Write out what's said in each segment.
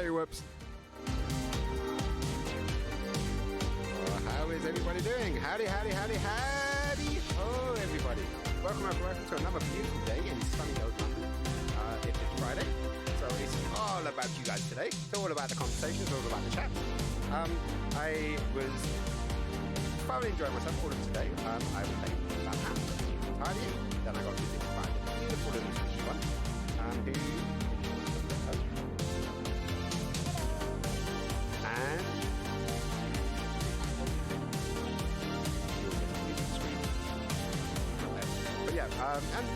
Hey, whoops. How is everybody doing? Howdy, howdy, howdy, howdy. Oh, everybody. Welcome to another beautiful day in sunny Oakland. It's Friday, so it's all about you guys today. It's all about the conversations, it's all about the chat. I was thoroughly enjoying myself all of today. I was playing Valheim, tidying. Then I got to visit my beautiful little squishy one, and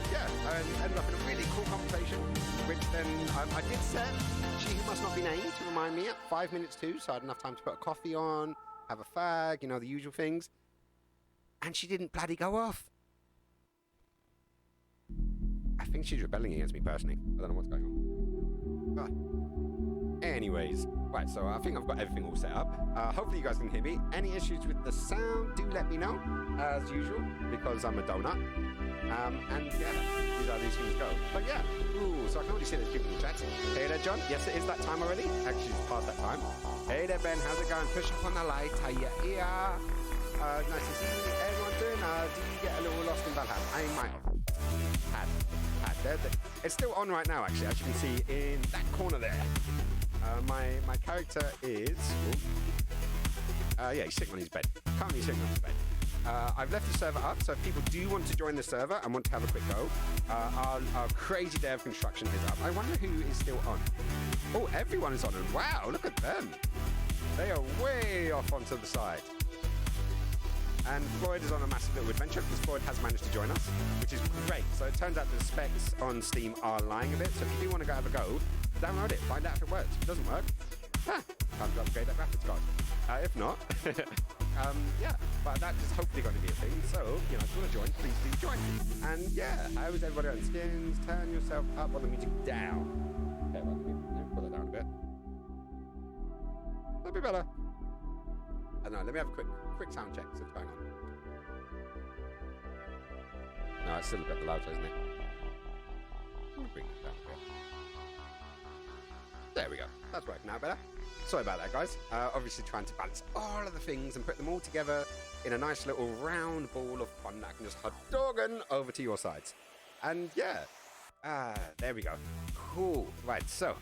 I ended up in a really cool conversation, which then I did set She Who Must Not Be Named to remind me at 5 minutes to, so I had enough time to put a coffee on, have a fag, the usual things. And she didn't bloody go off. I think she's rebelling against me personally. I don't know what's going on. God. Anyways, right, so I think I've got everything all set up. Hopefully you guys can hear me. Any issues with the sound, do let me know, as usual, because I'm a donut. And yeah, these are these things go. But yeah, so I can already see there's people in the chat. Hey there, John. Yes, it is that time already. Actually, it's past that time. Hey there, Ben. How's it going? Push up on the light. How you here? Nice to see you. Everyone doing? Do you get a little lost in Valheim? I might have. It's still on right now, actually, as you can see in that corner there. My character is... yeah, he's sitting on his bed. Currently sitting on his bed. I've left the server up, so if people do want to join the server and want to have a quick go, our crazy day of construction is up. I wonder who is still on. Oh, everyone is on, and wow, look at them. They are way off onto the side. And Floyd is on a massive little adventure because Floyd has managed to join us, which is great. So it turns out the specs on Steam are lying a bit. So if you do want to go have a go, download it, find out if it works. If it doesn't work, time to upgrade that graphics card. If not, yeah, but that is hopefully going to be a thing. So, if you want to join, please do join. And yeah, how is everybody on skins? Turn yourself up on the music down. Okay, well, let me pull it down a bit. That'll be better. I don't know, let me have a quick sound check, see what's going on. No, it's still a bit loud, isn't it? I'll bring it down a bit. There we go. That's working out better. Sorry about that, guys. Obviously trying to balance all of the things and put them all together in a nice little round ball of fun that I can just Hadouken over to your sides. And yeah, there we go. Cool. Right, so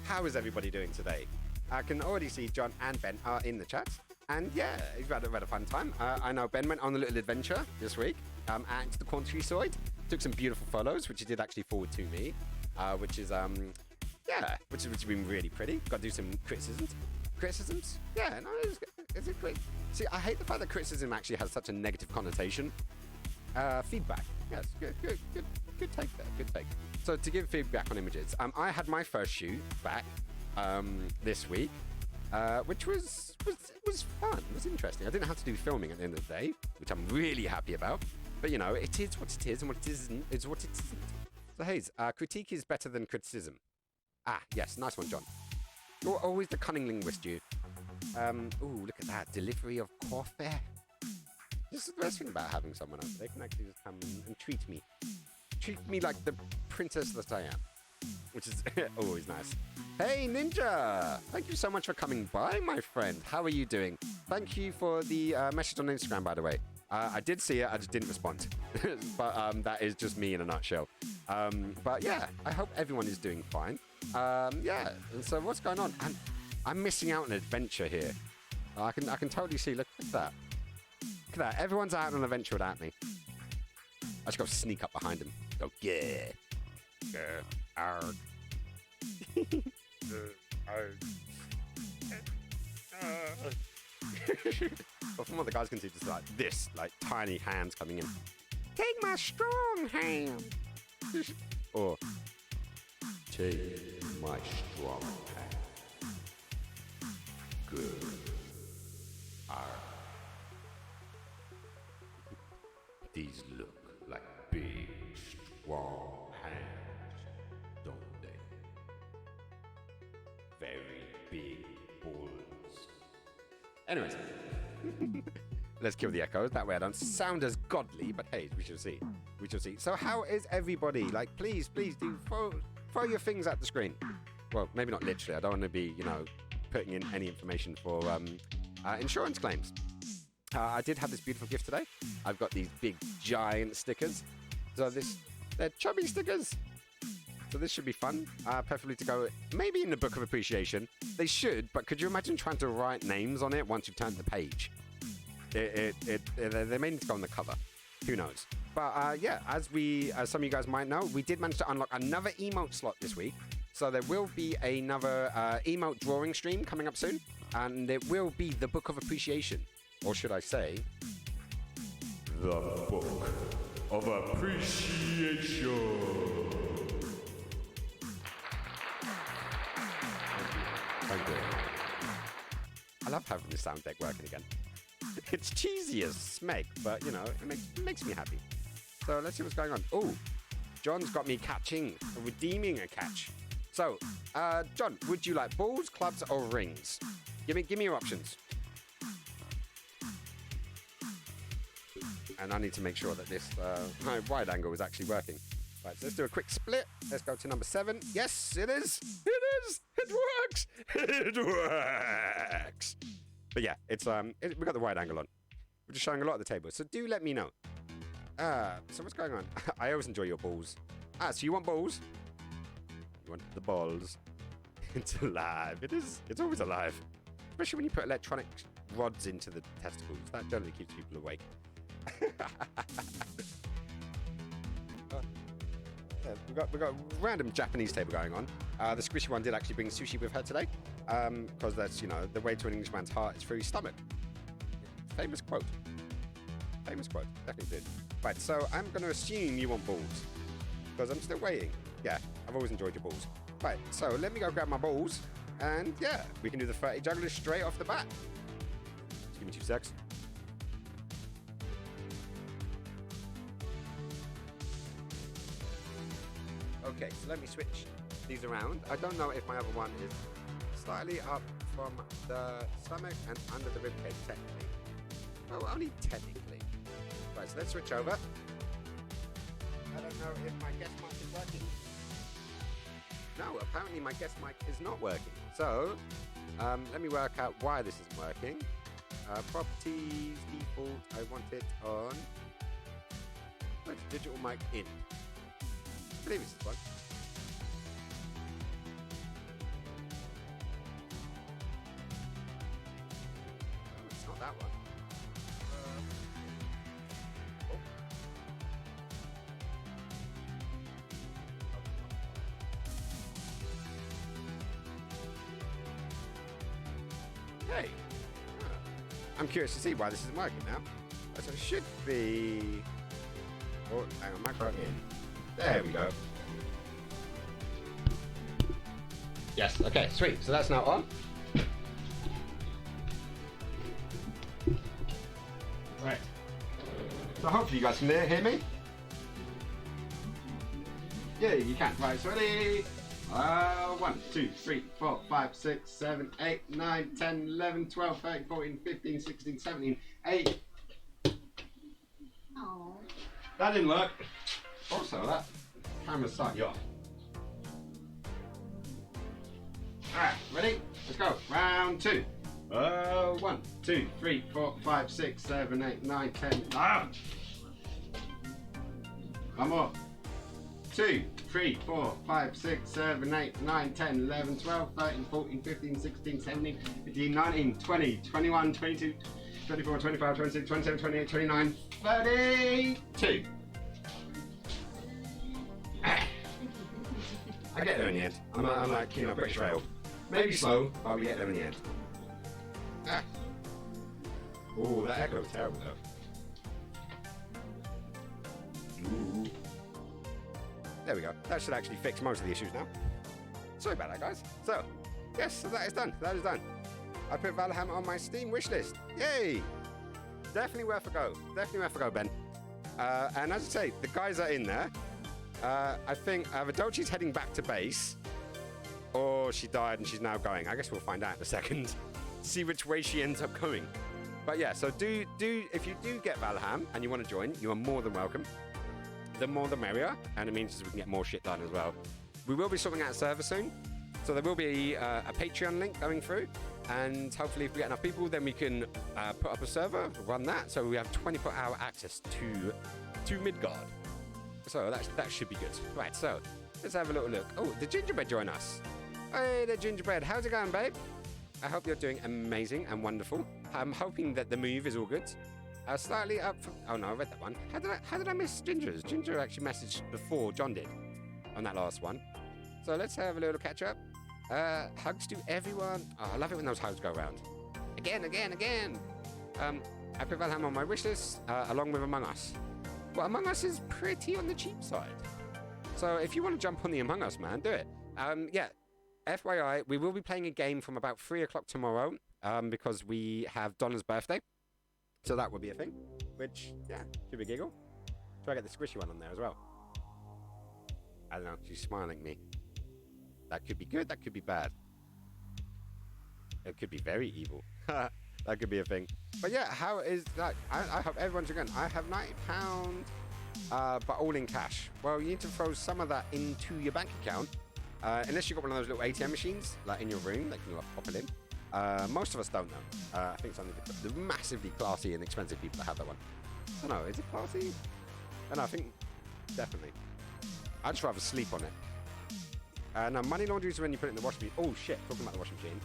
how is everybody doing today? I can already see John and Ben are in the chat. And yeah, you've had a fun time. I know Ben went on a little adventure this week at the countryside. Took some beautiful photos, which he did actually forward to me, which is, yeah, which has been really pretty. Got to do some criticisms. Criticisms? Yeah, no, is it great? See, I hate the fact that criticism actually has such a negative connotation. Feedback. Yes, good take there, good take. So to give feedback on images, I had my first shoot back this week, which was fun. It was interesting. I didn't have to do filming at the end of the day, which I'm really happy about. But it is what it is, and what it isn't is what it isn't. So Hayes, critique is better than criticism. Ah, yes, nice one, John. You're always the cunning linguist, you. Ooh, look at that delivery of coffee. This is the best thing about having someone else. They can actually just come and treat me like the princess that I am, which is always nice. Hey, Ninja! Thank you so much for coming by, my friend. How are you doing? Thank you for the message on Instagram, by the way. I did see it, I just didn't respond. But that is just me in a nutshell. But yeah, I hope everyone is doing fine. Yeah, and so what's going on? I'm missing out on an adventure here. I can totally see, look at that. Look at that, everyone's out on an adventure without me. I just got to sneak up behind him. Go, yeah. Arg. But from what the guys can see, just like this, like tiny hands coming in. Take my strong hand. Or take my strong hand. Good. These look like big, strong hands, don't they? Very big bulls. Anyways, let's kill the echoes. That way I don't sound as godly, but hey, we shall see. We shall see. So how is everybody? Like, please do throw your things at the screen. well, maybe not literally. I don't want to be, putting in any information for insurance claims. I did have this beautiful gift today. I've got these big, giant stickers. So they're chubby stickers. So this should be fun. Preferably to go maybe in the Book of Appreciation. They should, but could you imagine trying to write names on it once you've turned the page? They may need to go on the cover. Who knows? But yeah, as some of you guys might know, we did manage to unlock another emote slot this week. So there will be another emote drawing stream coming up soon. And it will be the Book of Appreciation. Or should I say, the Book of Appreciation. Thank you. I love having the sound deck working again. It's cheesy as smeg, but it makes me happy. So let's see what's going on. Oh, John's got me redeeming a catch. So, John, would you like balls, clubs, or rings? Give me your options. And I need to make sure that this wide angle is actually working. Right, so let's do a quick split. Let's go to number 7. Yes, it is. It is. It works. It works. But yeah, we got the wide angle on. We're just showing a lot of the table. So do let me know. So what's going on? I always enjoy your balls. So you want balls? You want the balls? It's alive. It is. It's always alive. Especially when you put electronic rods into the testicles. That generally keeps people awake. Yeah, we've got a random Japanese table going on. The squishy one did actually bring sushi with her today, because that's the way to an Englishman's heart is through his stomach. Famous quote. Definitely did. Right, so I'm going to assume you want balls because I'm still waiting. Yeah, I've always enjoyed your balls. Right, so let me go grab my balls, and yeah, we can do the 30 jugglers straight off the bat. Just give me 2 secs. Okay, so let me switch these around. I don't know if my other one is slightly up from the stomach and under the ribcage, technically. Well, only technically. Right, so let's switch over. I don't know if my guest mic is working. No, apparently my guest mic is not working. So, let me work out why this isn't working. Properties, default, I want it on. Where's digital mic in? I believe it's this one. Oh, it's not that one. Hey, I'm curious to see why this isn't working now. So it should be. Oh, hang on, macro in. There we go. Yes, okay, sweet. So that's now on. Right. So hopefully you guys can hear me. Yeah, you can. Right, so ready? 1, 2, 3, 4, 5, 6, 7, 8, 9, 10, 11, 12, 13, 14, 15, 16, 17, 8. Oh. That didn't work. Also, that camera's slightly off. Alright, ready? Let's go. Round 2. 1, 2, 3, 4, 5, 6, 7, 8, 9, 10. Ah! One more. 2, 3, 4, 5, 6, 7, 8, 9, 10, 11, 12, 13, 14, 15, 16, 17, 18, 19, 20, 21, 22, 24, 25, 26, 27, 28, 29, 32. I get there in the end. I'm like, British Rail. Maybe slow, but we get there in the end. Oh, that echo was terrible though. Ooh. There we go. That should actually fix most of the issues now. Sorry about that, guys. So, yes, so that is done. That is done. I put Valheim on my Steam wishlist. Yay! Definitely worth a go. Definitely worth a go, Ben. And as I say, the guys are in there. I think either Dolce's heading back to base, or she died and she's now going. I guess we'll find out in a second. See which way she ends up going. But yeah, so if you do get Valheim and you want to join, you are more than welcome. The more the merrier, and it means we can get more shit done as well. We will be sorting out a server soon. So there will be a Patreon link going through, and hopefully if we get enough people, then we can put up a server, run that, so we have 24-hour access to Midgard. So that should be good. Right, so let's have a little look. Oh, the gingerbread join us. Hey, the gingerbread. How's it going, babe? I hope you're doing amazing and wonderful. I'm hoping that the move is all good. Slightly up from... Oh, no, I read that one. How did I miss Ginger's? Ginger actually messaged before John did on that last one. So let's have a little catch up. Hugs to everyone. Oh, I love it when those hugs go around. Again. I put Valheim on my wish list, along with Among Us. Well, Among Us is pretty on the cheap side. So if you want to jump on the Among Us, man, do it. Yeah, FYI, we will be playing a game from about 3 o'clock tomorrow, because we have Donna's birthday. So that will be a thing, which, yeah, should be a giggle. Try to get the squishy one on there as well. I don't know, she's smiling at me. That could be good, that could be bad. It could be very evil. That could be a thing. But yeah, how is that? I hope everyone's again. I have £90, but all in cash. Well, you need to throw some of that into your bank account. Unless you've got one of those little ATM machines, like in your room, that can like, pop it in. Most of us don't know. I think it's only the massively classy and expensive people that have that one. I don't know, is it classy? I don't know, I think definitely. I'd just rather sleep on it. Now, money laundry is when you put it in the washing machine. Oh shit, talking about the washing machine.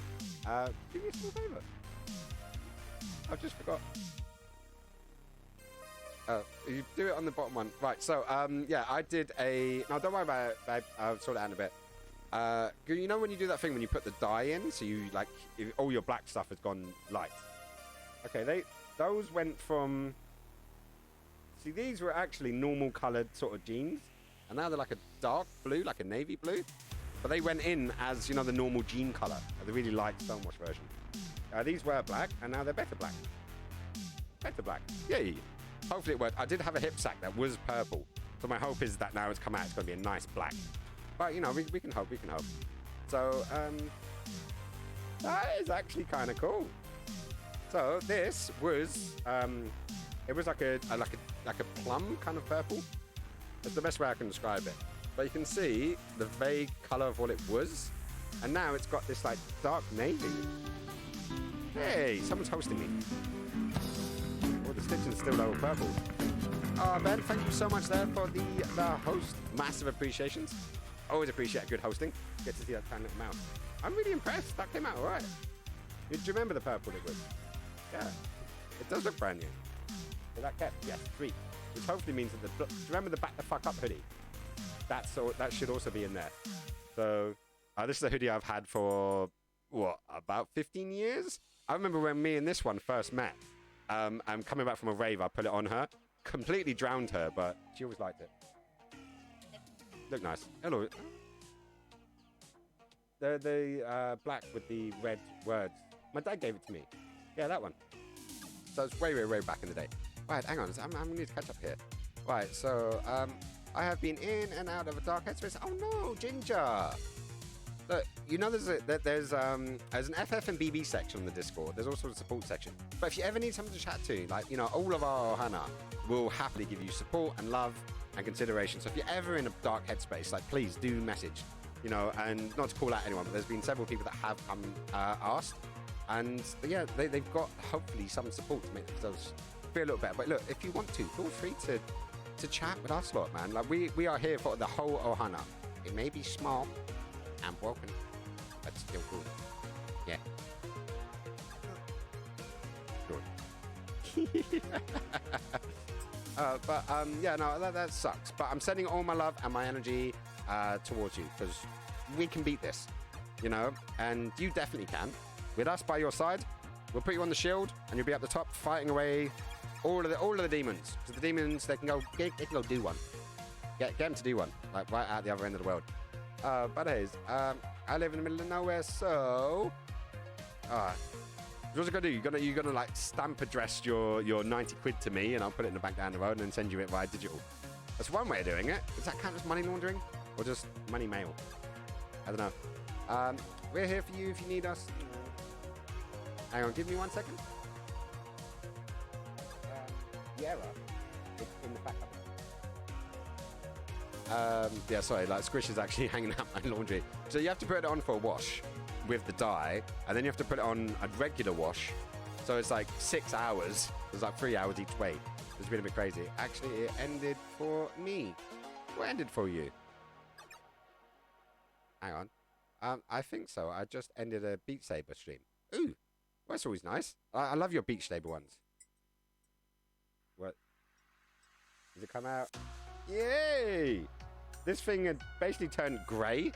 Do me a small favour. I've just forgot. You do it on the bottom one. Right, so, yeah, I did a... No, don't worry about it, babe. I'll sort it out in a bit. You know when you do that thing when you put the dye in, so you, like, all your black stuff has gone light? Okay, those went from... See, these were actually normal coloured sort of jeans, and now they're like a dark blue, like a navy blue. But they went in as, you know, the normal jean colour, the really light stonewash version. These were black, and now they're better black. Better black. Yay. Hopefully it worked. I did have a hip sack that was purple, so my hope is that now it's come out, it's going to be a nice black. But, you know, we can hope, we can hope. So, that is actually kind of cool. So, this was, it was like a plum kind of purple. That's the best way I can describe it. But you can see the vague colour of what it was. And now it's got this, like, dark navy. Hey, someone's hosting me. Oh, the stitching's still low purple. Oh, Ben, thank you so much there for the host. Massive appreciations. Always appreciate a good hosting. Get to see that tiny little mouse. I'm really impressed. That came out all right. Do you remember the purple it was? Yeah. It does look brand new. So that kept, yes, 3. Which hopefully means that do you remember the back the fuck up hoodie? That should also be in there. So, this is a hoodie I've had for, what, about 15 years? I remember when me and this one first met. I'm coming back from a rave, I put it on her. Completely drowned her, but she always liked it. Look nice. Hello. The black with the red words. My dad gave it to me. Yeah, that one. So it's way, way, way back in the day. Right, hang on. I'm going to need to catch up here. Right, so I have been in and out of a dark headspace. Oh no, Ginger. Look, you know there's an FF and BB section on the Discord. There's also a support section. But if you ever need someone to chat to, like, you know, all of our Ohana will happily give you support and love and consideration. So if you're ever in a dark headspace, like, please do message, you know, and not to call out anyone, but there's been several people that have come asked. And yeah, they've got hopefully some support to make themselves feel a little better. But look, if you want to, feel free to chat with us lot, man. Like, we are here for the whole Ohana. It may be small and broken, but still good. Yeah. Good. Yeah, no, that sucks. But I'm sending all my love and my energy towards you, because we can beat this, you know, and you definitely can. With us by your side, we'll put you on the shield, and you'll be up the top fighting away all of the demons. Because the demons, they can go do one. Get them to do one, like right at the other end of the world. But anyways, I live in the middle of nowhere, so what's it gonna do? You're gonna like stamp address your 90 quid to me, and I'll put it in the back down the road and then send you it via digital. That's one way of doing it. Does that count as money laundering, or just money mail? I don't know. We're here for you if you need us. Hang on, give me 1 second. The error is in the backup. Yeah, sorry, like Squish is actually hanging out my laundry. So you have to put it on for a wash with the dye, and then you have to put it on a regular wash. So it's like 6 hours. It's like 3 hours each way. It's been a bit crazy. Actually, it ended for me. What ended for you? Hang on. I think so. I just ended a Beat Saber stream. Ooh, well, that's always nice. I love your Beat Saber ones. What? Does it come out? Yay! This thing had basically turned grey.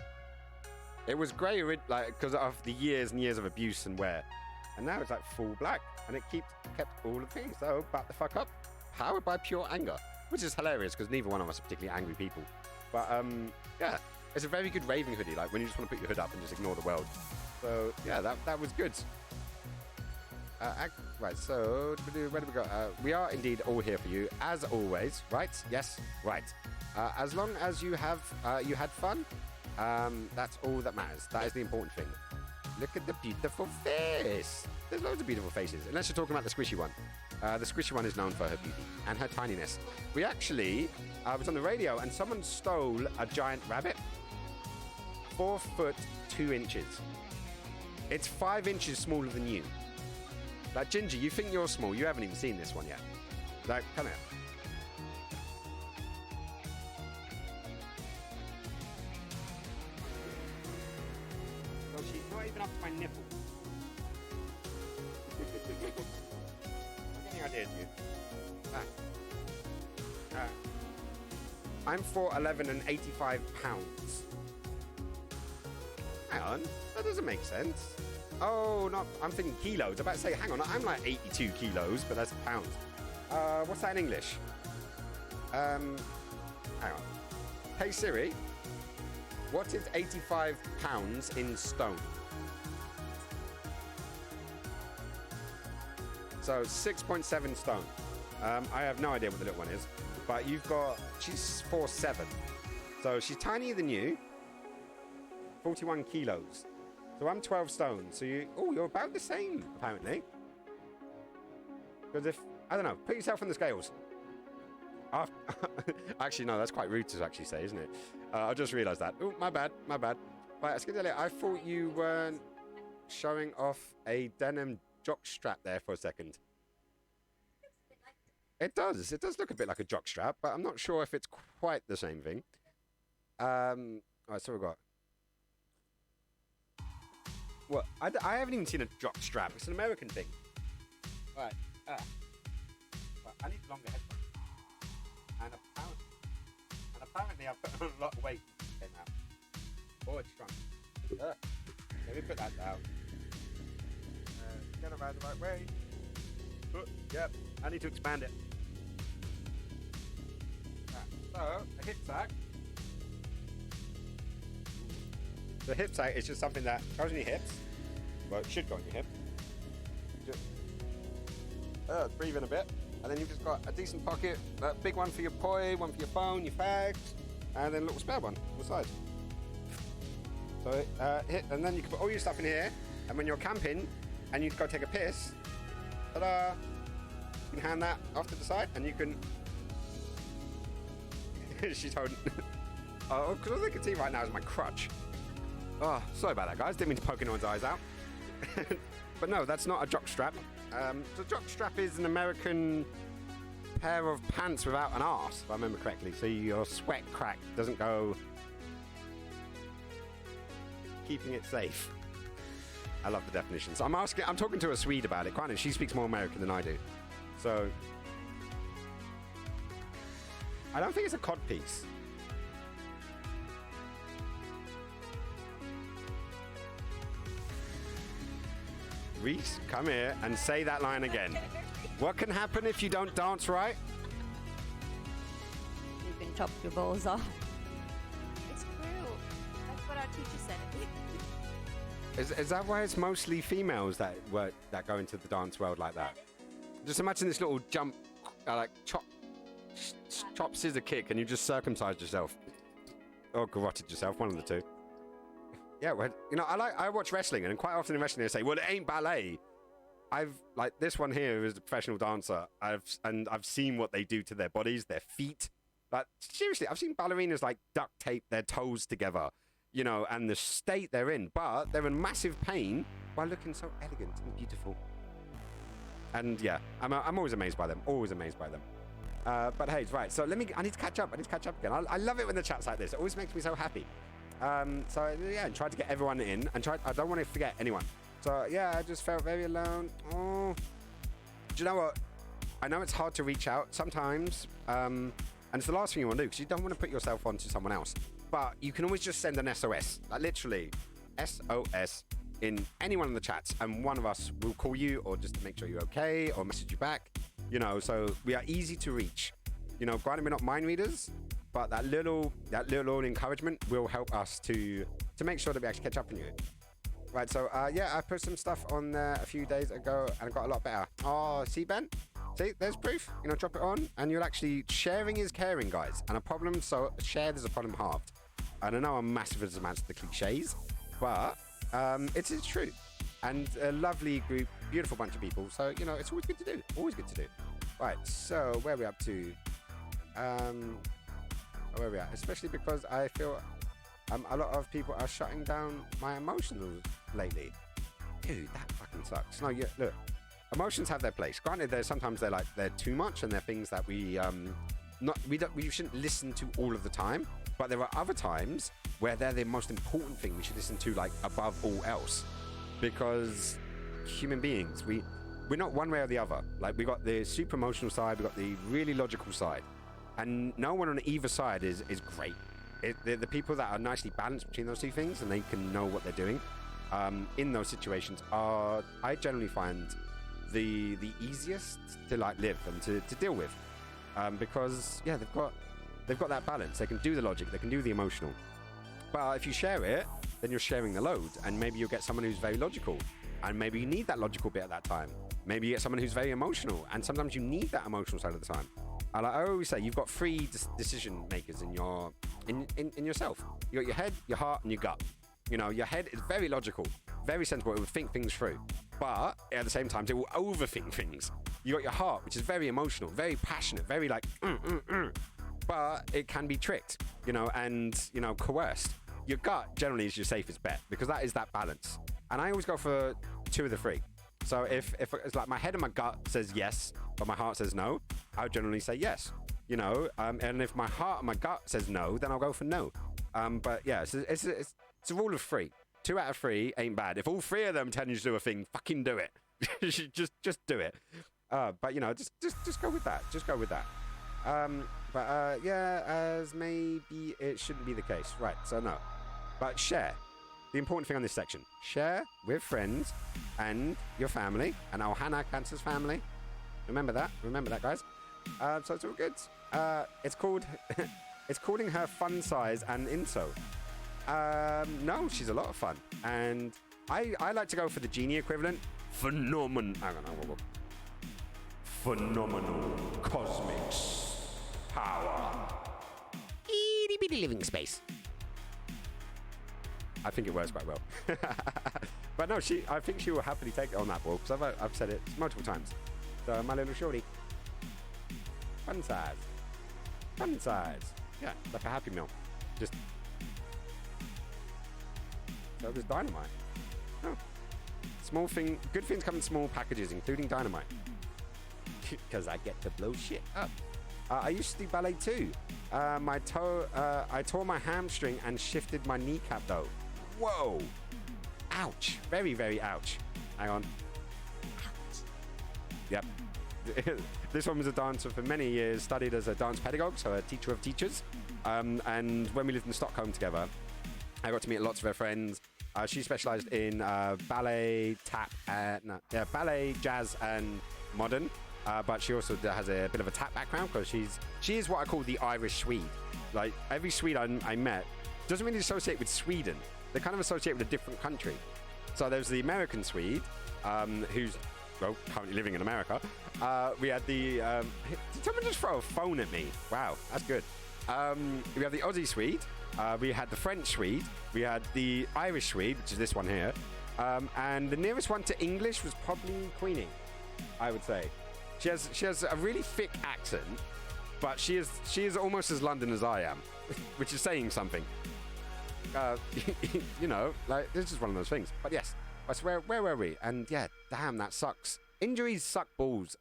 It was grey like because of the years and years of abuse and wear, and now it's like full black, and it kept all the things. So back the fuck up, powered by pure anger, which is hilarious because neither one of us are particularly angry people. But yeah, it's a very good raving hoodie. Like when you just want to put your hood up and just ignore the world. So yeah, that was good. Right, so where do we go? We are indeed all here for you, as always, right? Yes, right. As long as you had fun, that's all that matters. That is the important thing. Look at the beautiful face. There's loads of beautiful faces, unless you're talking about the squishy one. The squishy one is known for her beauty and her tininess. We actually was on the radio, and someone stole a giant rabbit. 4 foot 2 inches. It's 5 inches smaller than you. Like, Ginger, you think you're small. You haven't even seen this one yet. Like, come here. Well, she's not even up to my nipple. Any ideas, you? I'm 4'11" and 85 pounds. Hang on. That doesn't make sense. Oh, not. I'm thinking kilos. I'm about to say, hang on, I'm like 82 kilos, but that's pounds. What's that in English? Hang on. Hey Siri, what is 85 pounds in stone? So 6.7 stone. I have no idea what the little one is, but she's 4'7". So she's tinier than you. 41 kilos. So I'm 12 stone. So you're about the same, apparently. Because I don't know, put yourself on the scales. Actually, no, that's quite rude to actually say, isn't it? I just realised that. Oh, my bad. Right, I thought you weren't showing off a denim jock strap there for a second. It does look a bit like a jock strap, but I'm not sure if it's quite the same thing. Alright, so we've got... Well, I haven't even seen a jock strap. It's an American thing. Right. I need longer headphones. And apparently I've put on a lot of weight in now. Oh, it's strong. Let me put that down. Get around the right way. Yep. I need to expand it. Right, so, a hip sack. The hip sack is just something that goes on your hips. Well, it should go on your hip. Just breathe in a bit. And then you've just got a decent pocket. A big one for your poi, one for your phone, your fags, and then a little spare one on the side. So and then you can put all your stuff in here. And when you're camping and you go take a piss, ta-da! You can hand that off to the side, and you can... She's holding... Oh, because all they can see right now is my crutch. Oh, sorry about that, guys. Didn't mean to poke anyone's eyes out. But no, that's not a jock strap. The jock strap is an American pair of pants without an arse, if I remember correctly. So your sweat crack doesn't go... Keeping it safe. I love the definition. So I'm talking to a Swede about it. Quite, she speaks more American than I do. So... I don't think it's a cod piece. Reese, come here and say that line again. What can happen if you don't dance right? You can chop your balls off. It's cruel. That's what our teacher said. Is that why it's mostly females that go into the dance world like that? Just imagine this little jump, like chop, scissor kick, and you just circumcised yourself. Or garroted yourself, one of the two. Yeah, well, I watch wrestling, and quite often in wrestling they say, well, it ain't ballet. This one here is a professional dancer. I've seen what they do to their bodies, their feet, Like, seriously, I've seen ballerinas like duct tape their toes together, you know, and the state they're in, but they're in massive pain while looking so elegant and beautiful. And yeah, I'm always amazed by them. Always amazed by them. But hey, right. So I need to catch up. I need to catch up again. I love it when the chat's like this. It always makes me so happy. So yeah, and tried to get everyone in, and I don't want to forget anyone. So yeah, I just felt very alone. Oh, do you know what? I know it's hard to reach out sometimes, and it's the last thing you want to do because you don't want to put yourself onto someone else. But you can always just send an SOS, like literally SOS in any one of the chats, and one of us will call you or just make sure you're okay or message you back. You know, so we are easy to reach. You know, granted we're not mind readers, but that little encouragement will help us to make sure that we actually catch up on you. Right, so yeah, I put some stuff on there a few days ago and it got a lot better. Oh, see, Ben? See, there's proof. You know, drop it on and you're actually sharing is caring, guys. And a problem, so shared is a problem halved. And I know I'm massive as amounts of the cliches, but it is true. And a lovely group, beautiful bunch of people. So, you know, it's always good to do. Always good to do. Right, so where are we up to? Where are we at? Especially because I feel a lot of people are shutting down my emotions lately. Dude, that fucking sucks. No, yeah, look, emotions have their place. Granted, sometimes they're too much and they're things that we shouldn't listen to all of the time. But there are other times where they're the most important thing we should listen to, like above all else, because human beings, we're not one way or the other. Like, we got the super emotional side, we got the really logical side, and no one on either side is great. The people that are nicely balanced between those two things and they can know what they're doing in those situations are, I generally find, the easiest to like live and to deal with, because yeah, they've got that balance. They can do the logic, they can do the emotional. But if you share it, then you're sharing the load, and maybe you'll get someone who's very logical, and maybe you need that logical bit at that time. Maybe you get someone who's very emotional, and sometimes you need that emotional side of the time. And like I always say, you've got three decision makers in yourself. You got your head, your heart, and your gut. You know, your head is very logical, very sensible. It will think things through, but at the same time, it will overthink things. You got your heart, which is very emotional, very passionate, very like, but it can be tricked, you know, and you know, coerced. Your gut generally is your safest bet because that is that balance. And I always go for two of the three. So if it's like my head and my gut says yes, but my heart says no, I would generally say yes, you know. And if my heart and my gut says no, then I'll go for no. But yeah, it's a rule of three. 2 out of 3 ain't bad. If all 3 of them tell you to do a thing, fucking do it. just do it. But you know, just go with that. Just go with that. Yeah, as maybe it shouldn't be the case. Right, so no. But share. The important thing on this section. Share with friends and your family. And Ohana Cancer's family. Remember that, guys. So it's all good. It's called... it's calling her fun size and inso. No, she's a lot of fun. And I like to go for the genie equivalent. Phenomenal cosmic power. Itty bitty living space. I think it works quite well. But no, I think she will happily take it on that ball, because I've said it multiple times. So my little shorty. Fun size. Yeah, like a Happy Meal. Just... So there's dynamite. Oh. Small thing, good things come in small packages, including dynamite. Because I get to blow shit up. I used to do ballet too. I tore my hamstring and shifted my kneecap though. Whoa. Ouch. Very, very ouch. Hang on. Ouch. Yep. This one was a dancer for many years, studied as a dance pedagogue, so a teacher of teachers. And when we lived in Stockholm together, I got to meet lots of her friends. She specialized in ballet, ballet, jazz, and modern. But she also has a bit of a tap background, because she is what I call the Irish Swede. Like, every Swede I met doesn't really associate with Sweden. They kind of associate with a different country. So there's the American Swede, who's, well, currently living in America. We had the... did someone just throw a phone at me? Wow, that's good. We have the Aussie Swede. We had the French Swede. We had the Irish Swede, which is this one here. And the nearest one to English was probably Queenie, I would say. She has a really thick accent, But she is almost as London as I am, which is saying something. You know, like, this is one of those things. But yes, I swear, where were we? And yeah, damn, that sucks. Injuries suck balls.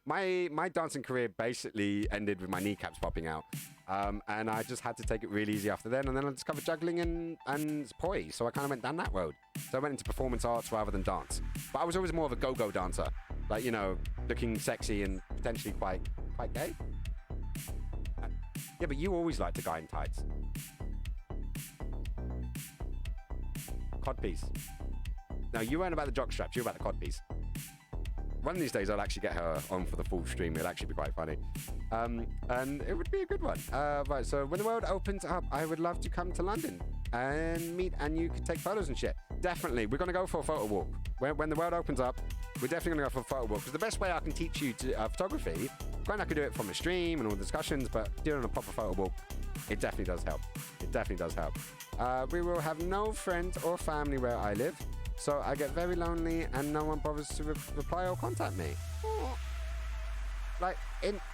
My dancing career basically ended with my kneecaps popping out. And I just had to take it really easy after then. And then I discovered juggling and poise. So I kind of went down that road. So I went into performance arts rather than dance. But I was always more of a go-go dancer. Like, you know, looking sexy and potentially quite gay. Yeah, but you always liked a guy in tights. Codpiece. No, you weren't about the jock straps. You were about the codpiece. One of these days, I'll actually get her on for the full stream. It'll actually be quite funny. And it would be a good one. Right, so when the world opens up, I would love to come to London and meet, and you could take photos and shit. Definitely. We're going to go for a photo walk. When the world opens up, we're definitely going to go for a photo walk. Because the best way I can teach you to photography, granted I could do it from a stream and all the discussions, but doing a proper photo walk, it definitely does help. It definitely does help. We will have no friends or family where I live. So I get very lonely and no one bothers to reply or contact me. Like,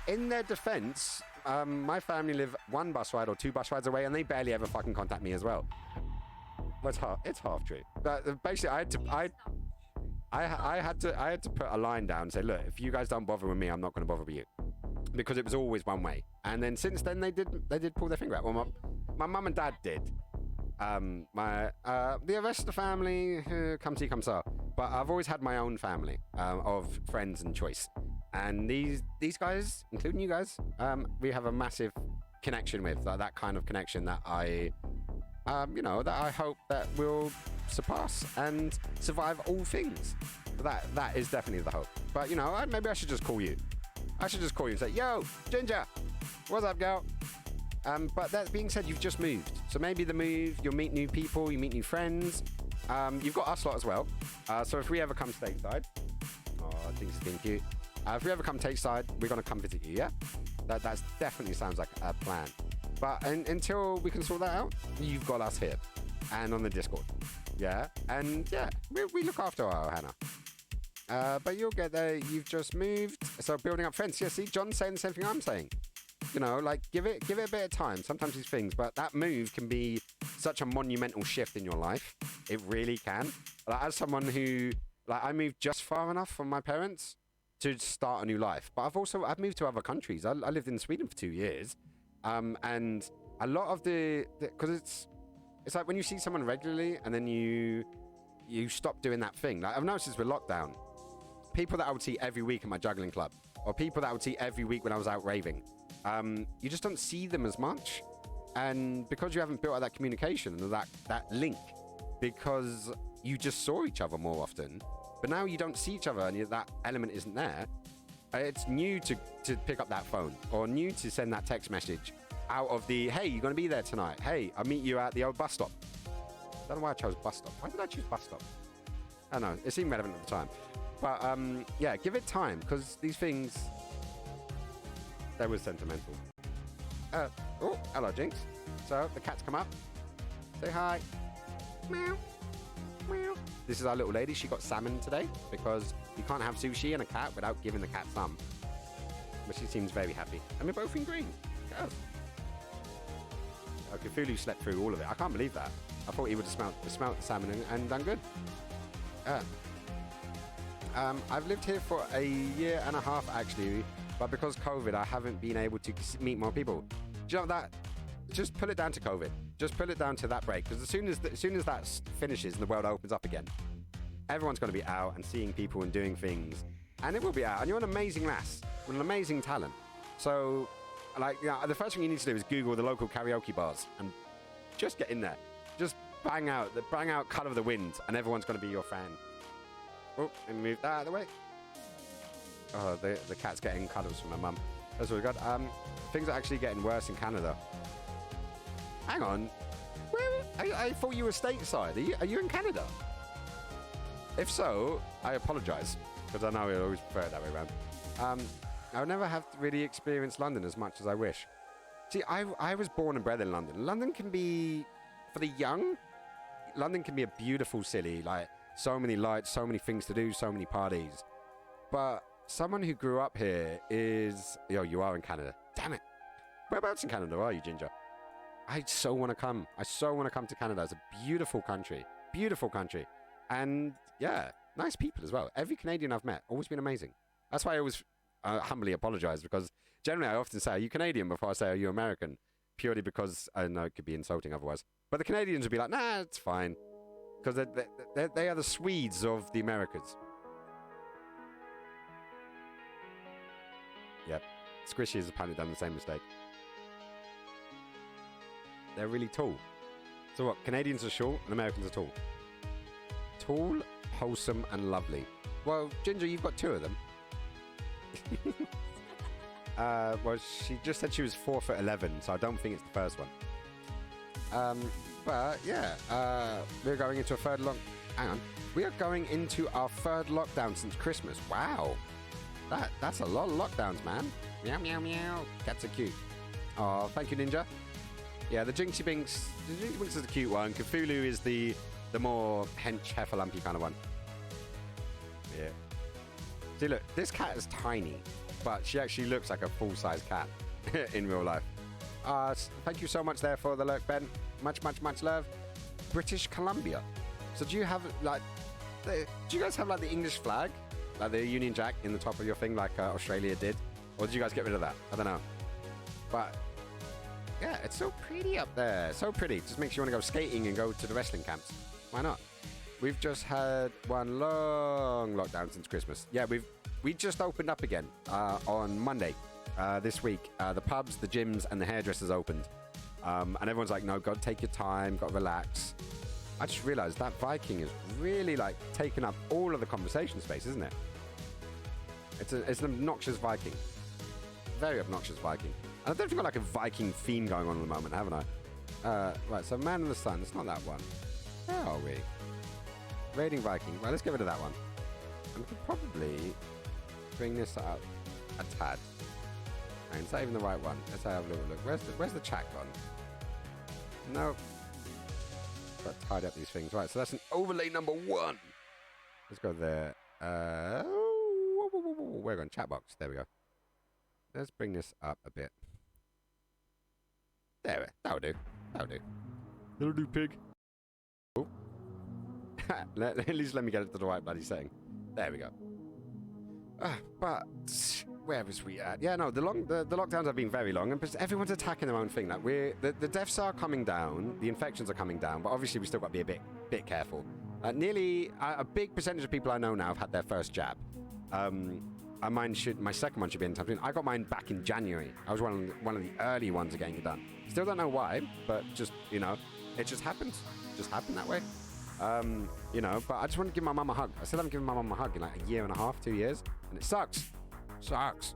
in their defense, my family live 1 bus ride or 2 bus rides away and they barely ever fucking contact me as well. But it's half true. But basically, I had to put a line down and say, look, if you guys don't bother with me, I'm not going to bother with you. Because it was always one way. And then since then, they did pull their finger out. Well, my mum and dad did. The rest of the family, come see, come saw. But I've always had my own family of friends and choice. And these guys, including you guys, we have a massive connection with, that kind of connection that I hope that will surpass and survive all things. That is definitely the hope. But, you know, maybe I should just call you. I should just call you and say, yo, Ginger, what's up, girl? But that being said, you've just moved. So maybe the move, you'll meet new people, you meet new friends. You've got us lot as well. So if we ever come stateside, things are being cute. If we ever come stateside, we're going to come visit you, yeah? That definitely sounds like a plan. But until we can sort that out, you've got us here and on the Discord. Yeah? And yeah, we look after our Hannah. But you'll get there. You've just moved. So building up friends. Yeah, see, John's saying the same thing I'm saying. You know, like, give it a bit of time. Sometimes these things, but that move can be such a monumental shift in your life. It really can. Like, as someone who, like, I moved just far enough from my parents to start a new life. But I've moved to other countries. I lived in Sweden for 2 years. And a lot of because it's like when you see someone regularly and then you stop doing that thing. Like, I've noticed this with lockdown. People that I would see every week at my juggling club, or people that I would see every week when I was out raving. You just don't see them as much. And because you haven't built up that communication and that link, because you just saw each other more often, but now you don't see each other and that element isn't there, it's new to pick up that phone or new to send that text message out of the, hey, you're going to be there tonight. Hey, I'll meet you at the old bus stop. I don't know why I chose bus stop. Why did I choose bus stop? I don't know. It seemed relevant at the time. But yeah, give it time because these things... That was sentimental. Oh, hello, Jinx. So, the cats come up. Say hi. Meow. Meow. This is our little lady. She got salmon today because you can't have sushi and a cat without giving the cat some. But she seems very happy. And we're both in green. Go. Cthulhu slept through all of it. I can't believe that. I thought he would have smelt the salmon and done good. I've lived here for a year and a half, actually. But because COVID, I haven't been able to meet more people. Do you know that? Just pull it down to COVID. Just pull it down to that break. Because as soon as that finishes and the world opens up again, everyone's going to be out and seeing people and doing things. And it will be out. And you're an amazing lass with an amazing talent. So, like, you know, the first thing you need to do is Google the local karaoke bars and just get in there. Just bang out Cut of the Wind, and everyone's going to be your fan. Oh, let me move that out of the way. Oh, the cat's getting cuddles from my mum. That's really good. Things are actually getting worse in Canada. Hang on. I thought you were stateside. Are you in Canada? If so, I apologise, because I know we always prefer it that way around. I'll never have really experienced London as much as I wish. See, I was born and bred in London. London can be, for the young, London can be a beautiful city. Like, so many lights, so many things to do, so many parties. But someone who grew up here is... Yo, you are in Canada. Damn it. Whereabouts in Canada are you, Ginger? I so want to come. I so want to come to Canada. It's a beautiful country. Beautiful country. And yeah, nice people as well. Every Canadian I've met, always been amazing. That's why I always humbly apologize, because generally I often say, are you Canadian before I say, are you American? Purely because I know it could be insulting otherwise. But the Canadians would be like, nah, it's fine. Because they are the Swedes of the Americas. Yep. Squishy has apparently done the same mistake. They're really tall. So what? Canadians are short and Americans are tall. Tall, wholesome, and lovely. Well, Ginger, you've got two of them. Well, she just said she was 4'11", so I don't think it's the first one. But yeah, we're going into a third hang on. We are going into our third lockdown since Christmas. Wow. That's a lot of lockdowns, man. Meow, meow, meow. Cats are cute. Oh, thank you, Ninja. Yeah, the Jinxie Binks is the cute one. Cthulhu is the more hench, heffalump kind of one. Yeah. See, look, this cat is tiny, but she actually looks like a full-size cat in real life. Thank you so much there for the lurk, Ben. Much, much, much love. British Columbia. So do you have, like, do you guys have, like, the English flag? Like the Union Jack in the top of your thing like Australia did? Or did you guys get rid of that? I don't know. But, yeah, it's so pretty up there. So pretty. Just makes you want to go skating and go to the wrestling camps. Why not? We've just had one long lockdown since Christmas. Yeah, we just opened up again on Monday this week. The pubs, the gyms, and the hairdressers opened. And everyone's like, no, got to take your time, got to relax. I just realized that Viking is really like taking up all of the conversation space, isn't it? It's an obnoxious Viking. Very obnoxious Viking. And I've definitely got like a Viking theme going on at the moment, haven't I? Right, so Man in the Sun. It's not that one. Where are we? Raiding Viking. Right, let's get rid of that one. And we could probably bring this up a tad. And it's not even the right one. Let's have a little look. Where's the chat gone? No. Got tied up these things. Right, so that's an overlay number 1. Let's go there. We're going chat box. There we go. Let's bring this up a bit. There, that'll do. That'll do. That'll do, pig. Oh. At least let me get it to the right bloody setting. There we go. But where was we at? Yeah, no, the lockdowns have been very long, and everyone's attacking their own thing. Like the deaths are coming down, the infections are coming down, but obviously we still got to be a bit careful. Nearly a big percentage of people I know now have had their first jab. My second one should be in time soon. I got mine back in January. I was one of the early ones getting it done. Still don't know why, but just, you know, it just happens. Just happened that way. You know, but I just want to give my mum a hug. I still haven't given my mum a hug in like a year and a half, 2 years, and it sucks. Sucks.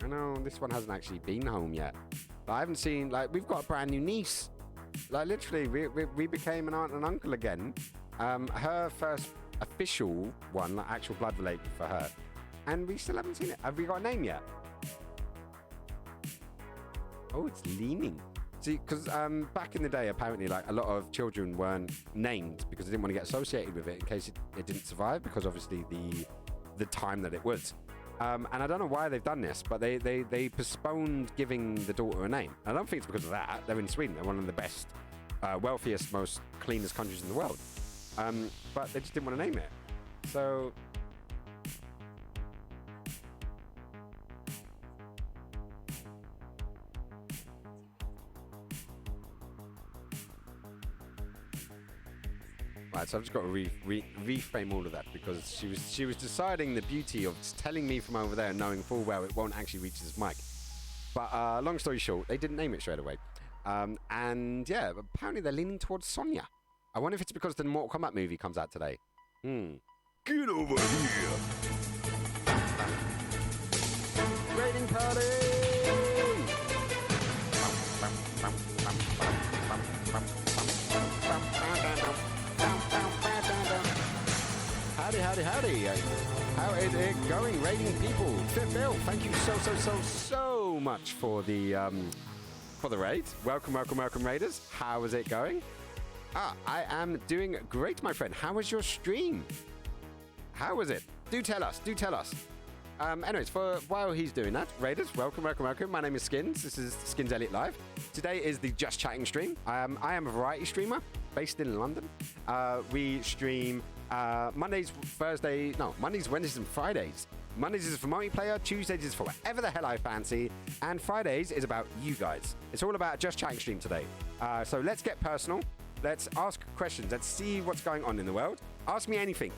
I know this one hasn't actually been home yet, but I haven't seen, like, we've got a brand new niece. Like, literally, we became an aunt and uncle again. Her first official one, like actual blood related for her, and we still haven't seen it. Have we got a name yet? Oh, it's leaning. See, because back in the day, apparently, like, a lot of children weren't named because they didn't want to get associated with it in case it didn't survive, because obviously the time that it was. And I don't know why they've done this, but they postponed giving the daughter a name. I don't think it's because of that. They're in Sweden. They're one of the best, wealthiest, most cleanest countries in the world. But they just didn't want to name it. So... Right, so I've just got to reframe all of that, because she was deciding the beauty of telling me from over there, knowing full well it won't actually reach this mic. But long story short, they didn't name it straight away. And yeah, apparently they're leaning towards Sonya. I wonder if it's because the Mortal Kombat movie comes out today. Get over here! Raiding party! Howdy. How is it going, raiding people? Fit Bill, thank you so much for the raid. Welcome, raiders. How is it going? I am doing great, my friend. How was your stream? How was it? Do tell us. Anyways, while he's doing that, Raiders, welcome. My name is Skins. This is Skins Elliot Live. Today is the Just Chatting stream. I am a variety streamer based in London. We stream Mondays, Wednesdays, and Fridays. Mondays is for multiplayer, Tuesdays is for whatever the hell I fancy, and Fridays is about you guys. It's all about Just Chatting stream today. So let's get personal. Let's ask questions. Let's see what's going on in the world. Ask me anything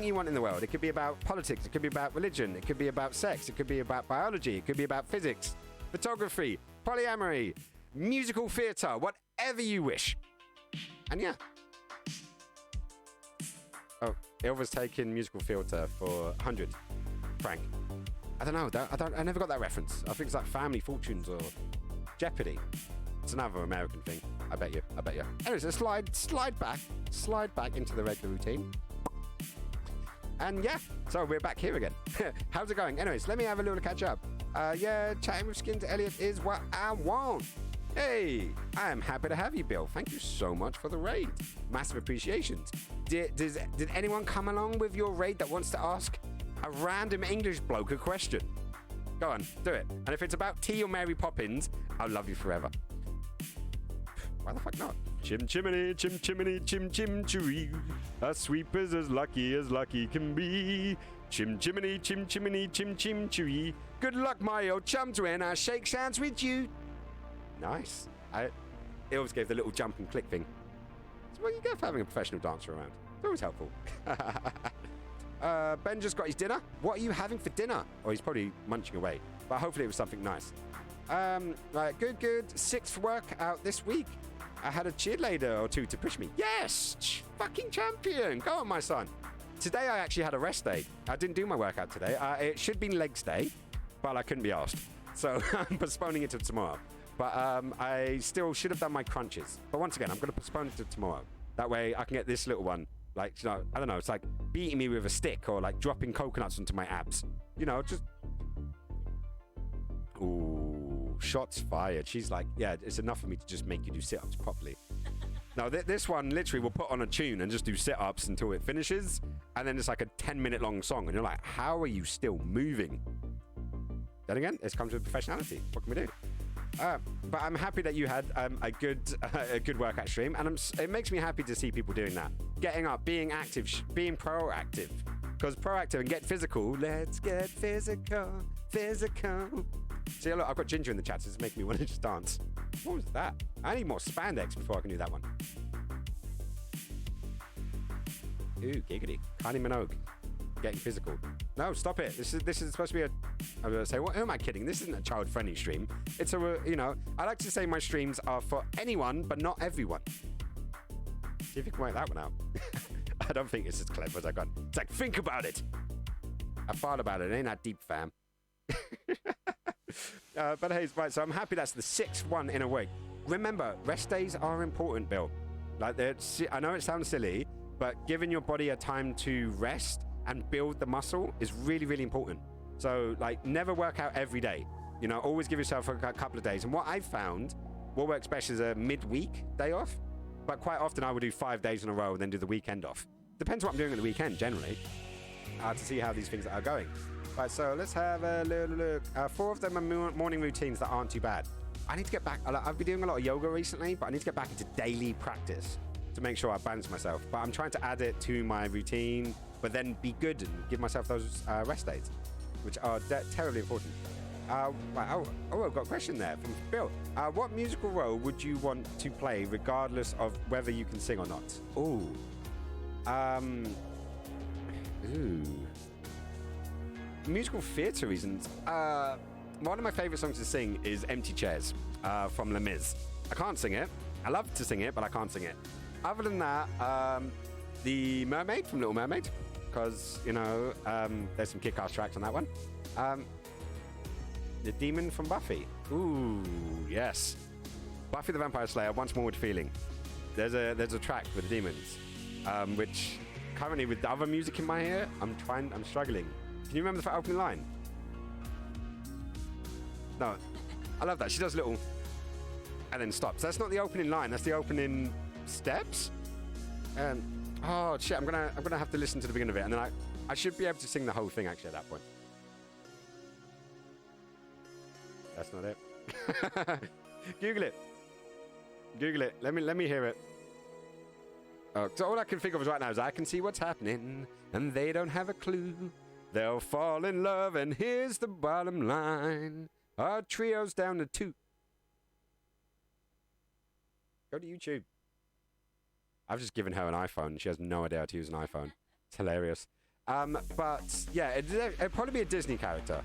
you want in the world. It could be about politics. It could be about religion. It could be about sex. It could be about biology. It could be about physics, photography, polyamory, musical theatre, whatever you wish. And yeah. Oh, Ilva's taking musical theatre for 100. Frank. I don't know. I never got that reference. I think it's like Family Fortunes or Jeopardy. It's another American thing. I bet you. Anyways, let's slide back into the regular routine. And yeah, so we're back here again. How's it going? Anyways, let me have a little catch up. Yeah, chatting with Skins Elliot is what I want. Hey, I am happy to have you, Bill. Thank you so much for the raid. Massive appreciations. Did anyone come along with your raid that wants to ask a random English bloke a question? Go on, do it. And if it's about tea or Mary Poppins, I'll love you forever. Why the fuck not? Chim chimney, chim chewy. A sweep is as lucky can be. Chim chimney, chim chewy. Good luck, my old chums, when I shake hands with you. Nice. It always gave the little jump and click thing. It's what you get for having a professional dancer around. It's always helpful. Ben just got his dinner. What are you having for dinner? Oh, he's probably munching away. But hopefully it was something nice. Right, good. 6th workout this week. I had a cheerleader or two to push me. Yes! Fucking champion! Go on, my son. Today I actually had a rest day. I didn't do my workout today. It should have been legs day, but I couldn't be asked. So I'm postponing it to tomorrow. But I still should have done my crunches. But once again, I'm going to postpone it to tomorrow. That way I can get this little one. Like, you know, I don't know. It's like beating me with a stick or like dropping coconuts into my abs. You know, just... Ooh, shots fired. She's like, yeah, it's enough for me to just make you do sit-ups properly. Now, this one literally will put on a tune and just do sit-ups until it finishes. And then it's like a 10-minute long song. And you're like, how are you still moving? Then again, this comes with professionality. What can we do? But I'm happy that you had a good workout stream. And it makes me happy to see people doing that. Getting up, being active, being proactive. Because proactive and get physical. Let's get physical. See, look, I've got Ginger in the chat, so it's making me want to just dance. What was that? I need more spandex before I can do that one. Ooh, giggity. Kylie Minogue. Getting physical. No, stop it. This is supposed to be I'm going to say, who am I kidding? This isn't a child-friendly stream. It's I like to say my streams are for anyone, but not everyone. See if you can work that one out. I don't think it's as clever as I got. It's like, think about it. I thought about it. It ain't that deep, fam. But hey, right, so I'm happy that's the 6th one in a week. Remember, rest days are important, Bill. Like, I know it sounds silly, but giving your body a time to rest and build the muscle is really, really important. So, like, never work out every day. You know, always give yourself a couple of days. And what I've found, what works best is a midweek day off. But quite often I would do 5 days in a row and then do the weekend off. Depends what I'm doing at the weekend, generally, to see how these things are going. Right, so let's have a little look. 4 of them are morning routines that aren't too bad. I need to get back. I've been doing a lot of yoga recently, but I need to get back into daily practice to make sure I balance myself. But I'm trying to add it to my routine, but then be good and give myself those rest days, which are terribly important. Right, I've got a question there from Bill. What musical role would you want to play regardless of whether you can sing or not? Ooh. Musical theatre reasons. One of my favourite songs to sing is Empty Chairs from Les Mis. I can't sing it. I love to sing it, but I can't sing it. Other than that, The Mermaid from Little Mermaid, because, you know, there's some kick-ass tracks on that one. The Demon from Buffy. Ooh, yes. Buffy the Vampire Slayer, Once More with Feeling. There's a track with the demons, which currently with the other music in my ear, I'm struggling. Can you remember the opening line? No. I love that. She does little and then stops. That's not the opening line. That's the opening steps. Oh shit! I'm gonna have to listen to the beginning of it, and then I should be able to sing the whole thing actually at that point. That's not it. Google it. Google it. Let me hear it. Oh, so all I can think of right now is I can see what's happening, and they don't have a clue. They'll fall in love, and here's the bottom line. Our trio's down to 2. Go to YouTube. I've just given her an iPhone. She has no idea how to use an iPhone. It's hilarious. But yeah, it'd probably be a Disney character.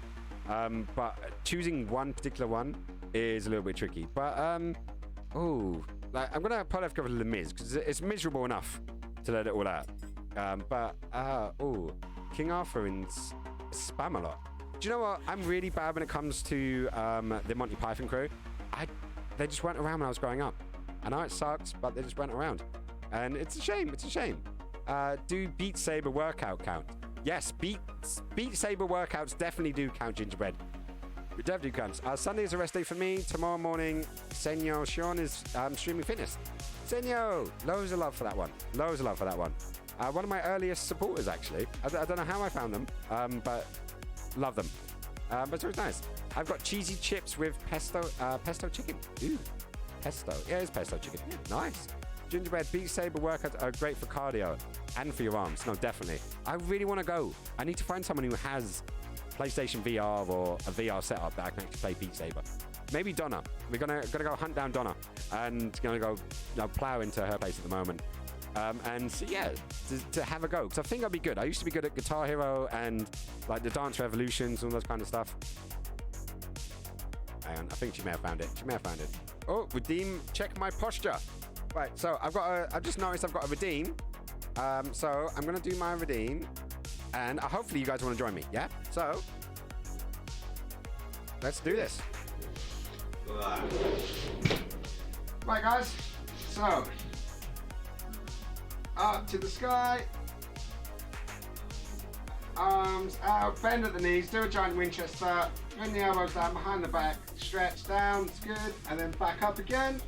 But choosing one particular one is a little bit tricky. But I'm gonna probably have to go with Les Mis because it's miserable enough to let it all out. King Arthur in Spamalot. Do you know what? I'm really bad when it comes to the Monty Python crew. They just weren't around when I was growing up. I know it sucks, but they just weren't around. And it's a shame. It's a shame. Do Beat Saber workout count? Yes, Beat Saber workouts definitely do count, Gingerbread. It definitely counts. Sunday is a rest day for me. Tomorrow morning, Senyo Sean is streaming fitness. Senyo! Loads of love for that one. Loads of love for that one. One of my earliest supporters, actually. I don't know how I found them, but love them. But it's always nice. I've got cheesy chips with pesto chicken. Ooh, pesto. Yeah, it's pesto chicken. Yeah, nice. Gingerbread, Beat Saber workouts are great for cardio and for your arms. No, definitely. I really want to go. I need to find someone who has PlayStation VR or a VR setup that I can actually play Beat Saber. Maybe Donna. We're gonna go hunt down Donna and gonna go plow into her place at the moment. And so, yeah, to have a go, because I think I'd be good. I used to be good at Guitar Hero and like the Dance Revolutions and all those kind of stuff. Hang on, I think she may have found it. Oh, redeem. Check my posture. Right, so I've just noticed I've got a redeem. So I'm gonna do my redeem, and hopefully you guys want to join me. Yeah. So let's do this. Right, guys. So up to the sky. Arms out, bend at the knees, do a giant Winchester, bring the elbows down behind the back, stretch down, it's good, and then back up again.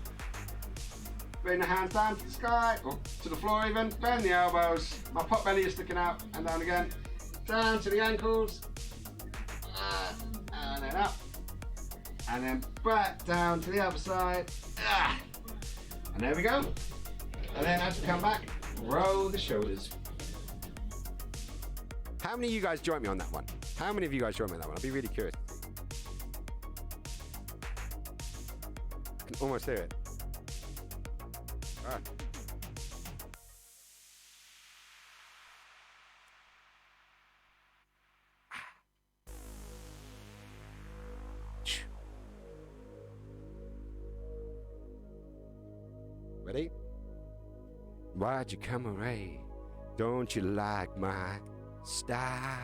Bring the hands down to the sky, or to the floor even, bend the elbows, my pot belly is sticking out, and down again, down to the ankles, and then up, and then back down to the other side, and there we go. And then as we come back, roll the shoulders. How many of you guys joined me on that one? How many of you guys joined me on that one? I'll be really curious. I can almost hear it. All right. Ready? Why'd you come away? Don't you like my style?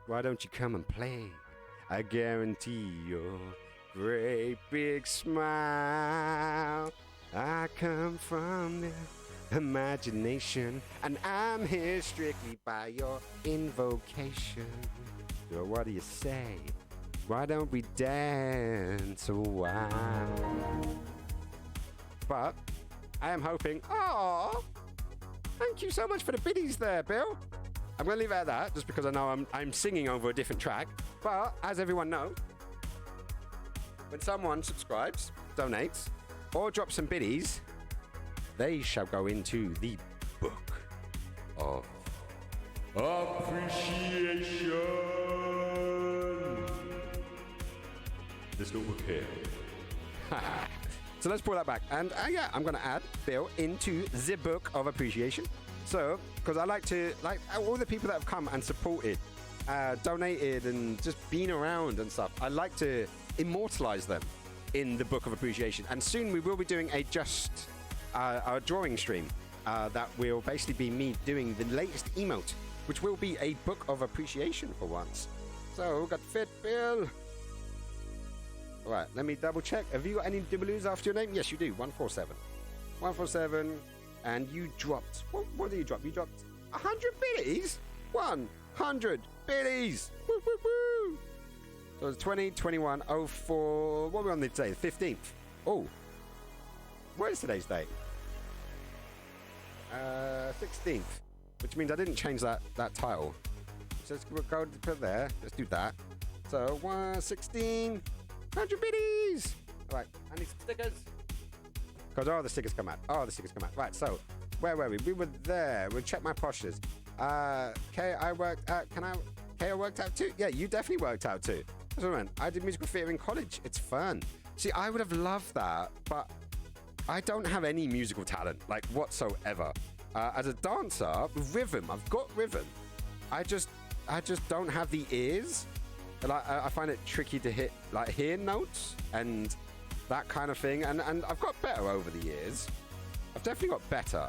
Why don't you come and play? I guarantee your great big smile. I come from the imagination, and I'm here strictly by your invocation. So what do you say? Why don't we dance a while? But I am hoping. Oh, thank you so much for the biddies there, Bill. I'm going to leave it at that, just because I know I'm singing over a different track. But as everyone knows, when someone subscribes, donates, or drops some biddies, they shall go into the book of appreciation. This little book here. So let's pull that back. And yeah, I'm going to add Bill into the book of appreciation. So, because I like all the people that have come and supported, donated, and just been around and stuff, I like to immortalize them in the book of appreciation. And soon we will be doing a drawing stream that will basically be me doing the latest emote, which will be a book of appreciation for once. So, got fit, Bill. All right, let me double check. Have you got any W's after your name? Yes, you do. 147. 147. And you dropped. What did you drop? You dropped 100 biddies? 100 biddies. Woo, woo, woo. So it's 20, 21, 04. What are we on today? The 15th. Oh. What is today's date? 16th. Which means I didn't change that title. So let's go put there. Let's do that. So 116, 100 biddies. All right, I need some stickers. Because the stickers come out. The stickers come out. Right, so where were we? We were there. We'll check my postures. Kay, I worked out. Kay, I worked out too? Yeah, you definitely worked out too. That's what I meant. I did musical theatre in college. It's fun. See, I would have loved that, but I don't have any musical talent, like whatsoever. As a dancer, rhythm, I've got rhythm. I just don't have the ears. Like, I find it tricky to hit, like, hear notes and that kind of thing. And I've got better over the years. I've definitely got better,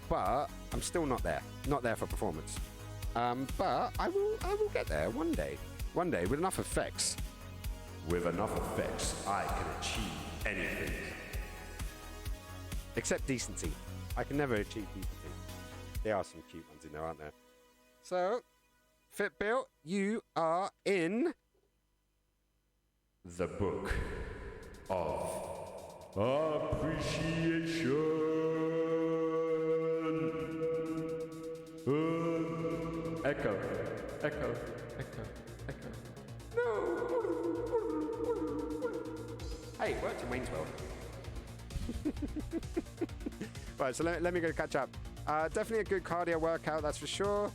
but I'm still not there. Not there for performance. But I will get there one day. One day with enough effects. With enough effects, I can achieve anything. Except decency. I can never achieve decency. There are some cute ones in there, aren't there? So, Fitbill, you are in the book of appreciation. Echo, echo, echo, echo. No. Hey, it worked in Wayne's World. Right, so let me go catch up. Definitely a good cardio workout, that's for sure.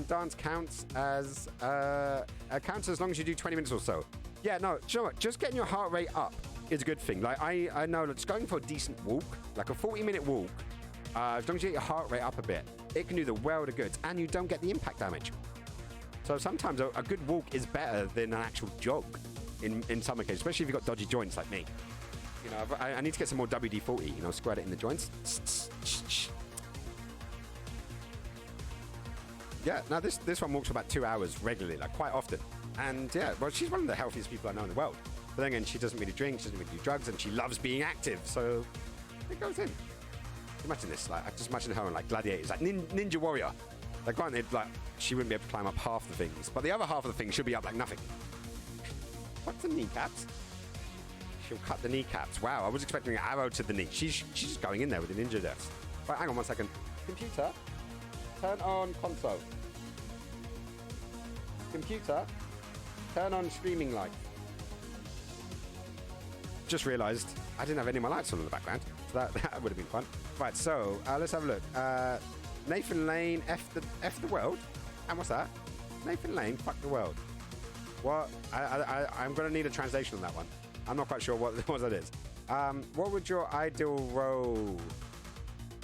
Dance counts as long as you do 20 minutes or so. Yeah, no, you know what? Just getting your heart rate up is a good thing. Like I know that just going for a decent walk, like a 40-minute walk, as long as you get your heart rate up a bit, it can do the world of good, and you don't get the impact damage. So sometimes a good walk is better than an actual jog in some occasions, especially if you've got dodgy joints like me. You know, I need to get some more WD-40, you know, squirt it in the joints. Yeah, now this one walks for about 2 hours regularly, like quite often. And yeah, well, she's one of the healthiest people I know in the world. But then again, she doesn't really drink, she doesn't really do drugs, and she loves being active, so it goes in. Imagine this, like, I just imagine her on like Gladiators, like Ninja Warrior. Like, granted, like, she wouldn't be able to climb up half the things, but the other half of the things should be up like nothing. What's the kneecaps? She'll cut the kneecaps. Wow, I was expecting an arrow to the knee. She's just going in there with a ninja death. Right, hang on 1 second. Computer, turn on console. Computer, turn on streaming light. Just realised I didn't have any of my lights on in the background, so that would have been fun. Right, so let's have a look. Nathan Lane, F the world. And what's that? Nathan Lane, fuck the world. What? I'm going to need a translation on that one. I'm not quite sure what that is. What would your ideal role...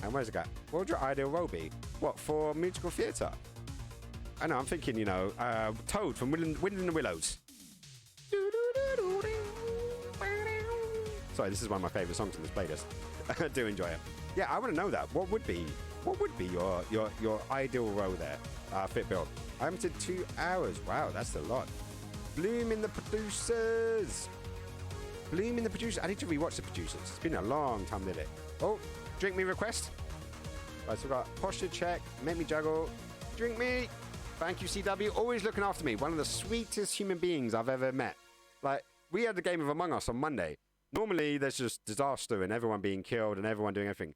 And where's it got? What would your ideal role be? What, for musical theatre? I know, I'm thinking, you know, Toad from Wind in the Willows. Sorry, this is one of my favourite songs in this playlist. I do enjoy it. Yeah, I want to know that. What would be your ideal role there, Fitbill? I haven't did 2 hours. Wow, that's a lot. Bloom in the Producers. Bloom in the Producers. I need to rewatch the Producers. It's been a long time, did it? Oh, drink me request. Right, so we've got posture check, make me juggle, drink me. Thank you, CW. Always looking after me. One of the sweetest human beings I've ever met. Like, we had the game of Among Us on Monday. Normally, there's just disaster and everyone being killed and everyone doing everything.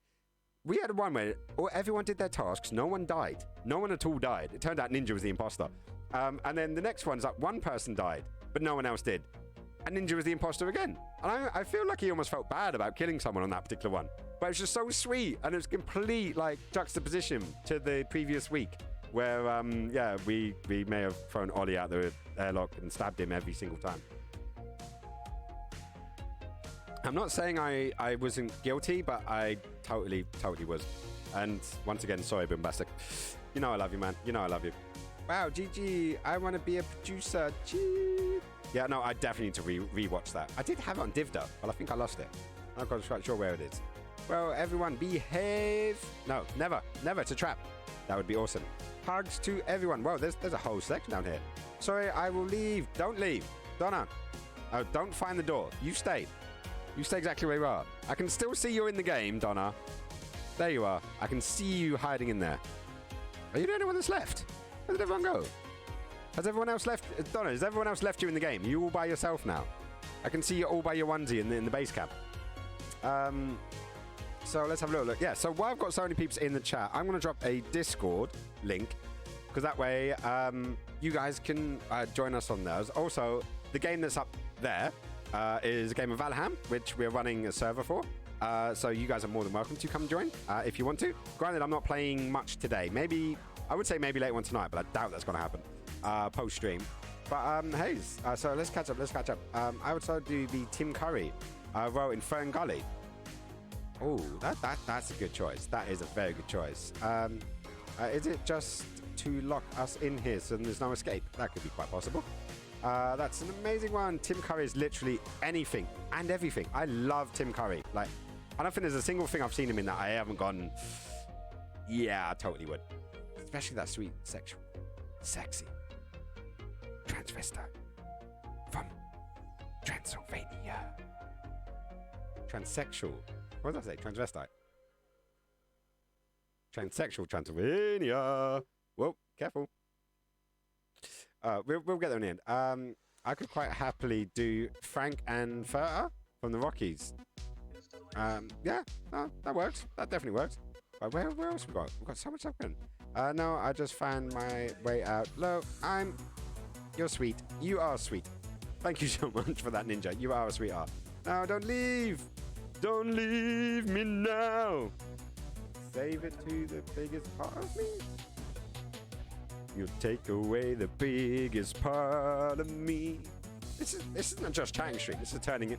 We had one where everyone did their tasks. No one died. No one at all died. It turned out Ninja was the imposter. And then the next one's like one person died, but no one else did. And Ninja was the imposter again. And I feel like he almost felt bad about killing someone on that particular one. But it was just so sweet. And it was complete, like, juxtaposition to the previous week. Where, yeah, we may have thrown Ollie out the airlock and stabbed him every single time. I'm not saying I wasn't guilty, but I totally was. And once again, sorry, Bombastic. You know I love you, man. You know I love you. Wow, GG. I want to be a producer. Gee. Yeah, no, I definitely need to rewatch that. I did have it on Div though, but I think I lost it. I'm not quite sure where it is. Well, everyone, behave. No, never. It's a trap. That would be awesome. Hugs to everyone. Wow, there's a whole section down here. Sorry, I will leave. Don't leave. Donna. Oh, don't find the door. You stay. You stay exactly where you are. I can still see you in the game, Donna. There you are. I can see you hiding in there. Are you the only one that's left? Where did everyone go? Has everyone else left? Donna, has everyone else left you in the game? Are you all by yourself now? I can see you all by your onesie in the base camp. So let's have a little look. Yeah, so while I've got so many peeps in the chat, I'm going to drop a Discord link because that way you guys can join us on those. Also, the game that's up there is a game of Valheim, which we're running a server for. So you guys are more than welcome to come join if you want to. Granted, I'm not playing much today. I would say maybe later on tonight, but I doubt that's going to happen post-stream. But hey, so let's catch up. I would also do the Tim Curry role in Fern Gully. Oh, that's a good choice. That is a very good choice. Is it just to lock us in here so there's no escape? That could be quite possible. That's an amazing one. Tim Curry is literally anything and everything. I love Tim Curry. Like, I don't think there's a single thing I've seen him in that I haven't gone, yeah, I totally would. Especially that sweet, sexual, sexy transvestite from Transylvania. Transsexual. What did I say? Transvestite. Transsexual Transylvania. Whoa, careful. We'll get there in the end. I could quite happily do Frank and Furter from the Rockies. Yeah, no, that works. That definitely works. Right, where else we got? We've got so much stuff going. No, I just found my way out. Hello, you're sweet. You are sweet. Thank you so much for that, Ninja. You are a sweetheart. No, don't leave. Don't leave me now. Save it to the biggest part of me. You take away the biggest part of me. This isn't just chatting stream. This is turning it.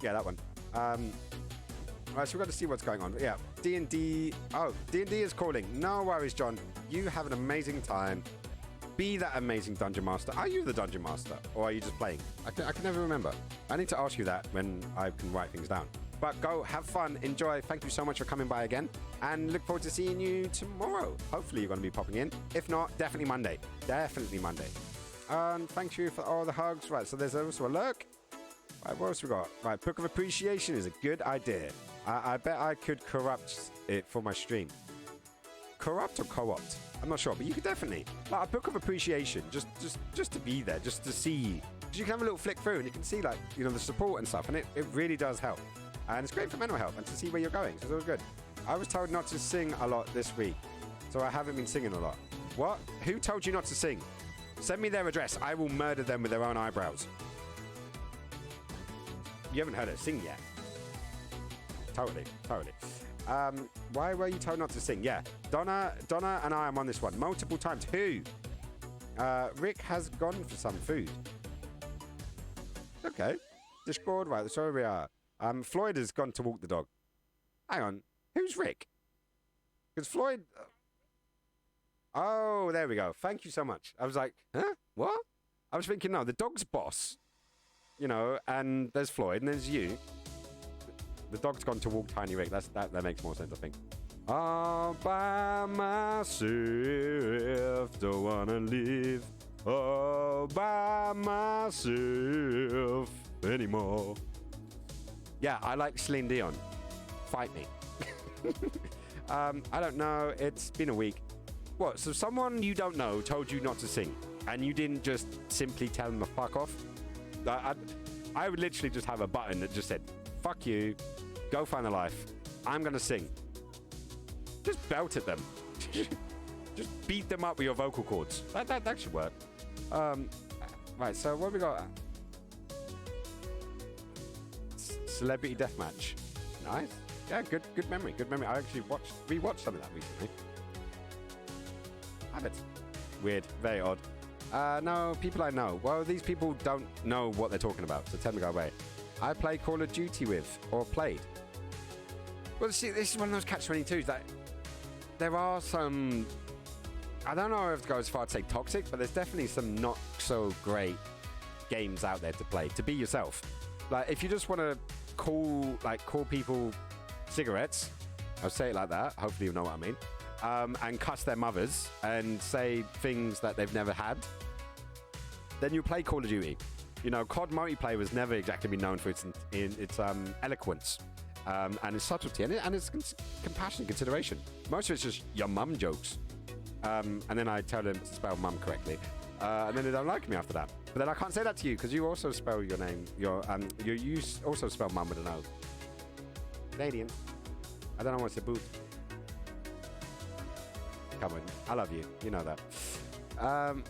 Yeah, that one. Right, so we've got to see what's going on. Yeah, D&D. Oh, D&D is calling. No worries, John. You have an amazing time. Be that amazing dungeon master. Are you the dungeon master, or are you just playing? I can never remember. I need to ask you that when I can write things down. But go, have fun, enjoy. Thank you so much for coming by again, and look forward to seeing you tomorrow. Hopefully you're going to be popping in. If not, definitely Monday. Definitely Monday. And thank you for all the hugs. Right, so there's also a lurk. Right, what else we got? Right, Book of Appreciation is a good idea. I bet I could corrupt it for my stream. Corrupt or co-opt? I'm not sure, but you could definitely. Like a Book of Appreciation, just to be there, just to see. Because you can have a little flick through and you can see, like, you know, the support and stuff, and it really does help. And it's great for mental health and to see where you're going, so it's all good. I was told not to sing a lot this week, so I haven't been singing a lot. What? Who told you not to sing? Send me their address. I will murder them with their own eyebrows. You haven't heard her sing yet. Totally. Why were you told not to sing? Yeah, Donna and I am on this one multiple times. Who? Rick has gone for some food. Okay. Discord, right, that's where we are. Floyd has gone to walk the dog. Hang on. Who's Rick? Because Floyd... Oh, there we go. Thank you so much. I was like, huh? What? I was thinking, no, the dog's boss. You know, and there's Floyd, and there's you. The dog's gone to walk Tiny Rick. That makes more sense, I think. All by myself, don't wanna live all by myself anymore. Yeah, I like Celine Dion. Fight me. I don't know. It's been a week. What? So someone you don't know told you not to sing, and you didn't just simply tell them to fuck off? I would literally just have a button that just said, fuck you, go find a life, I'm going to sing. Just belt at them. Just beat them up with your vocal cords. That should work. Right, so what have we got? Celebrity Deathmatch. Nice. Yeah, good memory. I actually rewatched some of that recently. Habits. Weird. Very odd. No, people I know. Well, these people don't know what they're talking about, so tell them to go away. I play Call of Duty with, or played. Well, see, this is one of those catch-22s that there are some... I don't know if it goes as far to say toxic, but there's definitely some not so great games out there to play, to be yourself. Like, if you just want to call people cigarettes, I'll say it like that, hopefully you know what I mean, and cuss their mothers and say things that they've never had, then you play Call of Duty. You know, COD multiplayer was never exactly been known for its eloquence and its subtlety and its compassion and consideration. Most of it's just your mum jokes. And then I tell them to spell mum correctly. And then they don't like me after that. But then I can't say that to you because you also spell your name. You also spell mum with an O. Canadian. I don't know what's a boot. Come on, I love you. You know that.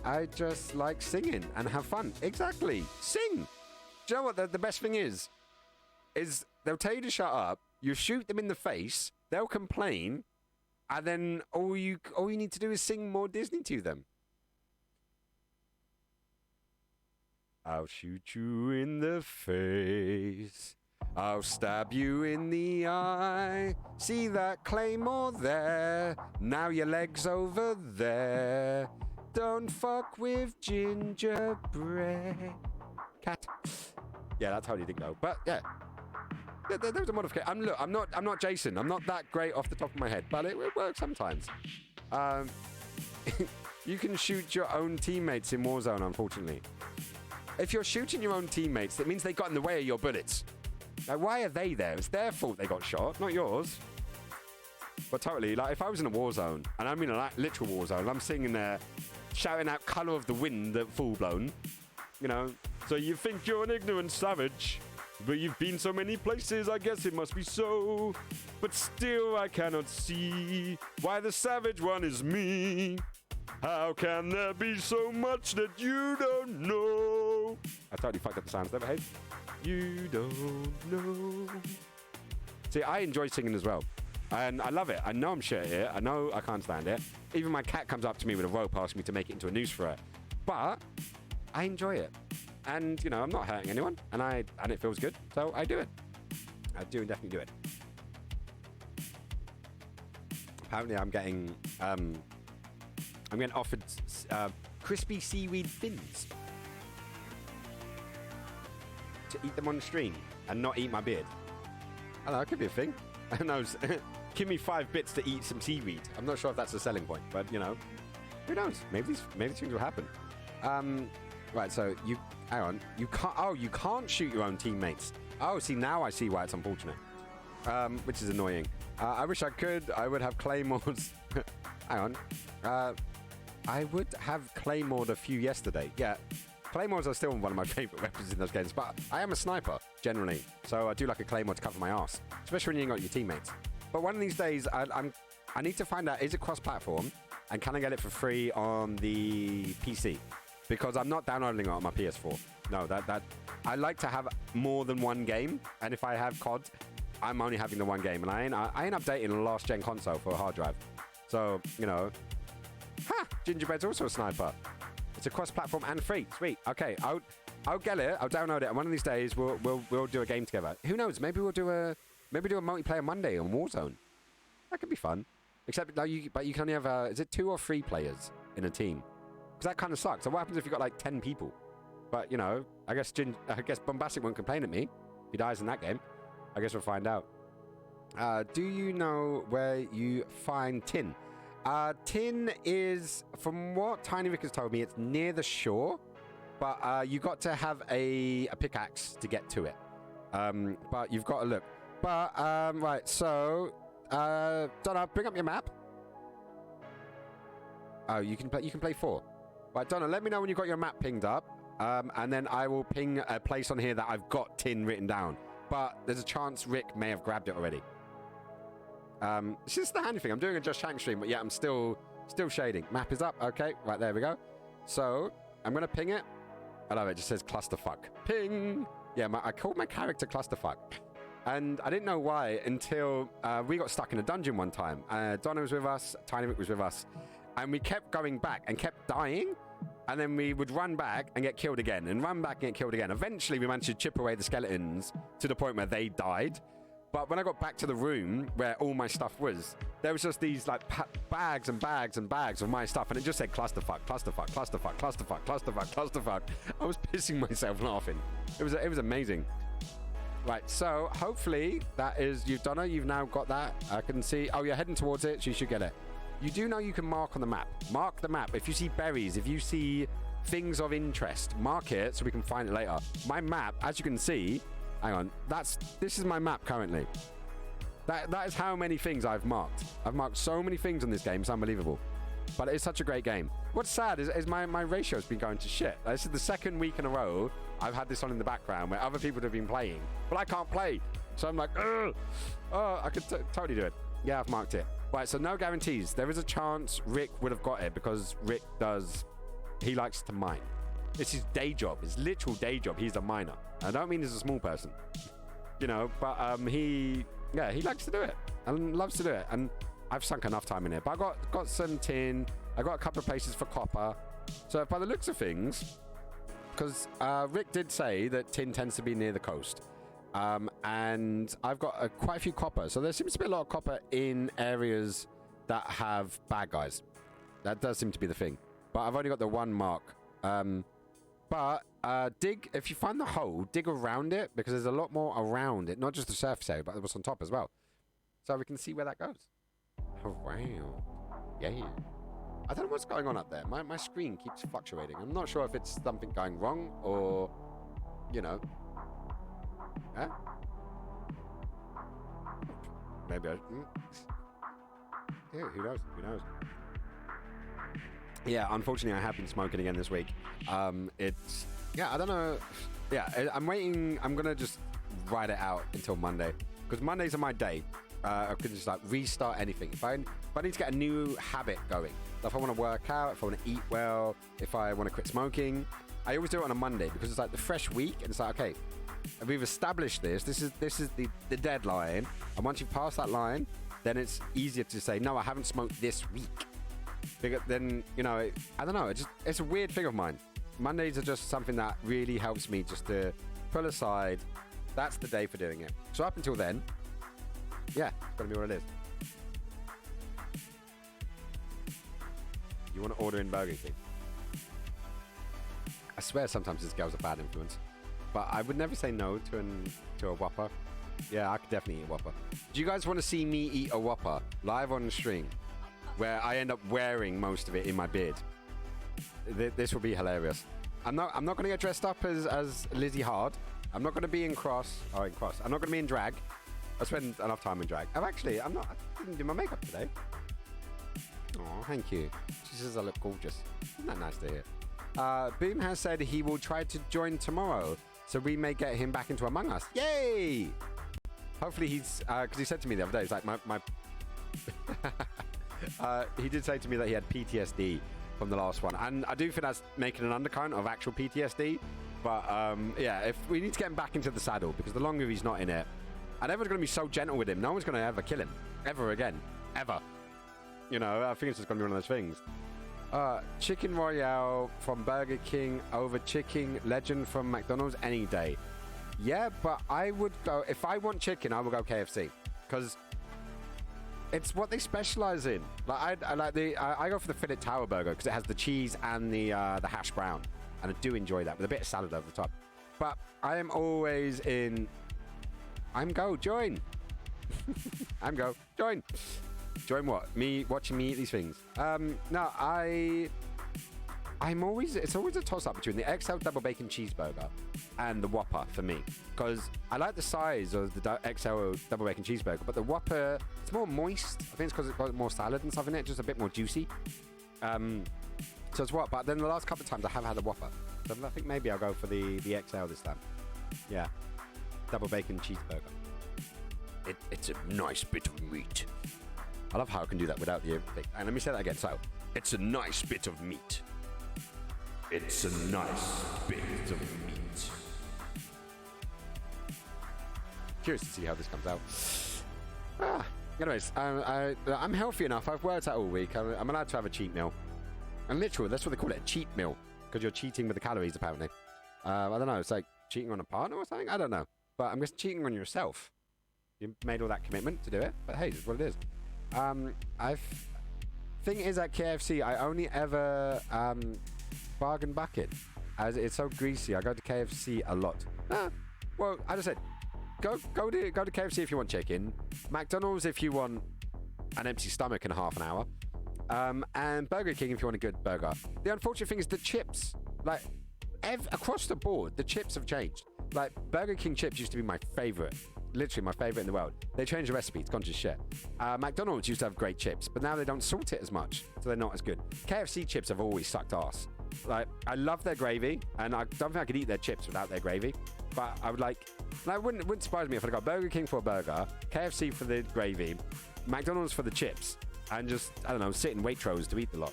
I just like singing and have fun. Exactly. Sing. Do you know what the best thing is they'll tell you to shut up. You shoot them in the face. They'll complain, and then all you need to do is sing more Disney to them. I'll shoot you in the face. I'll stab you in the eye. See that claymore there? Now your leg's over there. Don't fuck with gingerbread. Cat. Yeah, that's how you didn't go. But yeah, there was a modification. Look, I'm not Jason. I'm not that great off the top of my head, but it works sometimes. You can shoot your own teammates in Warzone, unfortunately. If you're shooting your own teammates, that means they got in the way of your bullets. Like, why are they there? It's their fault they got shot, not yours. But totally, like, if I was in a war zone, and I'm in a literal war zone, I'm sitting there shouting out Colour of the Wind at full blown, you know. So you think you're an ignorant savage, but you've been so many places, I guess it must be so. But still I cannot see why the savage one is me. How can there be so much that you don't know? I totally fucked up the sounds there, but hey. You don't know. See, I enjoy singing as well. And I love it. I know I'm shit at it. I know I can't stand it. Even my cat comes up to me with a rope asking me to make it into a noose for her. But I enjoy it. And, you know, I'm not hurting anyone. And it feels good. So I do it. I do definitely do it. Apparently I'm getting offered crispy seaweed fins to eat them on the stream and not eat my beard. I don't know, it could be a thing. Who knows? Give me 5 bits to eat some seaweed. I'm not sure if that's a selling point, but you know, who knows? Maybe these things will happen. Right, so hang on. You can't shoot your own teammates. Oh, see, now I see why it's unfortunate. Which is annoying. I wish I could. I would have claymores. Hang on. I would have claymored a few yesterday. Yeah. Claymores are still one of my favourite weapons in those games, but I am a sniper, generally. So I do like a claymore to cover my arse, especially when you ain't got your teammates. But one of these days, I need to find out, is it cross-platform? And can I get it for free on the PC? Because I'm not downloading it on my PS4. No, I like to have more than one game. And if I have COD, I'm only having the one game. And I ain't updating a last-gen console for a hard drive. So, you know. Ha! Gingerbread's also a sniper. It's a cross-platform and free. Sweet. Okay, I'll get it. I'll download it, and one of these days we'll do a game together. Who knows? Maybe we'll do a multiplayer Monday on Warzone. That could be fun. Except no, you can only have is it 2 or 3 players in a team? Because that kind of sucks. So what happens if you got like 10 people? But you know, I guess Bombastic won't complain at me if he dies in that game. I guess we'll find out. Do you know where you find tin? Tin is, from what Tiny Rick has told me, it's near the shore, but you got to have a pickaxe to get to it. But you've got to look. But right, so Donna, bring up your map. Oh, you can play 4. Right, Donna, let me know when you've got your map pinged up, and then I will ping a place on here that I've got tin written down. But there's a chance Rick may have grabbed it already. It's just the handy thing. I'm doing a Just Shank stream, but yeah, I'm still shading. Map is up. Okay, right, there we go. So, I'm going to ping it. I love it. It just says clusterfuck. Ping! Yeah, I called my character clusterfuck. And I didn't know why until we got stuck in a dungeon one time. Donna was with us, Tiny Rick was with us, and we kept going back and kept dying. And then we would run back and get killed again, and run back and get killed again. Eventually, we managed to chip away the skeletons to the point where they died. But when I got back to the room where all my stuff was, there was just these like bags and bags and bags of my stuff, and it just said clusterfuck, clusterfuck, clusterfuck, clusterfuck, clusterfuck, clusterfuck. I was pissing myself laughing. It was amazing. Right, so hopefully that is, you've done it. You've now got that. I can see. Oh, you're heading towards it, so you should get it. You do know you can mark on the map. Mark the map. If you see berries, if you see things of interest, mark it so we can find it later. My map, as you can see. Hang on, this is my map currently. That is how many things I've marked. I've marked so many things on this game, it's unbelievable. But it's such a great game. What's sad is my ratio's been going to shit. This is the second week in a row I've had this on in the background where other people have been playing, but I can't play. So I'm like, ugh. Oh, I could totally do it. Yeah, I've marked it. Right, so no guarantees. There is a chance Rick would have got it because he likes to mine. It's his day job, his literal day job. He's a miner. I don't mean he's a small person, you know, but he likes to do it and loves to do it. And I've sunk enough time in it. But I got some tin. I got a couple of places for copper. So by the looks of things, because Rick did say that tin tends to be near the coast. And I've got quite a few copper. So there seems to be a lot of copper in areas that have bad guys. That does seem to be the thing. But I've only got the one mark. Dig, if you find the hole, dig around it, because there's a lot more around it. Not just the surface area, but what's on top as well. So we can see where that goes. Oh, wow. Yeah. I don't know what's going on up there. My screen keeps fluctuating. I'm not sure if it's something going wrong or, you know. Huh? Maybe yeah, who knows? Yeah, unfortunately, I have been smoking again this week. I don't know. Yeah, I'm waiting. I'm going to just ride it out until Monday. Because Mondays are my day. I can just like restart anything. If I need to get a new habit going. If I want to work out, if I want to eat well, if I want to quit smoking, I always do it on a Monday because it's like the fresh week. And it's like, okay, we've established this. This is the deadline. And once you pass that line, then it's easier to say, no, I haven't smoked this week. Because then, you know, I don't know. It's a weird thing of mine. Mondays are just something that really helps me just to pull aside. That's the day for doing it. So up until then, yeah, it's going to be what it is. You want to order in Burger King? I swear sometimes this girl's a bad influence. But I would never say no to a Whopper. Yeah, I could definitely eat a Whopper. Do you guys want to see me eat a Whopper live on the stream? Where I end up wearing most of it in my beard. This will be hilarious. I'm not going to get dressed up as Lizzie Hard. I'm not going to be in cross. I'm not going to be in drag. I spend enough time in drag. I didn't do my makeup today. Oh, thank you. She says I look gorgeous. Isn't that nice to hear? Boom has said he will try to join tomorrow, so we may get him back into Among Us. Yay! Hopefully he's, because he said to me the other day, he's like, my he did say to me that he had PTSD from the last one, and I do think that's making an undercurrent of actual PTSD. But yeah, if we need to get him back into the saddle, because the longer he's not in it, and everyone's going to be so gentle with him, no one's going to ever kill him ever again, ever. You know, I think it's just going to be one of those things. Chicken Royale from Burger King over Chicken Legend from McDonald's any day. Yeah, but I would go, if I want chicken, I would go KFC, because it's what they specialize in. Like I go for the Fillet Tower Burger because it has the cheese and the hash brown, and I do enjoy that with a bit of salad over the top. But I am always in. Join. Join. Join what? Me watching me eat these things. No, I'm always. It's always a toss up between the XL double bacon cheeseburger and the Whopper for me, because I like the size of the XL double bacon cheeseburger, but the Whopper, it's more moist. I think it's because it's got more salad and stuff in it, just a bit more juicy. So it's what? But then the last couple of times I have had a Whopper, so I think maybe I'll go for the XL this time. Yeah, double bacon cheeseburger. It's a nice bit of meat. I love how I can do that without the thing. And let me say that again. So, it's a nice bit of meat. It's a nice bit of meat. Curious to see how this comes out. Anyways, I'm healthy enough. I've worked out all week. I'm allowed to have a cheat meal. And literally, that's what they call it, a cheat meal. Because you're cheating with the calories, apparently. I don't know. It's like cheating on a partner or something? I don't know. But I'm just cheating on yourself. You made all that commitment to do it. But hey, it's what it is. Thing is, at KFC, I only ever bargain bucket, as it's so greasy. I go to KFC a lot. Well, I just said, go to KFC if you want chicken, McDonald's if you want an empty stomach in half an hour, and Burger King if you want a good burger. The unfortunate thing is the chips, like across the board, the chips have changed. Like Burger King chips used to be my favorite. Literally my favorite in the world. They changed the recipe. It's gone to shit. McDonald's used to have great chips, but now they don't salt it as much, so they're not as good. KFC chips have always sucked ass. Like, I love their gravy, and I don't think I could eat their chips without their gravy. But I would like, and it wouldn't surprise me if I got Burger King for a burger, KFC for the gravy, McDonald's for the chips and just, I don't know, sit in Waitrose to eat the lot.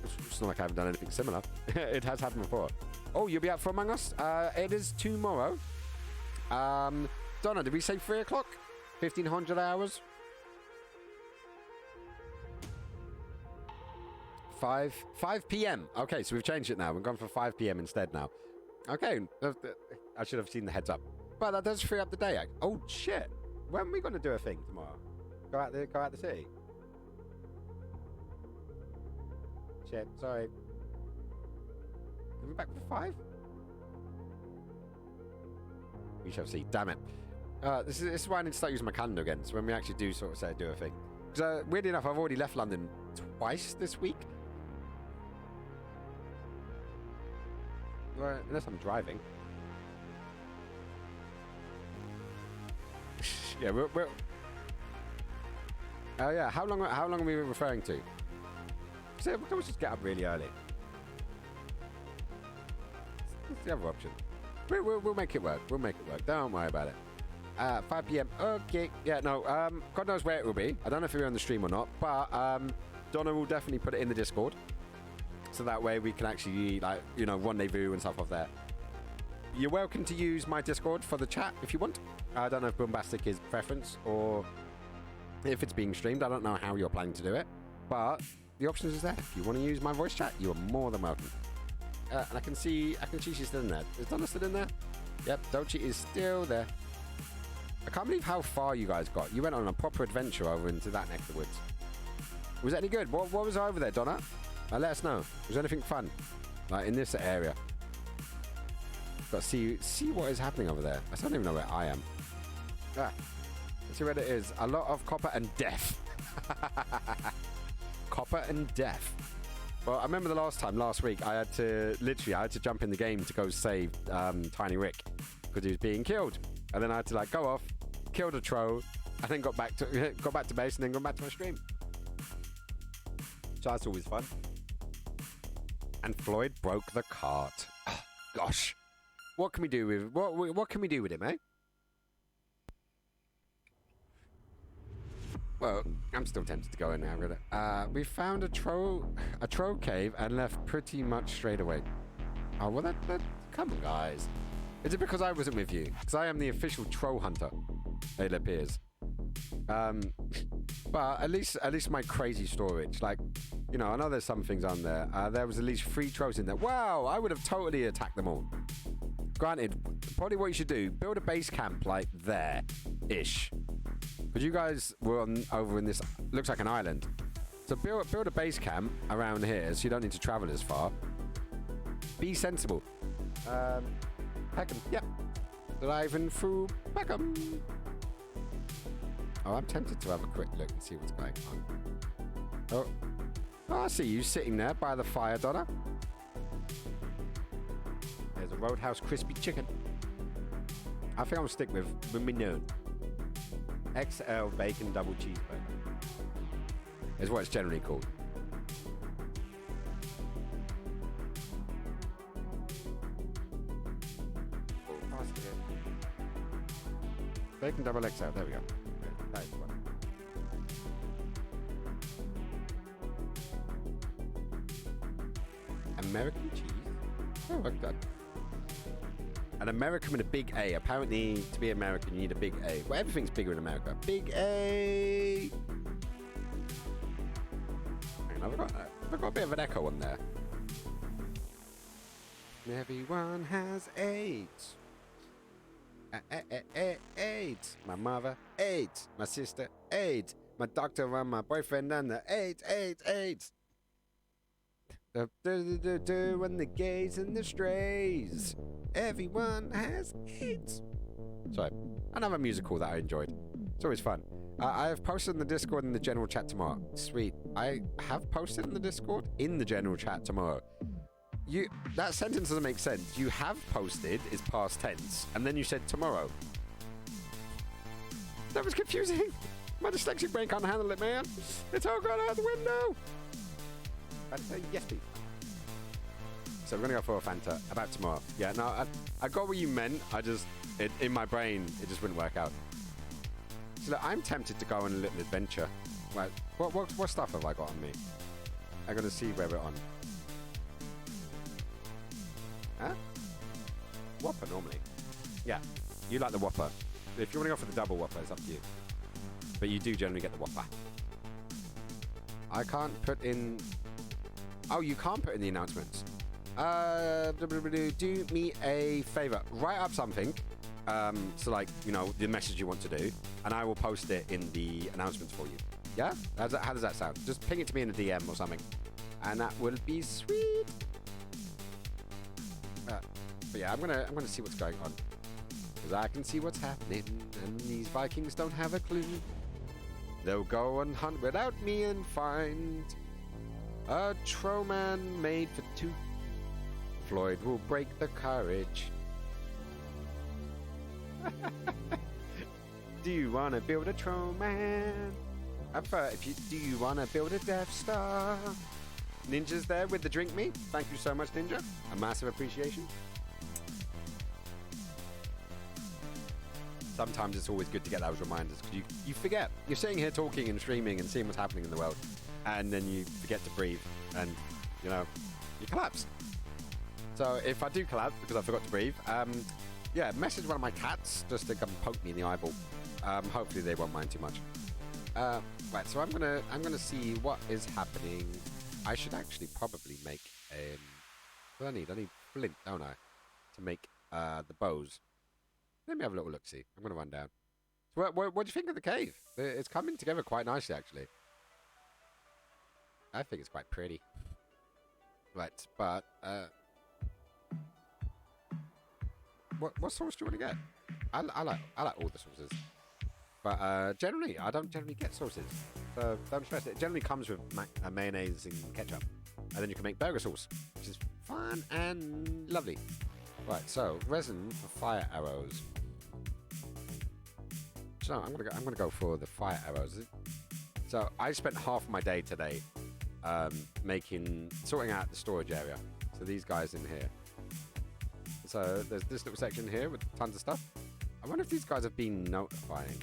It's not like I haven't done anything similar. It has happened before. Oh, you'll be out for Among Us? It is tomorrow. Donna, did we say 3 o'clock? 1,500 hours? 5 p.m. Okay, so we've changed it now. We've gone for 5 p.m. instead now. Okay, I should have seen the heads up. But that does free up the day. Oh, shit. When are we going to do a thing tomorrow? Go out the city? Shit, sorry. Are we back for 5? We shall see. Damn it. This is why I need to start using my calendar again. So when we actually do sort of say do a thing. Because weirdly enough, I've already left London twice this week. Well, unless I'm driving. Yeah, we're oh yeah, how long are we referring to? So we can just get up really early. That's the other option. We'll make it work. We'll make it work. Don't worry about it. 5 p.m. Okay. Yeah, no, God knows where it will be. I don't know if it'll be on the stream or not, but Donna will definitely put it in the Discord. So that way we can actually, like, you know, rendezvous and stuff off there. You're welcome to use my Discord for the chat if you want. I don't know if Bombastic is preference or if it's being streamed. I don't know how you're planning to do it, but the options is there. If you want to use my voice chat, you are more than welcome. And I can see she's still in there. Is Donna still in there? Yep, Dolce is still there. I can't believe how far you guys got. You went on a proper adventure over into that neck of the woods. Was it any good? What was over there, Donna? Let us know. Was there anything fun? Like in this area? Got to see what is happening over there. I don't even know where I am. Let's see where it is. A lot of copper and death. Copper and death. Well, I remember the last week, I had to jump in the game to go save Tiny Rick because he was being killed, and then I had to like go off, kill the troll, and then got back to base, and then got back to my stream. So that's always fun. And Floyd broke the cart. Oh, gosh, what can we do with what can we do with him, eh? Well, I'm still tempted to go in now. We found a troll cave and left pretty much straight away. Oh, well, that come on, guys. Is it because I wasn't with you? Because I am the official troll hunter, it appears. But at least my crazy storage, like, you know, I know there's some things on there. There was at least 3 trolls in there. Wow, I would have totally attacked them all. Granted, probably what you should do, build a base camp like there-ish. Because you guys were over in this, looks like an island. So build a base camp around here so you don't need to travel as far. Be sensible. Peckham, yep. Driving through Peckham. Oh, I'm tempted to have a quick look and see what's going on. Oh, I see you sitting there by the fire, Donna. There's a Roadhouse crispy chicken. I think I'll stick with me known. XL bacon double cheeseburger is what it's generally called. Bacon double XL, there we go. That is one. American cheese? Oh, look at that. An American with a big A. Apparently, to be American, you need a big A. Well, everything's bigger in America. Big A! Hang on, I've got a bit of an echo on there. Everyone has AIDS. AIDS. My mother, AIDS. My sister, AIDS. My doctor and my boyfriend and the AIDS. When the gays and the strays. Everyone has AIDS. Sorry, another musical that I enjoyed. It's always fun. I have posted in the Discord and the general chat tomorrow. Sweet. I have posted in the Discord in the general chat tomorrow. That sentence doesn't make sense. You have posted is past tense, and then you said tomorrow. That was confusing. My dyslexic brain can't handle it, man. It's all gone out the window. I'd say yes, please. So we're going to go for a Fanta about tomorrow. Yeah, no, I got what you meant. In my brain, it just wouldn't work out. So look, I'm tempted to go on a little adventure. Right, what stuff have I got on me? I'm gonna see where we're on. Huh? Whopper normally. Yeah, you like the Whopper. If you want to go for the double Whopper, it's up to you. But you do generally get the Whopper. I can't put in... Oh, you can't put in the announcements. Do me a favor. Write up something. So like, you know, the message you want to do. And I will post it in the announcements for you. Yeah? How does that sound? Just ping it to me in a DM or something. And that will be sweet. But yeah, I'm gonna see what's going on. Because I can see what's happening. And these Vikings don't have a clue. They'll go and hunt without me and find a Troman made for two. Floyd will break the courage. Do you want to build a Troman? Do you want to build a Death Star? Ninja's there with the drink me. Thank you so much, Ninja. A massive appreciation. Sometimes it's always good to get those reminders because you forget. You're sitting here talking and streaming and seeing what's happening in the world, and then you forget to breathe, and you know, you collapse. So if I do collapse because I forgot to breathe, yeah, message one of my cats just to come poke me in the eyeball. Hopefully they won't mind too much. Right, so I'm gonna see what is happening. I should actually probably make what do I need flint, don't I, to make the bows. Let me have a little look-see. I'm going to run down. So what do you think of the cave? It's coming together quite nicely, actually. I think it's quite pretty. Right, but... What sauce do you want to get? I like all the sauces. But generally, I don't generally get sauces. So don't stress it. It generally comes with mayonnaise and ketchup. And then you can make burger sauce, which is fun and lovely. Right, so resin for fire arrows. So I'm gonna go for the fire arrows. So I spent half my day today sorting out the storage area. So these guys in here. So there's this little section here with tons of stuff. I wonder if these guys have been notifying.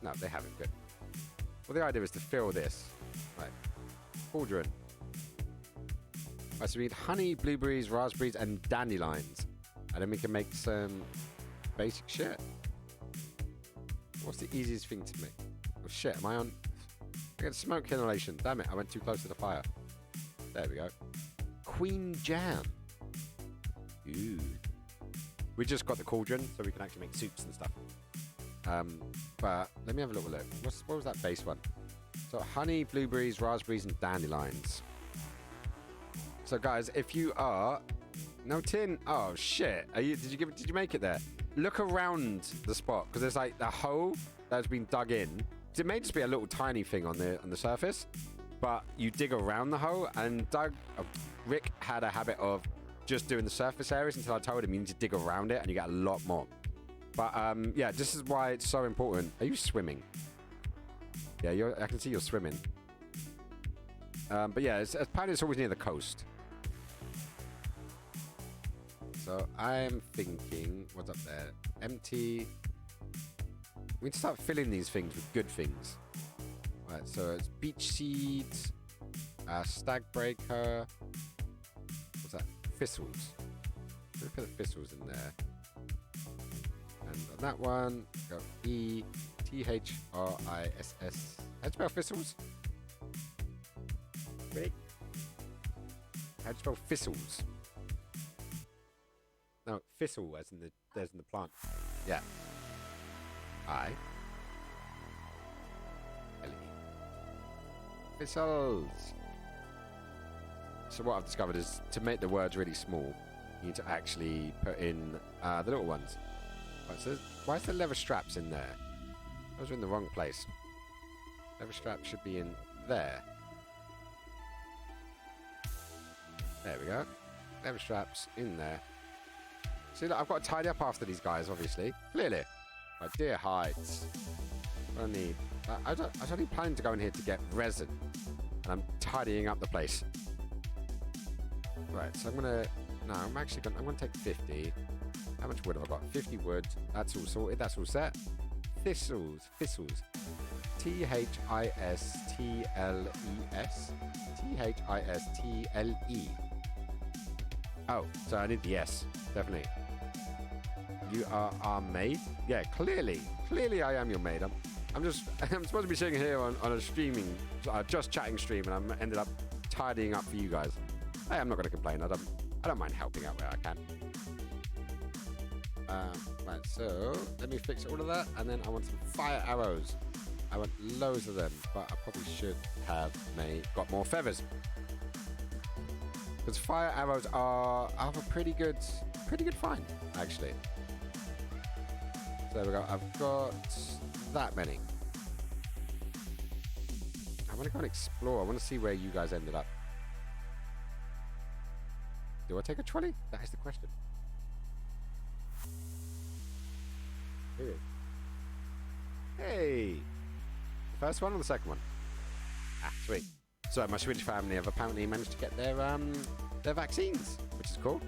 No, they haven't. Good. Well, the idea is to fill this. Right, cauldron. Right, so we need honey, blueberries, raspberries, and dandelions. And then we can make some basic shit. What's the easiest thing to make? Oh shit, am I on? I get smoke inhalation. Damn it, I went too close to the fire. There we go. Queen jam. Ooh. We just got the cauldron, so we can actually make soups and stuff. But let me have a little look. What was that base one? So honey, blueberries, raspberries, and dandelions. So guys, if you are no tin, oh shit! Did you make it there? Look around the spot because there's like a hole that's been dug in. It may just be a little tiny thing on the surface, but you dig around the hole. And Rick had a habit of just doing the surface areas until I told him you need to dig around it and you get a lot more. But yeah, this is why it's so important. Are you swimming? Yeah, I can see you're swimming. But yeah, apparently it's always near the coast. So I'm thinking, what's up there? Empty. We need to start filling these things with good things. Right, so it's beach seeds, stag breaker. What's that? Thistles. Let me put the thistles in there. And on that one, go ETHRISS. How do you spell thistles? Wait. How do you spell thistles? No, thistle as in the plant. Yeah. I. L-E. Thistles. So what I've discovered is to make the words really small, you need to actually put in the little ones. Right, so why is the leather straps in there? Those are in the wrong place. Leather straps should be in there. There we go. Leather straps in there. See, look, I've got to tidy up after these guys, obviously. Clearly. Right, deer hides. What do I need? I was only planning to go in here to get resin. And I'm tidying up the place. Right, so I'm gonna take 50. How much wood have I got? 50 wood. That's all sorted. That's all set. thistles. Thistles. Thistles. Thistle. Oh, so I need the S. Definitely. You are our maid? Yeah, clearly. Clearly I am your maid. I'm supposed to be sitting here on a streaming, just chatting stream, and I ended up tidying up for you guys. Hey, I'm not going to complain. I don't mind helping out where I can. Right, so let me fix all of that, and then I want some fire arrows. I want loads of them, but I probably should have got more feathers. Because fire arrows are a pretty good find, actually. So there we go. I've got that many. I want to go and explore. I want to see where you guys ended up. Do I take a trolley? That is the question. Here. Hey! The first one or the second one? Ah, sweet. So my Switch family have apparently managed to get their vaccines, which is cool.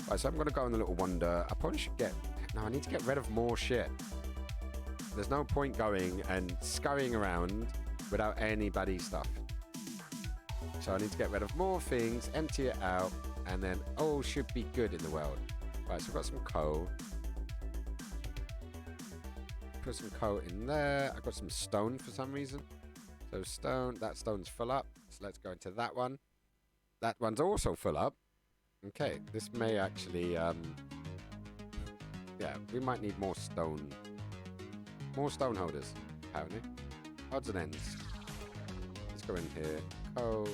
Right, so I'm going to go on a little wander. I probably should I need to get rid of more shit. There's no point going and scurrying around without any bloody stuff. So I need to get rid of more things, empty it out, and then all should be good in the world. Right, so I've got some coal. Put some coal in there. I've got some stone for some reason. So stone, that stone's full up. So let's go into that one. That one's also full up. Okay, this may actually, yeah, we might need more stone. More stone holders, apparently. Odds and ends. Let's go in here. Coal.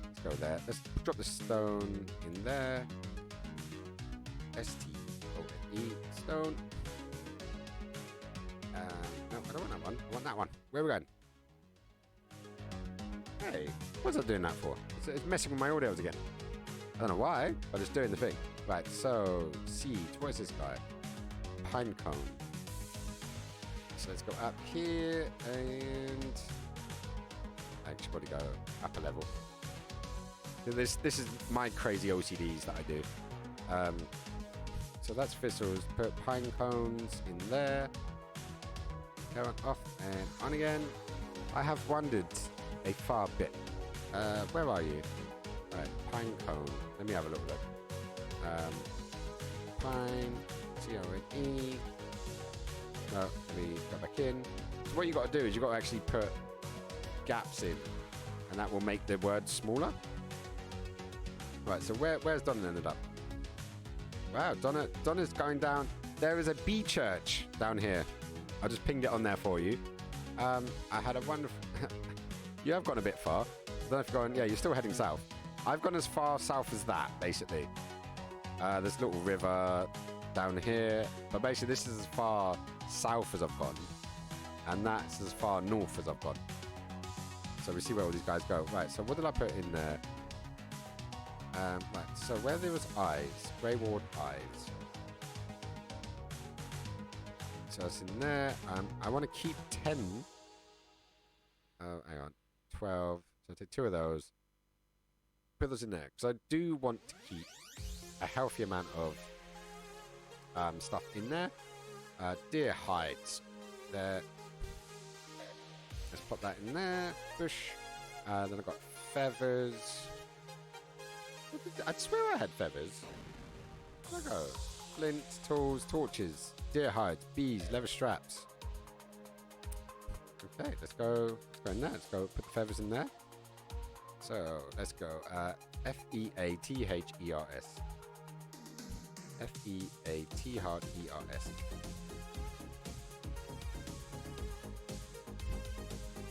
Let's go there. Let's drop the stone in there. S-T-O-N-E. Stone. No, I don't want that one. I want that one. Where are we going? Hey, what's that doing that for? It's messing with my audios again. I don't know why, but it's doing the thing. Right, so, seeds. What is this guy? Pine cone. So let's go up here, and I should probably go up a level. This is my crazy OCDs that I do. So that's thistles. Put pine cones in there. Go on, off and on again. I have wandered a far bit. Where are you? Right, pine cone. Let me have a look. Pine, C-O-N-E. No, let me go back in. So what you got to do is you got to actually put gaps in, and that will make the word smaller. Right, so where's Donna ended up? Wow, Donna's going down. There is a bee church down here. I just pinged it on there for you. I had a wonderful... You have gone a bit far. I don't know if you're going... Yeah, you're still heading south. I've gone as far south as that, basically. There's a little river down here. But basically, this is as far south as I've gone. And that's as far north as I've gone. So we see where all these guys go. Right, so what did I put in there? Right, so where there was eyes, grey ward eyes. So it's in there. I want to keep 10. Oh, hang on. 12. So I'll take 2 of those. Put those in there. Because I do want to keep a healthy amount of stuff in there. Deer hides. There. Let's pop that in there. Bush. Then I've got feathers. I swear I had feathers. Where'd I go? Flint, tools, torches, deer hides, bees, leather straps. Okay, let's go in there. Let's go put the feathers in there. So let's go. F-E-A-T-H-E-R-S. F-E-A-T-H-E-R-S.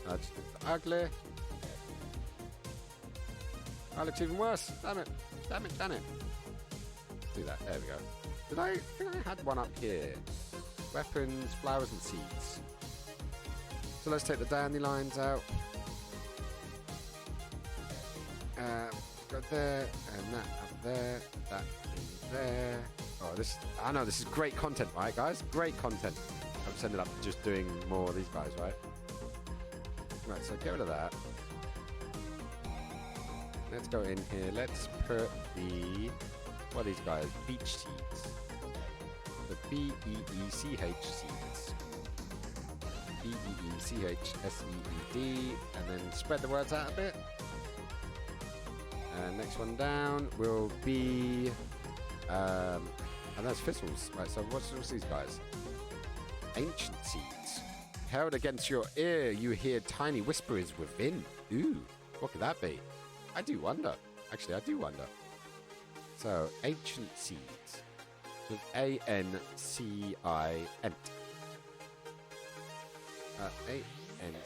That's ugly. That looks even worse. Damn it. Damn it. Damn it. Let's do that. There we go. I think I had one up here. Weapons, flowers, and seeds. So let's take the dandelions out. Go there, and that up there. That in there. Oh, I know this is great content, right, guys? Great content. I've just ended up just doing more of these guys, right? Right, so get rid of that. Let's go in here. Let's put what are these guys? Beech seeds. The B-E-E-C-H seeds. Beechseed, and then spread the words out a bit. And next one down will be, and that's thistles. Right, so what's these guys? Ancient seeds. Held against your ear, you hear tiny whisperers within. Ooh, what could that be? I do wonder. Actually, I do wonder. So, ancient seeds. With A-N-C-I-N-T. A-N-C-I-E-N-T.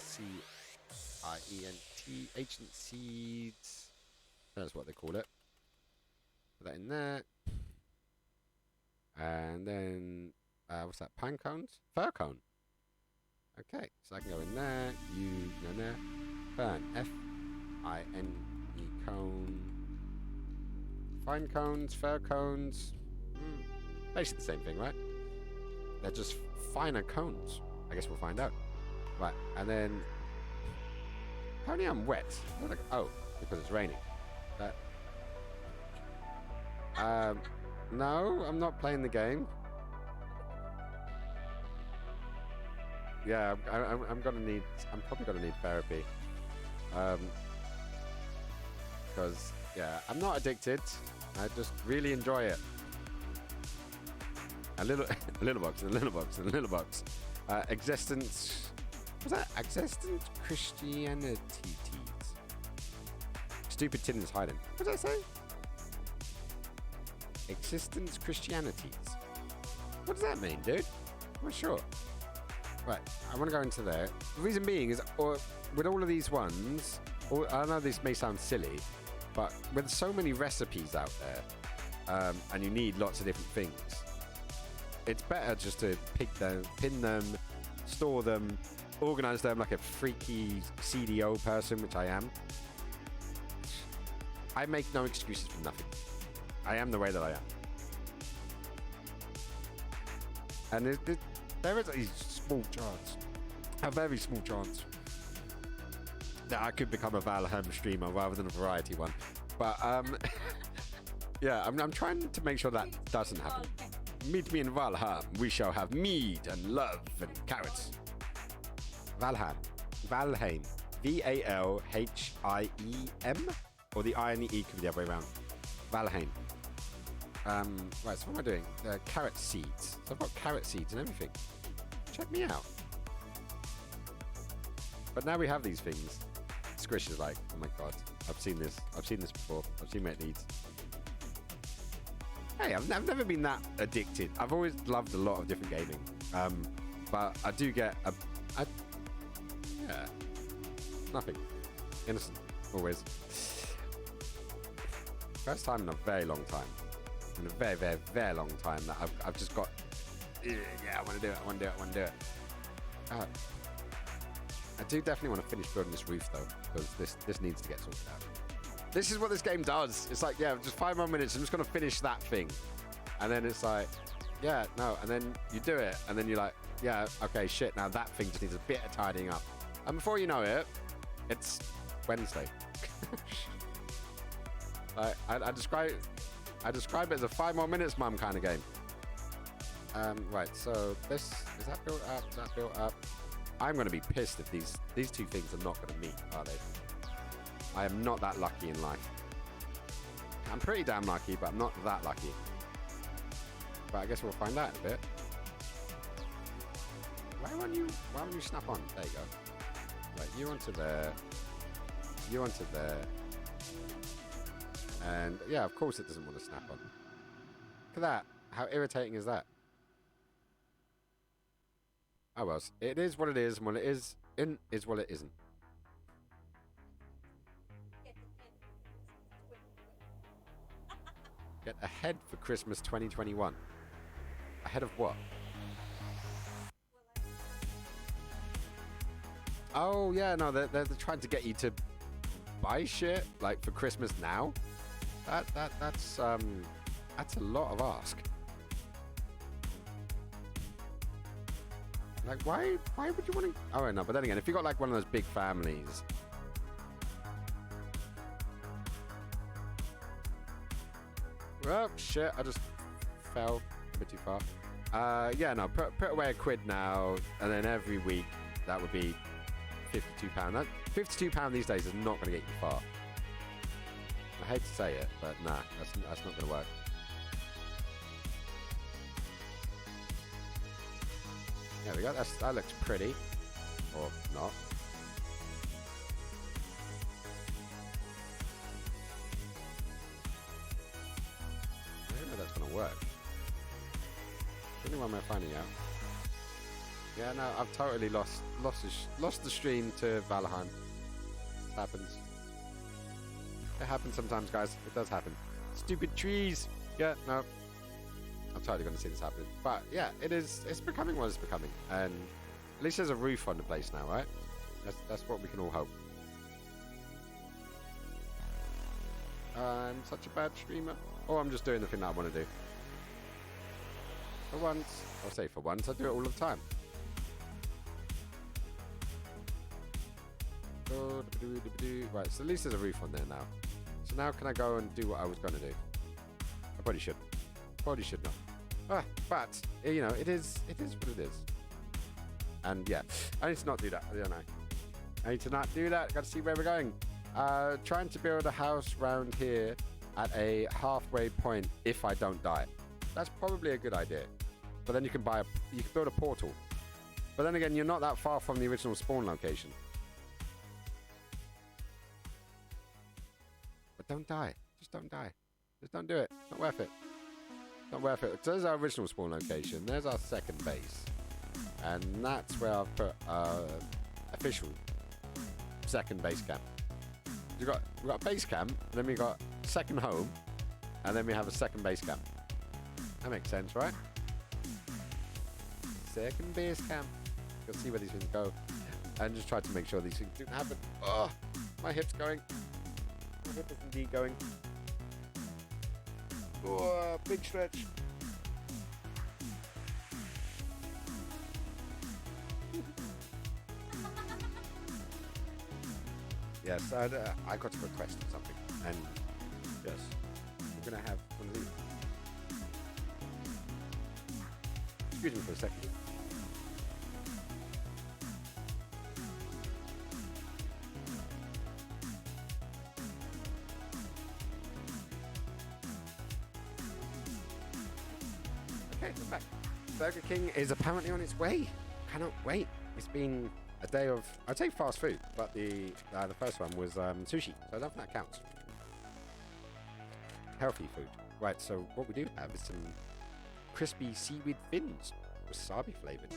Ancient seeds. That's what they call it. Put that in there. And then, what's that? Pine cones? Fir cone. Okay, so I can go in there. You go in there. Fern. F-I-N-E cone. Fine cones, fir cones. Basically the same thing, right? They're just finer cones. I guess we'll find out. Right, and then... Apparently I'm wet. Oh, because it's raining. No, I'm not playing the game. Yeah, I'm probably gonna need therapy. Because, yeah, I'm not addicted. I just really enjoy it. A little box. Existence. What's that? Existence Christianity. Stupid tin is hiding. What did I say? Existence Christianities. What does that mean, dude? I'm not sure. Right, I want to go into there. The reason being is, with all of these ones, I know this may sound silly, but with so many recipes out there, and you need lots of different things, it's better just to pin them, store them, organize them like a freaky CDO person, which I am. I make no excuses for nothing. I am the way that I am. And there is a small chance, a very small chance, that I could become a Valheim streamer rather than a variety one. But, yeah, I'm trying to make sure that doesn't happen. Meet me in Valheim. We shall have mead and love and carrots. Valheim. V-A-L-H-I-E-M? Or the I and the E could be the other way around. Valheim. Right, so what am I doing? Carrot seeds. So I've got carrot seeds and everything. Check me out. But now we have these things. Squish is like, oh my god, I've seen this before. I've seen what it needs. Hey, I've never been that addicted. I've always loved a lot of different gaming. But I do get yeah, nothing. Innocent, always. First time in a very long time. In a very, very, very long time that I've just got, yeah, I want to do it. I do definitely want to finish building this roof though, because this needs to get sorted out. This is what this game does. It's like, yeah, just 5 more minutes. I'm just going to finish that thing. And then it's like, yeah, no. And then you do it. And then you're like, yeah, okay, shit. Now that thing just needs a bit of tidying up. And before you know it, it's Wednesday. I describe it as a 5 more minutes, mum kind of game. Right, so this, is that built up? Is that built up? I'm going to be pissed if these two things are not going to meet, are they? I am not that lucky in life. I'm pretty damn lucky, but I'm not that lucky. But I guess we'll find out a bit. Why won't you snap on? There you go. Right, you onto there. You onto there. And yeah, of course it doesn't want to snap on. Look at that. How irritating is that? Oh well, it is what it is, and what it is what it isn't. Get ahead for Christmas 2021. Ahead of what? Oh yeah, no, they're trying to get you to buy shit like for Christmas now. That's a lot of ask. Like why would you want to? Oh no, but then again, if you got like one of those big families. Oh shit! I just fell a bit too far. Yeah, no. Put away £1 now, and then every week that would be £52. That £52 these days is not going to get you far. I hate to say it, but nah, that's not going to work. There we go. That looks pretty, or not. I don't know if that's going to work. Anyway, am I finding out? Yeah, no, I've totally lost the stream to Valheim. It happens. It happens sometimes, guys. It does happen. Stupid trees. Yeah, no. I'm totally going to see this happen. But yeah, it's becoming what it's becoming. And at least there's a roof on the place now, right? That's what we can all hope. I'm such a bad streamer. Or I'm just doing the thing that I want to do. For once. I'll say for once. I do it all the time. Right, so at least there's a roof on there now. So now can I go and do what I was going to do? I probably should. Probably should not. But, you know, it is what it is. And yeah, I need to not do that. I don't know. I need to not do that. Got to see where we're going. Trying to build a house round here at a halfway point if I don't die. That's probably a good idea. But then you can build a portal. But then again, you're not that far from the original spawn location. But don't die. Just don't die. Just don't do it. It's not worth it. It's not worth it. So there's our original spawn location. There's our second base. And that's where I've put official second base camp. We've got a base camp, and then we got second home, and then we have a second base camp. That makes sense, right? Second base camp. You'll see where these things go. And just try to make sure these things don't happen. Oh, my hip's going. My hip is indeed going. Oh, big stretch. Yes, I got to request something. And yes, we're going to have one of these. Excuse me for a second. Okay, we're back. Burger King is apparently on its way. Cannot wait. It's been a day of, I'd say fast food, but the first one was sushi, so I don't think that counts. Healthy food. Right, so what we do have is some crispy seaweed fins, wasabi flavored.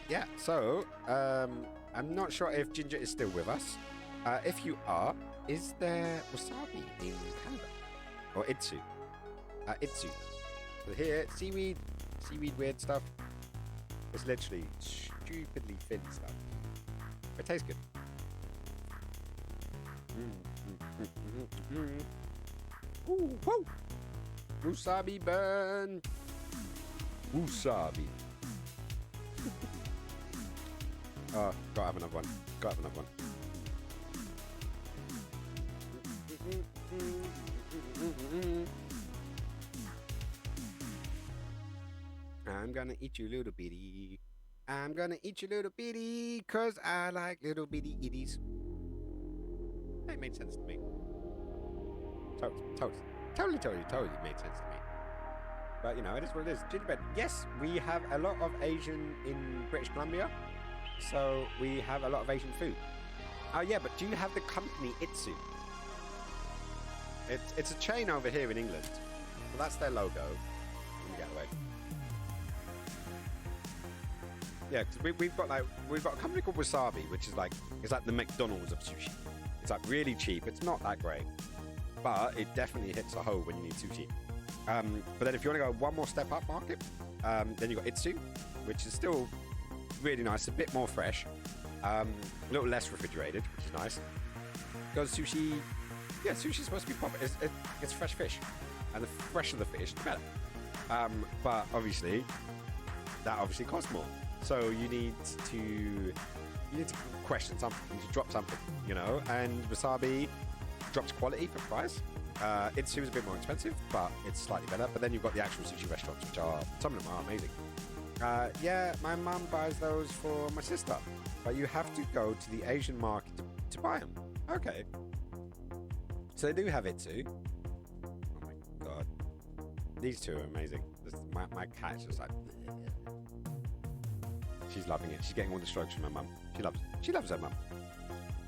Yeah, so I'm not sure if Ginger is still with us. If you are, is there wasabi in Canada? Or Itsu? Itsu. So here, seaweed weird stuff. It's literally stupidly thin stuff. It tastes good. Ooh, woo! Wasabi burn! Wasabi. Oh, gotta have another one. Gotta have another one. I'm gonna eat you little bitty. I'm gonna eat you little bitty, cause I like little bitty itties. That made sense to me. Totally made sense to me. But you know, it is what it is. Gingerbread. Yes, we have a lot of Asian in British Columbia. So we have a lot of Asian food. Oh yeah, but do you have the company Itsu? It's a chain over here in England. So that's their logo. Let me get away. Yeah, because we've got a company called Wasabi, which is like, it's like the McDonald's of sushi. It's like really cheap. It's not that great, but it definitely hits a hole when you need sushi. But then if you want to go one more step up market, then you've got Itsu, which is still really nice, a bit more fresh, a little less refrigerated, which is nice. Because sushi, yeah, sushi's supposed to be proper. It's fresh fish, and the fresher the fish, the better. But obviously, that obviously costs more. So you need to question something, you need to drop something, you know. And Wasabi drops quality for price. Itsu is a bit more expensive, but it's slightly better. But then you've got the actual sushi restaurants, which are, some of them are amazing. Yeah, my mum buys those for my sister, but you have to go to the Asian market to buy them. Okay. So they do have it too. Oh my god. These two are amazing. My cat's just like... She's loving it. She's getting all the strokes from her mum. She loves her mum.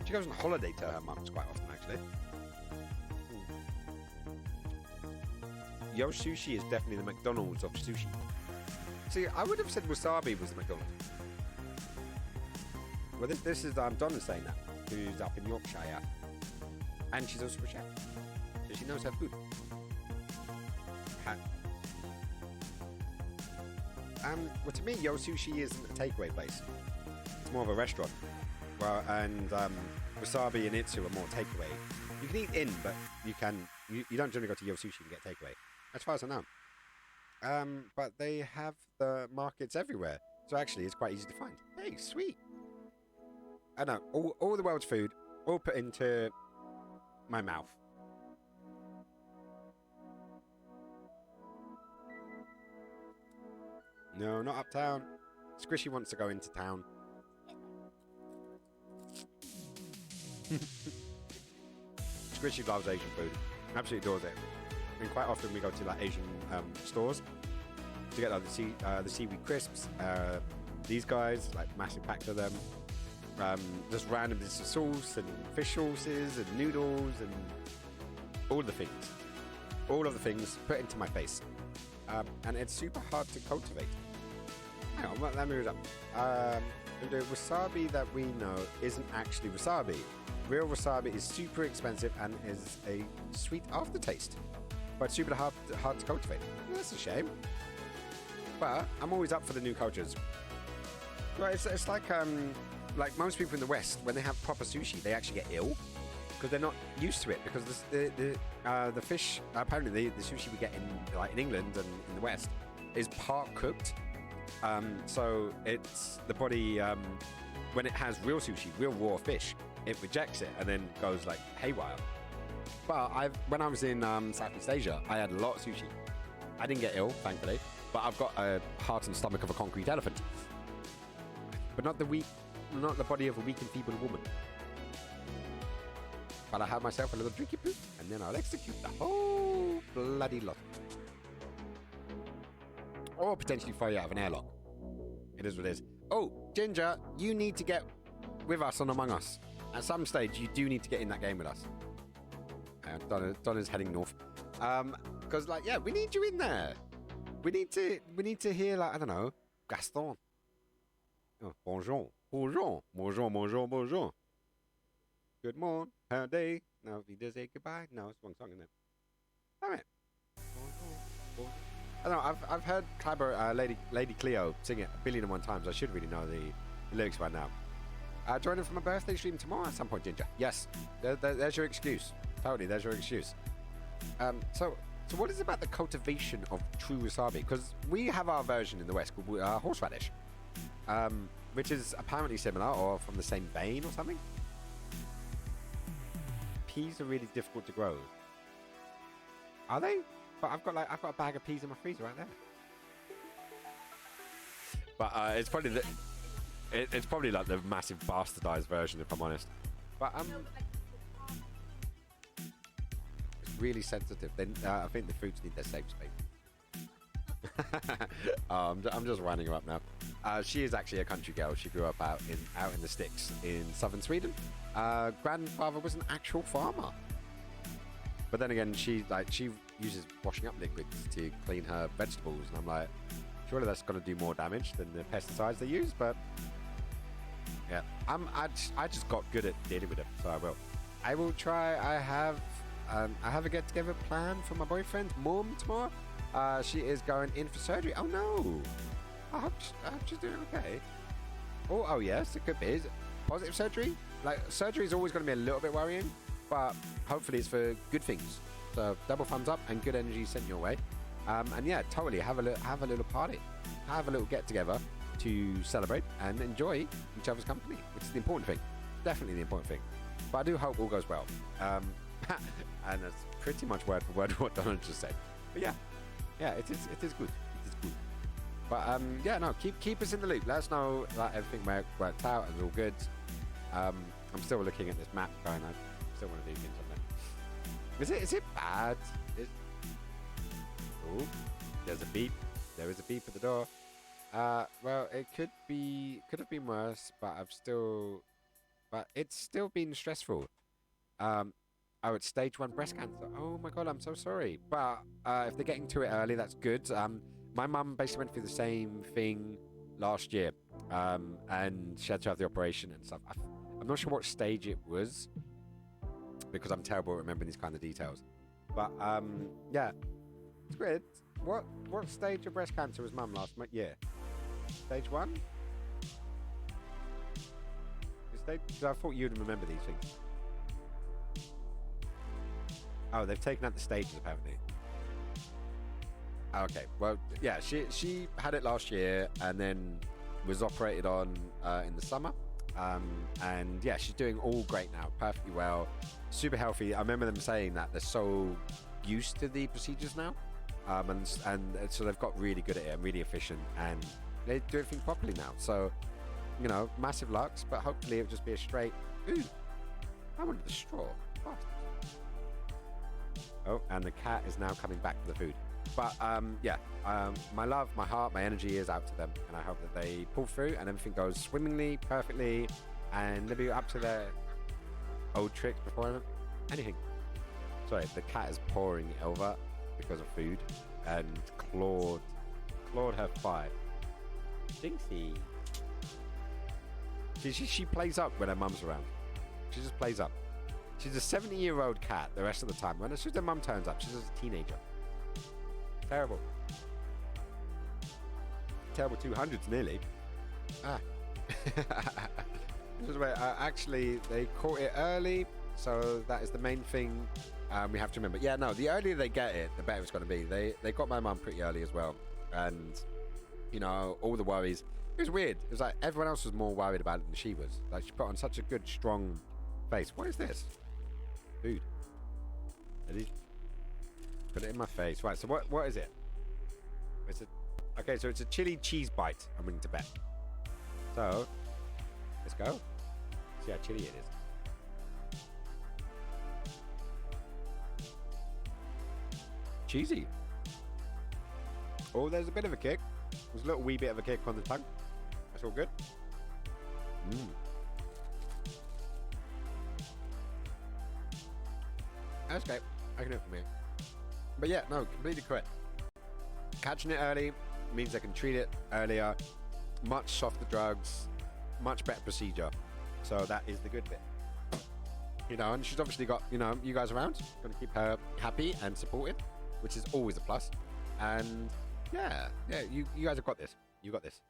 She goes on holiday to her mum's quite often, actually. Yo Sushi is definitely the McDonald's of sushi. See, I would have said wasabi was the McDonald's. Well, this is Donna saying that, who's up in Yorkshire, and she's also a chef, so she knows her food. Well, to me, Yo Sushi isn't a takeaway place. It's more of a restaurant. Well, and Wasabi and Itsu are more takeaway. You can eat in, but you don't generally go to Yo Sushi and get takeaway, as far as I know. But they have the markets everywhere, so actually it's quite easy to find. Hey, sweet. I know, all the world's food, all put into my mouth. No, not uptown. Squishy wants to go into town. Squishy loves Asian food. Absolutely adores it. And quite often we go to like Asian stores to get like the seaweed crisps. These guys, like massive packs of them. Just random bits of sauce and fish sauces and noodles and all the things. All of the things put into my face. And it's super hard to cultivate. Hang on, let me read up. The wasabi that we know isn't actually wasabi. Real wasabi is super expensive and is a sweet aftertaste, but super hard to cultivate. That's a shame. But I'm always up for the new cultures. Right, it's like most people in the West, when they have proper sushi, they actually get ill because they're not used to it. Because the fish, apparently the sushi we get in England and in the West is part cooked. So it's the body when it has real sushi, real raw fish, it rejects it and then goes like haywire. But when I was in Southeast Asia, I had a lot of sushi. I didn't get ill, thankfully, but I've got a heart and stomach of a concrete elephant. But not the body of a weak and feeble woman. But I have myself a little drinky poo, and then I'll execute the whole bloody lot. Or potentially throw you out of an airlock. It is what it is. Oh, Ginger, you need to get with us on Among Us. At some stage, you do need to get in that game with us. Donna's heading north. Because, we need you in there. We need to hear, I don't know, Gaston. Oh, bonjour. Bonjour. Bonjour, bonjour, bonjour. Good morning. How day? Now, if he does say goodbye. No, it's one song, isn't it? Damn it. Bonjour, bonjour. I don't know, I've heard Clever, Lady Cleo sing it 1,000,001 times. I should really know the lyrics by now. Joining from a birthday stream tomorrow at some point, Ginger. Yes, there's your excuse. Totally, there's your excuse. So what is it about the cultivation of true wasabi? Because we have our version in the West called horseradish, which is apparently similar or from the same vein or something. Peas are really difficult to grow. Are they? But I've got a bag of peas in my freezer right there. But it's probably like the massive bastardized version, if I'm honest. But it's really sensitive. Then I think the fruits need their safe space. I'm just winding her up now. She is actually a country girl. She grew up out in the sticks in southern Sweden. Grandfather was an actual farmer. But then again, she uses washing up liquids to clean her vegetables, and I'm like, surely that's going to do more damage than the pesticides they use. But yeah, I just got good at dealing with it, so I will try. I have a get together planned for my boyfriend's mom tomorrow. She is going in for surgery. Oh no! I hope she's doing okay. Oh yes, it could be. Is it positive surgery? Like surgery is always going to be a little bit worrying. But hopefully it's for good things. So double thumbs up and good energy sent your way. And yeah, totally have a little party, have a little get together to celebrate and enjoy each other's company, which is the important thing. Definitely the important thing. But I do hope all goes well. And that's pretty much word for word what Donald just said. But yeah, it is good. It is good. But yeah, no, keep us in the loop. Let us know that everything worked out and all good. I'm still looking at this map going, I still want to do things on it. Is it bad? Oh, there's a beep. There is a beep at the door. Well, it could have been worse, but it's still been stressful. Oh, it's stage 1 breast cancer. Oh my god, I'm so sorry. But if they're getting to it early, that's good. My mum basically went through the same thing last year, and she had to have the operation and stuff. I'm not sure what stage it was because I'm terrible at remembering these kind of details. But yeah, it's weird. What stage of breast cancer was mum last year? Stage 1? I thought you'd remember these things. Oh, they've taken out the stages apparently. Okay, well, yeah, she had it last year and then was operated on in the summer. And yeah, she's doing all great now, perfectly well, super healthy. I remember them saying that they're so used to the procedures now, and so they've got really good at it and really efficient, and they do everything properly now. So, you know, massive lucks, but hopefully it'll just be a straight. Ooh, I wanted the straw. Bastard. Oh, and the cat is now coming back for the food. But yeah, my love, my heart, my energy is out to them, and I hope that they pull through and everything goes swimmingly, perfectly, and they'll be up to their old tricks before anything. Sorry, the cat is pouring it over because of food, and clawed her thigh. Jinxie. She plays up when her mum's around. She just plays up. She's a 70-year-old cat the rest of the time. When as soon as her mum turns up, she's just a teenager. Terrible. Terrible 200s nearly. Actually, they caught it early, so that is the main thing we have to remember. Yeah, no, the earlier they get it, the better it's going to be. They got my mum pretty early as well, and you know, all the worries. It was weird. It was like everyone else was more worried about it than she was. Like, she put on such a good, strong face. What is this? Food. Ready? Put it in my face. Right, so what is it? Okay, so it's a chili cheese bite I'm willing to bet. So, let's go. See how chili it is. Cheesy. Oh, there's a bit of a kick. There's a little wee bit of a kick on the tongue. That's all good. That's okay. I can do it from here. But yeah, no, completely correct. Catching it early means they can treat it earlier. Much softer drugs, much better procedure. So that is the good bit. You know, and she's obviously got, you know, you guys around. Going to keep her happy and supported, which is always a plus. And yeah, you guys have got this. You got this.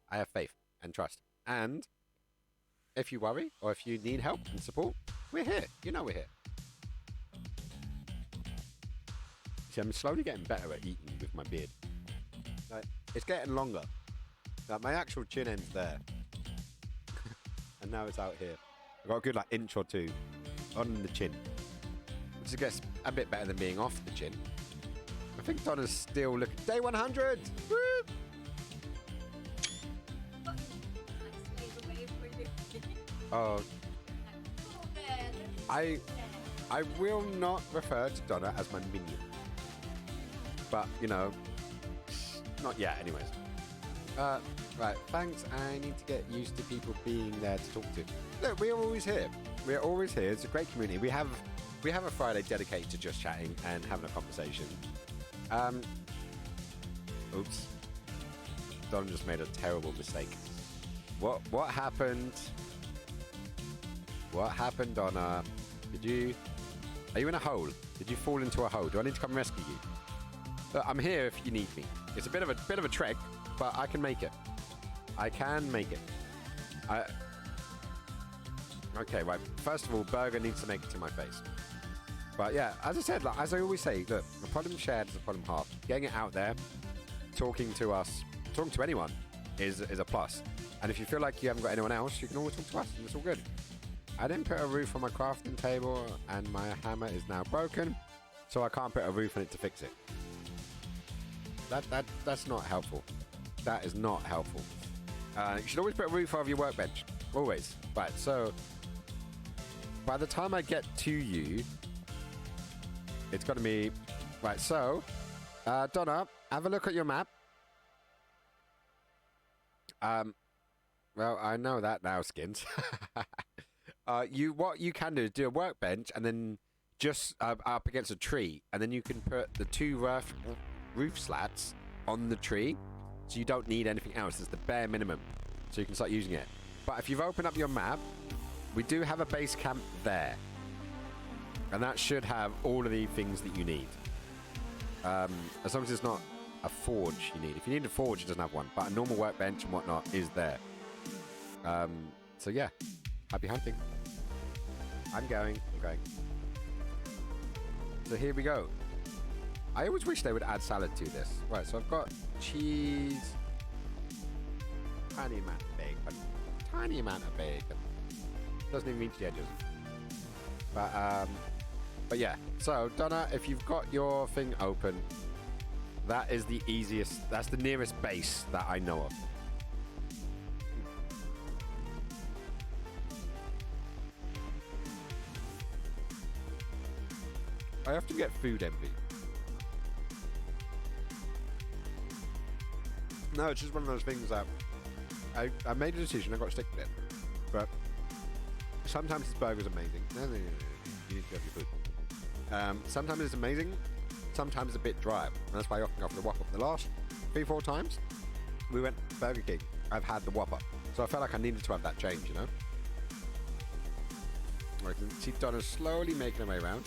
I have faith and trust. And if you worry or if you need help and support, we're here. You know we're here. See, I'm slowly getting better at eating with my beard. Like, it's getting longer. Like, my actual chin end's there. And now it's out here. I've got a good like inch or two on the chin. Which I guess a bit better than being off the chin. I think Donna's still looking. Day 100! Woo! Oh. I will not refer to Donna as my minion. But, you know, not yet anyways. Right, thanks. I need to get used to people being there to talk to. Look, we're always here. We're always here. It's a great community. We have a Friday dedicated to just chatting and having a conversation. Oops. Don just made a terrible mistake. What happened? What happened, Donna? Are you in a hole? Did you fall into a hole? Do I need to come rescue you? Look, I'm here if you need me. It's a bit of a trek, but I can make it. I can make it. Okay, right. First of all, Burger needs to make it to my face. But yeah, as I said, like, as I always say, look, a problem shared is a problem half. Getting it out there, talking to us, talking to anyone is a plus. And if you feel like you haven't got anyone else, you can always talk to us, and it's all good. I didn't put a roof on my crafting table, and my hammer is now broken, so I can't put a roof on it to fix it. That's not helpful. that is not helpful. You should always put a roof over your workbench. Always. Right, so by the time I get to you, it's going to be... Right, so, Donna, have a look at your map. Well, I know that now, Skins. What you can do is do a workbench and then just up against a tree, and then you can put the two roof slats on the tree, so you don't need anything else. It's the bare minimum, so you can start using it. But if you've opened up your map, we do have a base camp there, and that should have all of the things that you need. As long as it's not a forge you need. If you need a forge, it doesn't have one, but a normal workbench and whatnot is there. So yeah, happy hunting. I'm going. So here we go. I always wish they would add salad to this. Right, so I've got cheese, tiny amount of bacon, tiny amount of bacon. Doesn't even reach the edges. But yeah. So Donna, if you've got your thing open, that is the easiest. That's the nearest base that I know of. I have to get food envy. No, it's just one of those things that I made a decision, I got to stick with it. But sometimes this burger's amazing. No, you need to have your food. Sometimes it's amazing, sometimes it's a bit dry. And that's why I often go for the Whopper. The last 3-4 times we went Burger King, I've had the Whopper. So I felt like I needed to have that change, you know? I can see Donna slowly making her way around.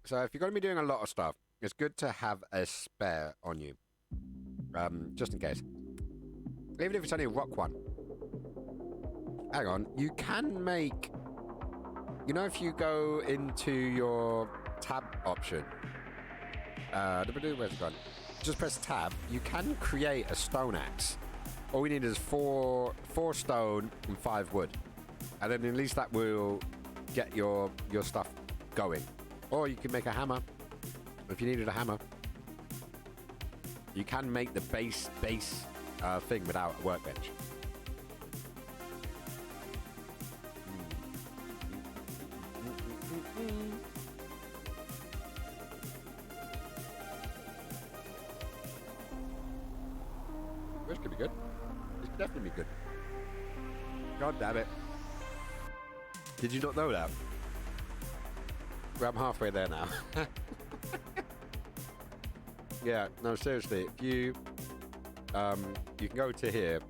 So if you're going to be doing a lot of stuff, it's good to have a spare on you. Just in case. Even if it's only a rock one. Hang on. You can make... You know, if you go into your tab option... where's it gone? Just press tab. You can create a stone axe. All we need is 4 stone and 5 wood. And then at least that will get your stuff going. Or you can make a hammer. If you needed a hammer, you can make the base thing without a workbench. This could be good. This could definitely be good. God damn it. Did you not know that? Well, I'm halfway there now. Yeah, no, seriously, if you you can go to here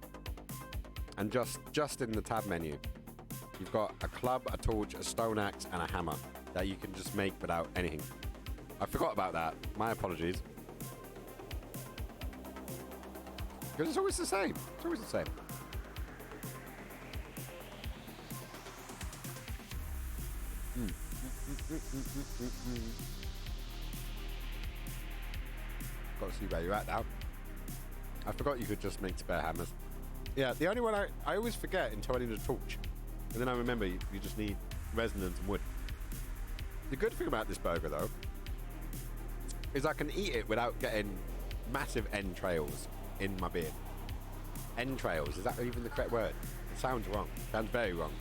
and just in the tab menu, you've got a club, a torch, a stone axe, and a hammer that you can just make without anything. I forgot about that. My apologies. Because it's always the same. It's always the same. Got to see where you're at now. I forgot you could just make spare hammers. Yeah, the only one I always forget until I need a torch. And then I remember you just need resonance and wood. The good thing about this burger, though, is I can eat it without getting massive entrails in my beard. Entrails, is that even the correct word? It sounds wrong. It sounds very wrong.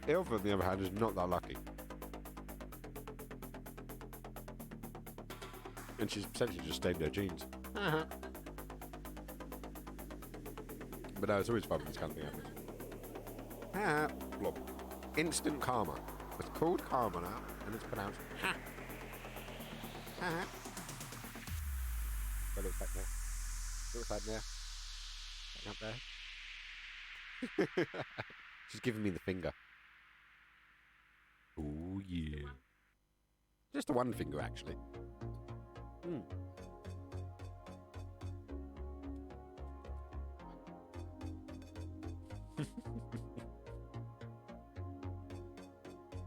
Ilva, on the other hand, is not that lucky. And she's essentially just stained her jeans. But no, it's always fun when this kind of thing happens. Blob. Instant karma. It's called karma now, and it's pronounced ha. Ha. But looks like there. Looks like there. Up there. She's giving me the finger. Oh yeah. Just the one finger, actually.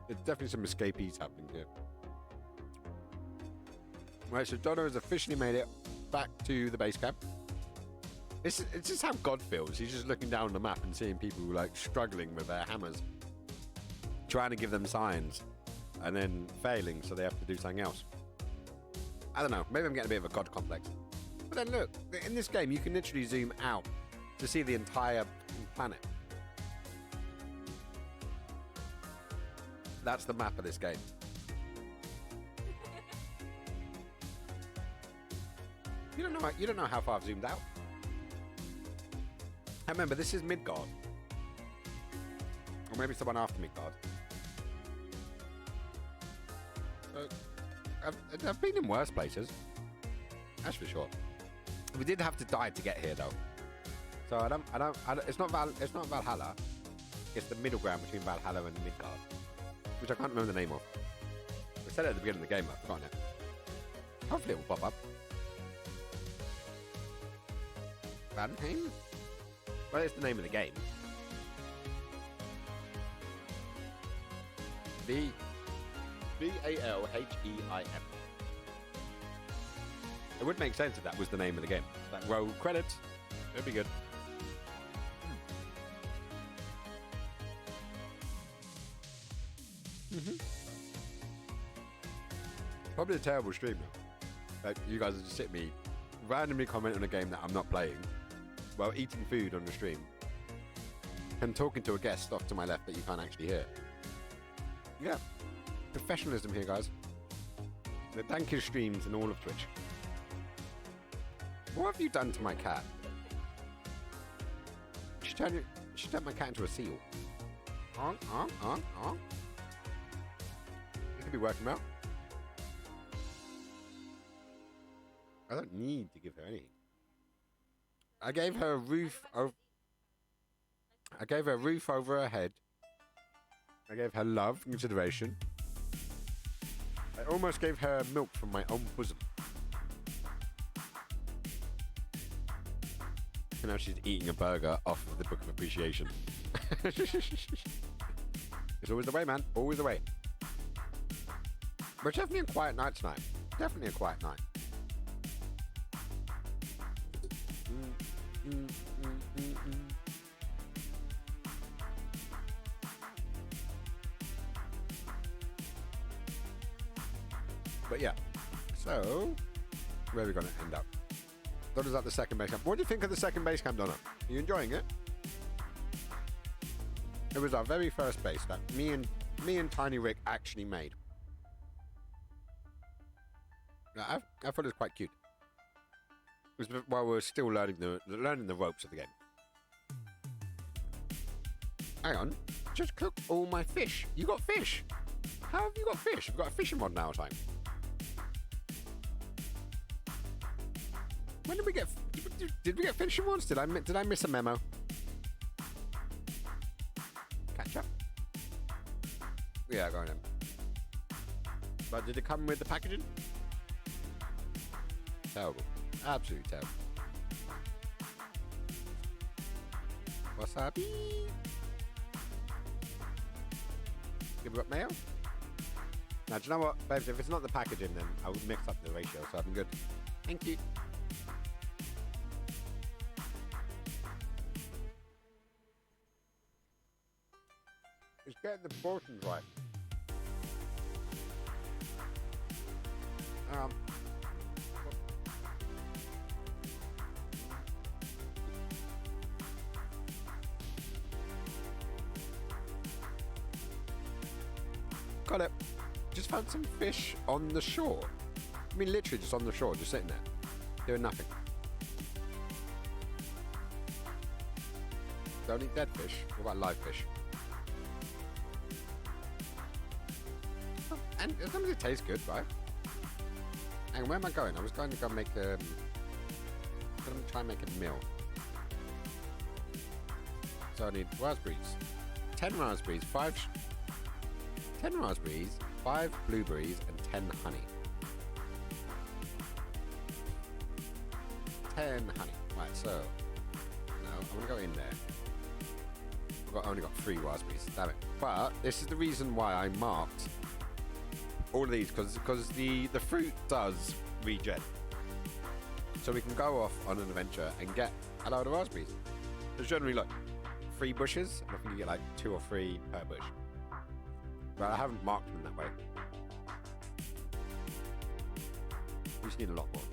There's definitely some escapees happening here. Right, so Donna has officially made it back to the base camp. It's just how God feels. He's just looking down the map and seeing people like struggling with their hammers, trying to give them signs, and then failing, so they have to do something else. I don't know. Maybe I'm getting a bit of a God complex. But then look, in this game, you can literally zoom out to see the entire planet. That's the map of this game. You don't know how far I've zoomed out. I remember this is Midgard, or maybe someone after Midgard. I've been in worse places. That's for sure. We did have to die to get here, though. So I don't. It's not Valhalla. It's the middle ground between Valhalla and Midgard, which I can't remember the name of. I said it at the beginning of the game. I've forgotten it. Hopefully it will pop up. Valheim? Well, it's the name of the game. Valheim. It would make sense if that was the name of the game. Like, roll credits. It'd be good. Probably a terrible stream. Like, you guys are just sitting me randomly commenting on a game that I'm not playing while eating food on the stream and talking to a guest off to my left that you can't actually hear. Yeah. Professionalism here, guys. The dankest streams in all of Twitch. What have you done to my cat? She turned my cat into a seal. It could be working well. I don't need to give her anything. I gave her a roof over. I gave her a roof over her head. I gave her love and consideration. I almost gave her milk from my own bosom. And now she's eating a burger off of the Book of Appreciation. It's always the way, man. Always the way. But definitely a quiet night tonight. Definitely a quiet night. But yeah, so where are we going to end up? Donna's at the second base camp. What do you think of the second base camp, Donna? Are you enjoying it? It was our very first base that me and Tiny Rick actually made. I thought it was quite cute. It was while we were still learning the ropes of the game. Hang on, just cooked all my fish. You got fish? How have you got fish? You've got a fishing mod now, time. When did we get? Did we get fishing mods? Did I miss a memo? Catch up. Yeah, go on then. But did it come with the packaging? Terrible. Absolutely terrible. Wasabi. Give it up mayo. Now, do you know what, babes? If it's not the packaging, then I will mix up the ratio, so I'm good. Thank you. It's getting the portions right. Got it. Just found some fish on the shore. I mean, literally just on the shore, just sitting there, doing nothing. Don't eat dead fish. What about live fish? And as long as it tastes good, right? And where am I going? I was going to go make a... I'm going to try and make a meal. So I need raspberries. 10 raspberries, 10 raspberries, 5 blueberries, and 10 honey. 10 honey. Right, so... No, I'm going to go in there. I've only got 3 raspberries. Damn it. But this is the reason why I marked all of these, because the fruit does regen. So we can go off on an adventure and get a load of raspberries. There's generally like 3 bushes, and I think you get like 2 or 3 per bush. But I haven't marked them that way. We just need a lot more.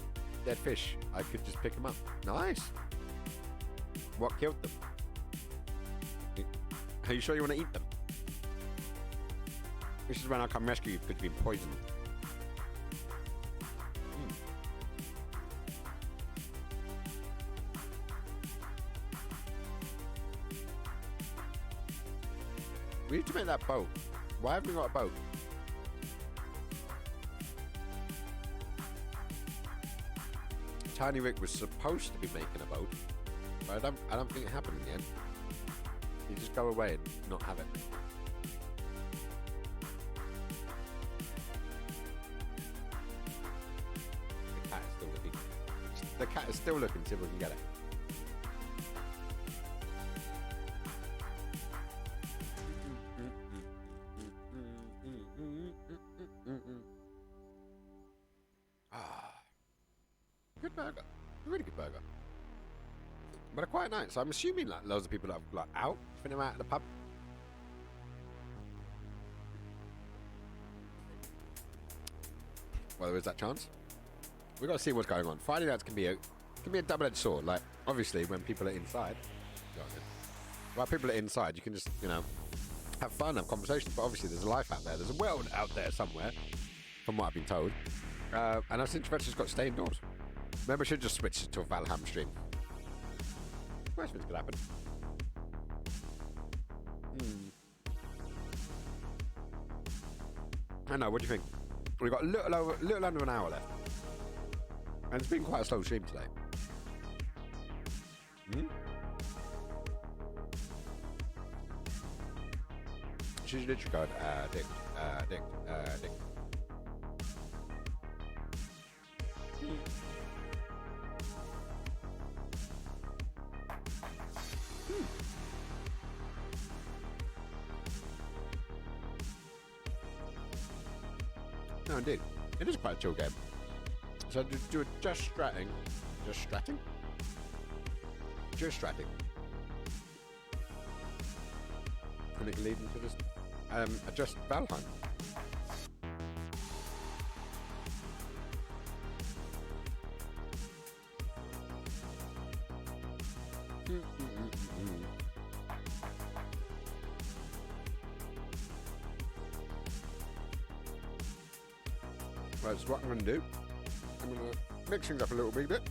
Dead fish. I could just pick them up. Nice. What killed them? Are you sure you want to eat them? This is when I come rescue you because you've been poisoned. We need to make that boat. Why haven't we got a boat? Tiny Rick was supposed to be making a boat, but I don't think it happened in the end. You just go away and not have it. The cat is still looking. The cat is still looking to see if we can get it. Good burger. Really good burger. But they're quite nice. So I'm assuming like loads of people that have like out, spinning them out at the pub. Well, there is that chance. We've got to see what's going on. Finding out can be a double-edged sword. Like, obviously, when people are inside, while people are inside, you can just, you know, have fun, have conversations. But obviously, there's a life out there. There's a world out there somewhere, from what I've been told. And I've since just got to stay indoors. Maybe I should just switch to a Valheim stream. Worst things could happen. I know, what do you think? We've got a little under an hour left. And it's been quite a slow stream today. She's literally going, dick. No, indeed. It is quite a chill game. So do a just stratting. And it can lead into this adjust Valheim. Right, so what I'm going to do, I'm going to mix things up a little bit.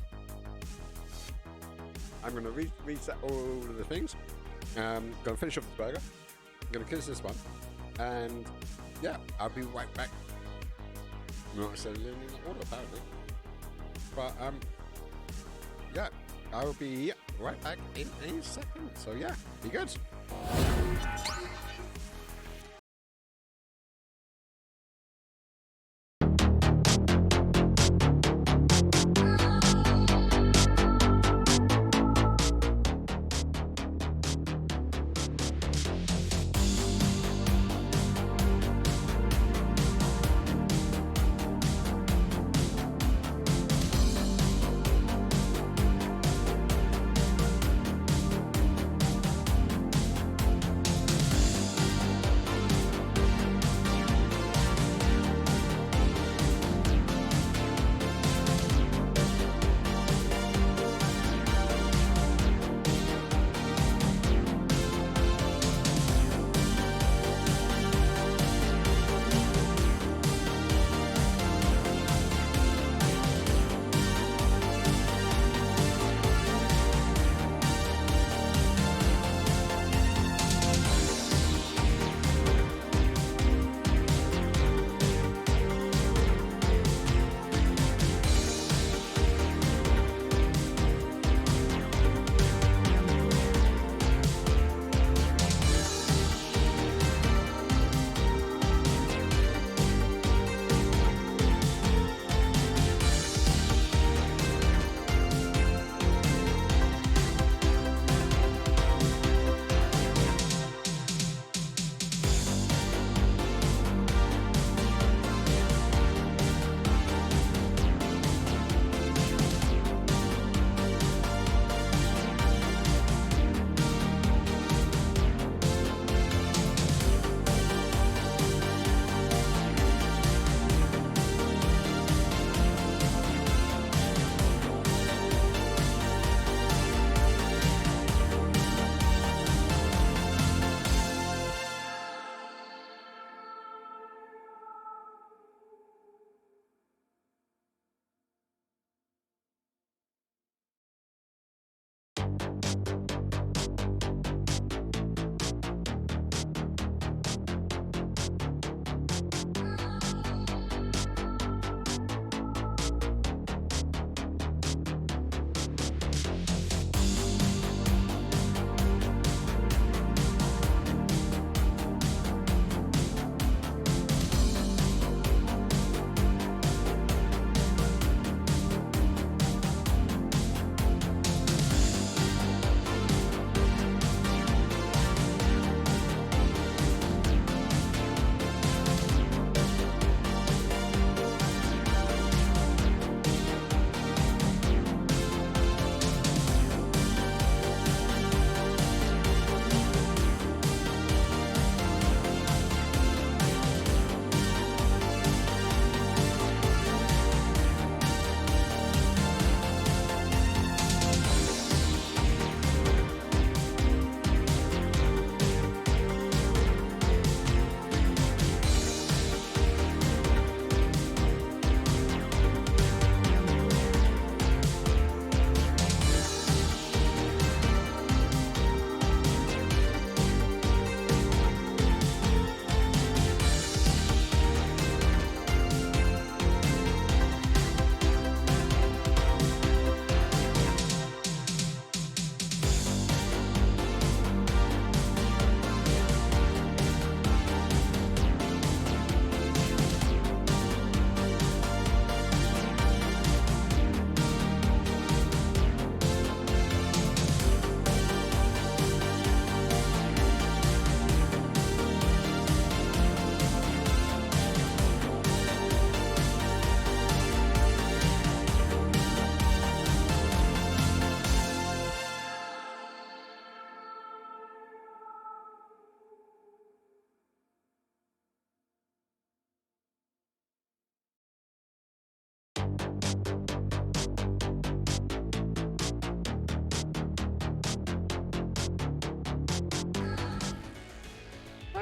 I'm going to reset all of the things. Going to finish off this burger. I'm going to kiss this one. And yeah, I'll be right back. Not necessarily in order, apparently. But yeah, I will be right back in a second. So yeah, be good.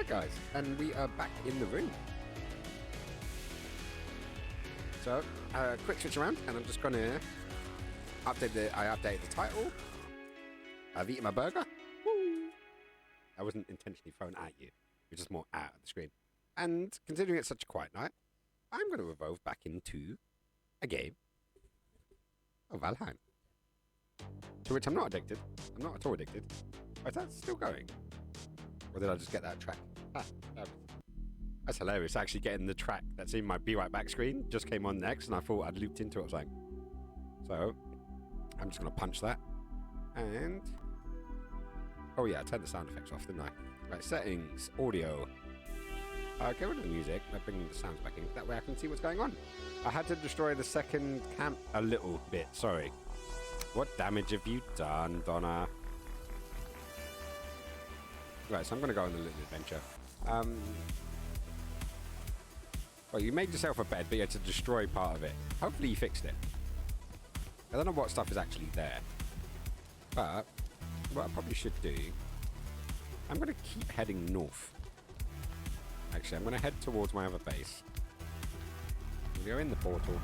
Right, guys, and we are back in the room. So, quick switch around, and I'm just gonna update the title. I've eaten my burger. Woo! I wasn't intentionally thrown at you. It was just more out of the screen. And considering it's such a quiet night, I'm going to evolve back into a game of Valheim. To which I'm not addicted. I'm not at all addicted. Is that still going? Or did I just get that track? That's hilarious. Actually getting the track that's in my Be Right Back screen just came on next, and I thought I'd looped into it or something. So, I'm just going to punch that. And... oh yeah, I turned the sound effects off, didn't I? Right, settings, audio. Get rid of the music, I bring the sounds back in. That way I can see what's going on. I had to destroy the second camp a little bit, sorry. What damage have you done, Donna? Right, so I'm going to go on a little adventure. Well, you made yourself a bed, but you had to destroy part of it. Hopefully you fixed it. I don't know what stuff is actually there. But, what I probably should do... I'm going to keep heading north. Actually, I'm going to head towards my other base. I'm going to go in the portal.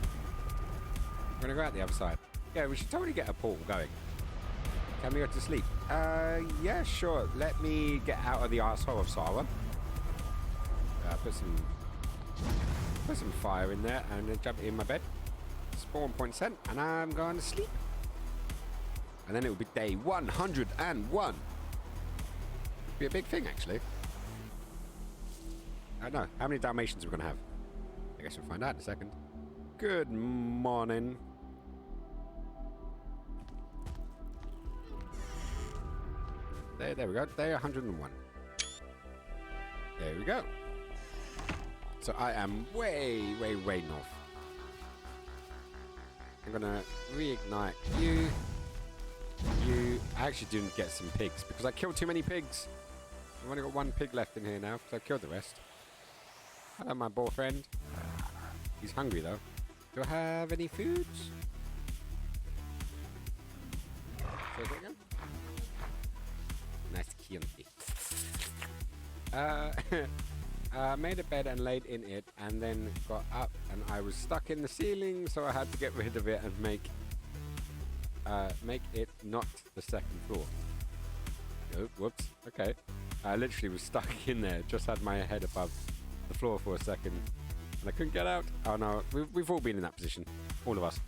I'm going to go out the other side. Yeah, we should totally get a portal going. Can we go to sleep? Yeah, sure. Let me get out of the arsehole of Sarwa. Put some fire in there and then jump in my bed. Spawn point sent, and I'm going to sleep. And then it will be day 101. Be a big thing, actually. I don't know. How many Dalmatians are we going to have? I guess we'll find out in a second. Good morning. There we go. Day 101. There we go. So I am way north. I'm going to reignite you. I actually didn't get some pigs because I killed too many pigs. I've only got one pig left in here now because I've killed the rest. Hello, my boyfriend. He's hungry though. Do I have any foods? Say that again? Nice Chianti. Made a bed and laid in it, and then got up, and I was stuck in the ceiling, so I had to get rid of it and make it not the second floor. Oh, whoops. Okay. I literally was stuck in there. Just had my head above the floor for a second, and I couldn't get out. Oh no, we've all been in that position. All of us.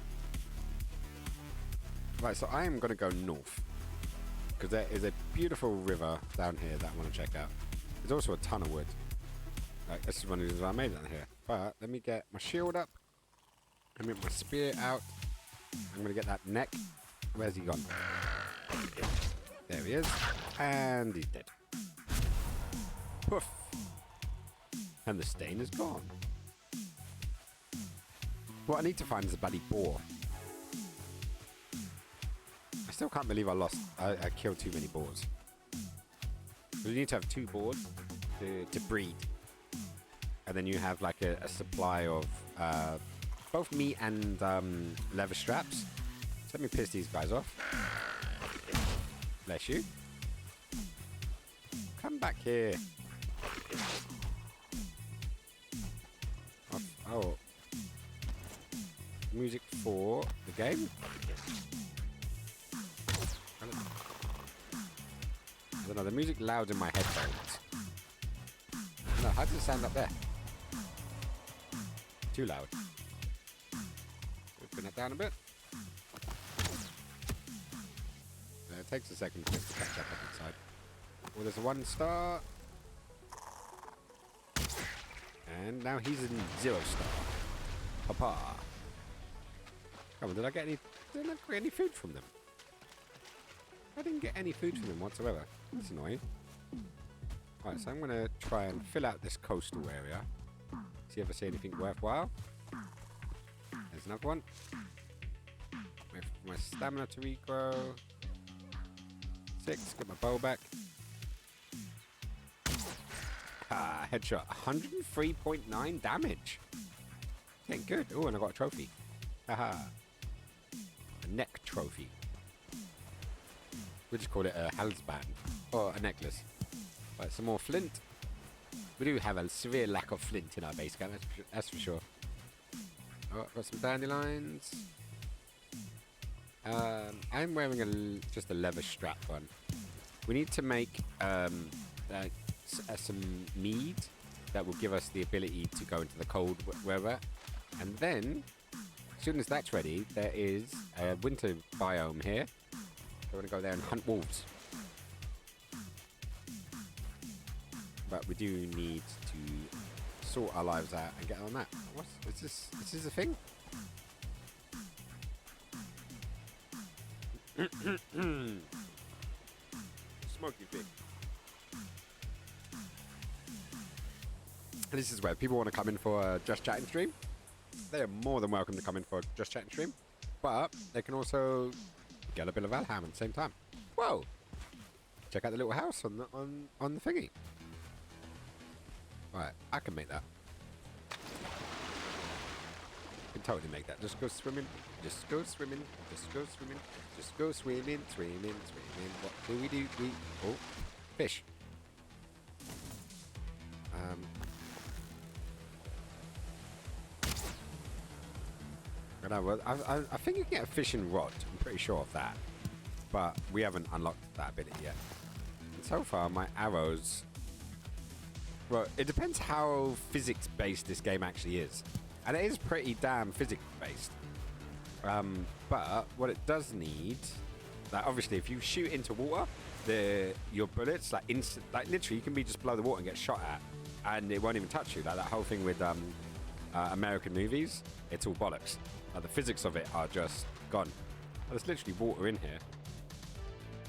Right, so I am going to go north. Because there is a beautiful river down here that I want to check out. There's also a ton of wood. Like, this is one of the reasons I made it down here. But let me get my shield up. Let me get my spear out. I'm going to get that neck. Where's he gone? There he is. And he's dead. Poof. And the stain is gone. What I need to find is a bloody boar. I still can't believe I killed too many boars. You need to have 2 boars to breed. And then you have like a supply of both meat and leather straps. So let me piss these guys off. Bless you. Come back here. Oh. Music for the game. I don't know, the music loud in my headphones. No, how does it sound up there? Too loud. We'll bring that down a bit. It takes a second for it to catch up inside. Well, there's a 1 star. And now he's in 0 star. Papa. Come on, did I get any food from them? I didn't get any food from them whatsoever. That's annoying. Right, so I'm going to try and fill out this coastal area. See if I see anything worthwhile. There's another one. Wait for my stamina to regrow. 6, get my bow back. Ah, headshot. 103.9 damage. Getting good. Oh, and I got a trophy. Haha. A neck trophy. We just call it a halsband. Or a necklace. Right, some more flint. We do have a severe lack of flint in our base camp, that's for sure. Oh, I've got some dandelions. I'm wearing just a leather strap one. We need to make some mead that will give us the ability to go into the cold weather. And then, as soon as that's ready, there is a winter biome here. I want to go there and hunt wolves. But we do need to sort our lives out and get on that. Is this a thing? Smoky pig. This is where people want to come in for a Just Chatting stream. They are more than welcome to come in for a Just Chatting stream. But they can also get a bit of Valheim at the same time. Whoa! Check out the little house on the thingy. Right, I can make that. I can totally make that. Just go swimming. Just go swimming. Just go swimming. Just go swimming, swimming, swimming. What do we do? Oh, fish. I know. Well, I think you can get a fishing rod. I'm pretty sure of that, but we haven't unlocked that ability yet. And so far, my arrows. Well, it depends how physics-based this game actually is. And it is pretty damn physics-based. But what it does need... Like, obviously, if you shoot into water, your bullets, like literally, you can be just below the water and get shot at. And it won't even touch you. Like that whole thing with American movies, it's all bollocks. Like, the physics of it are just gone. There's literally water in here.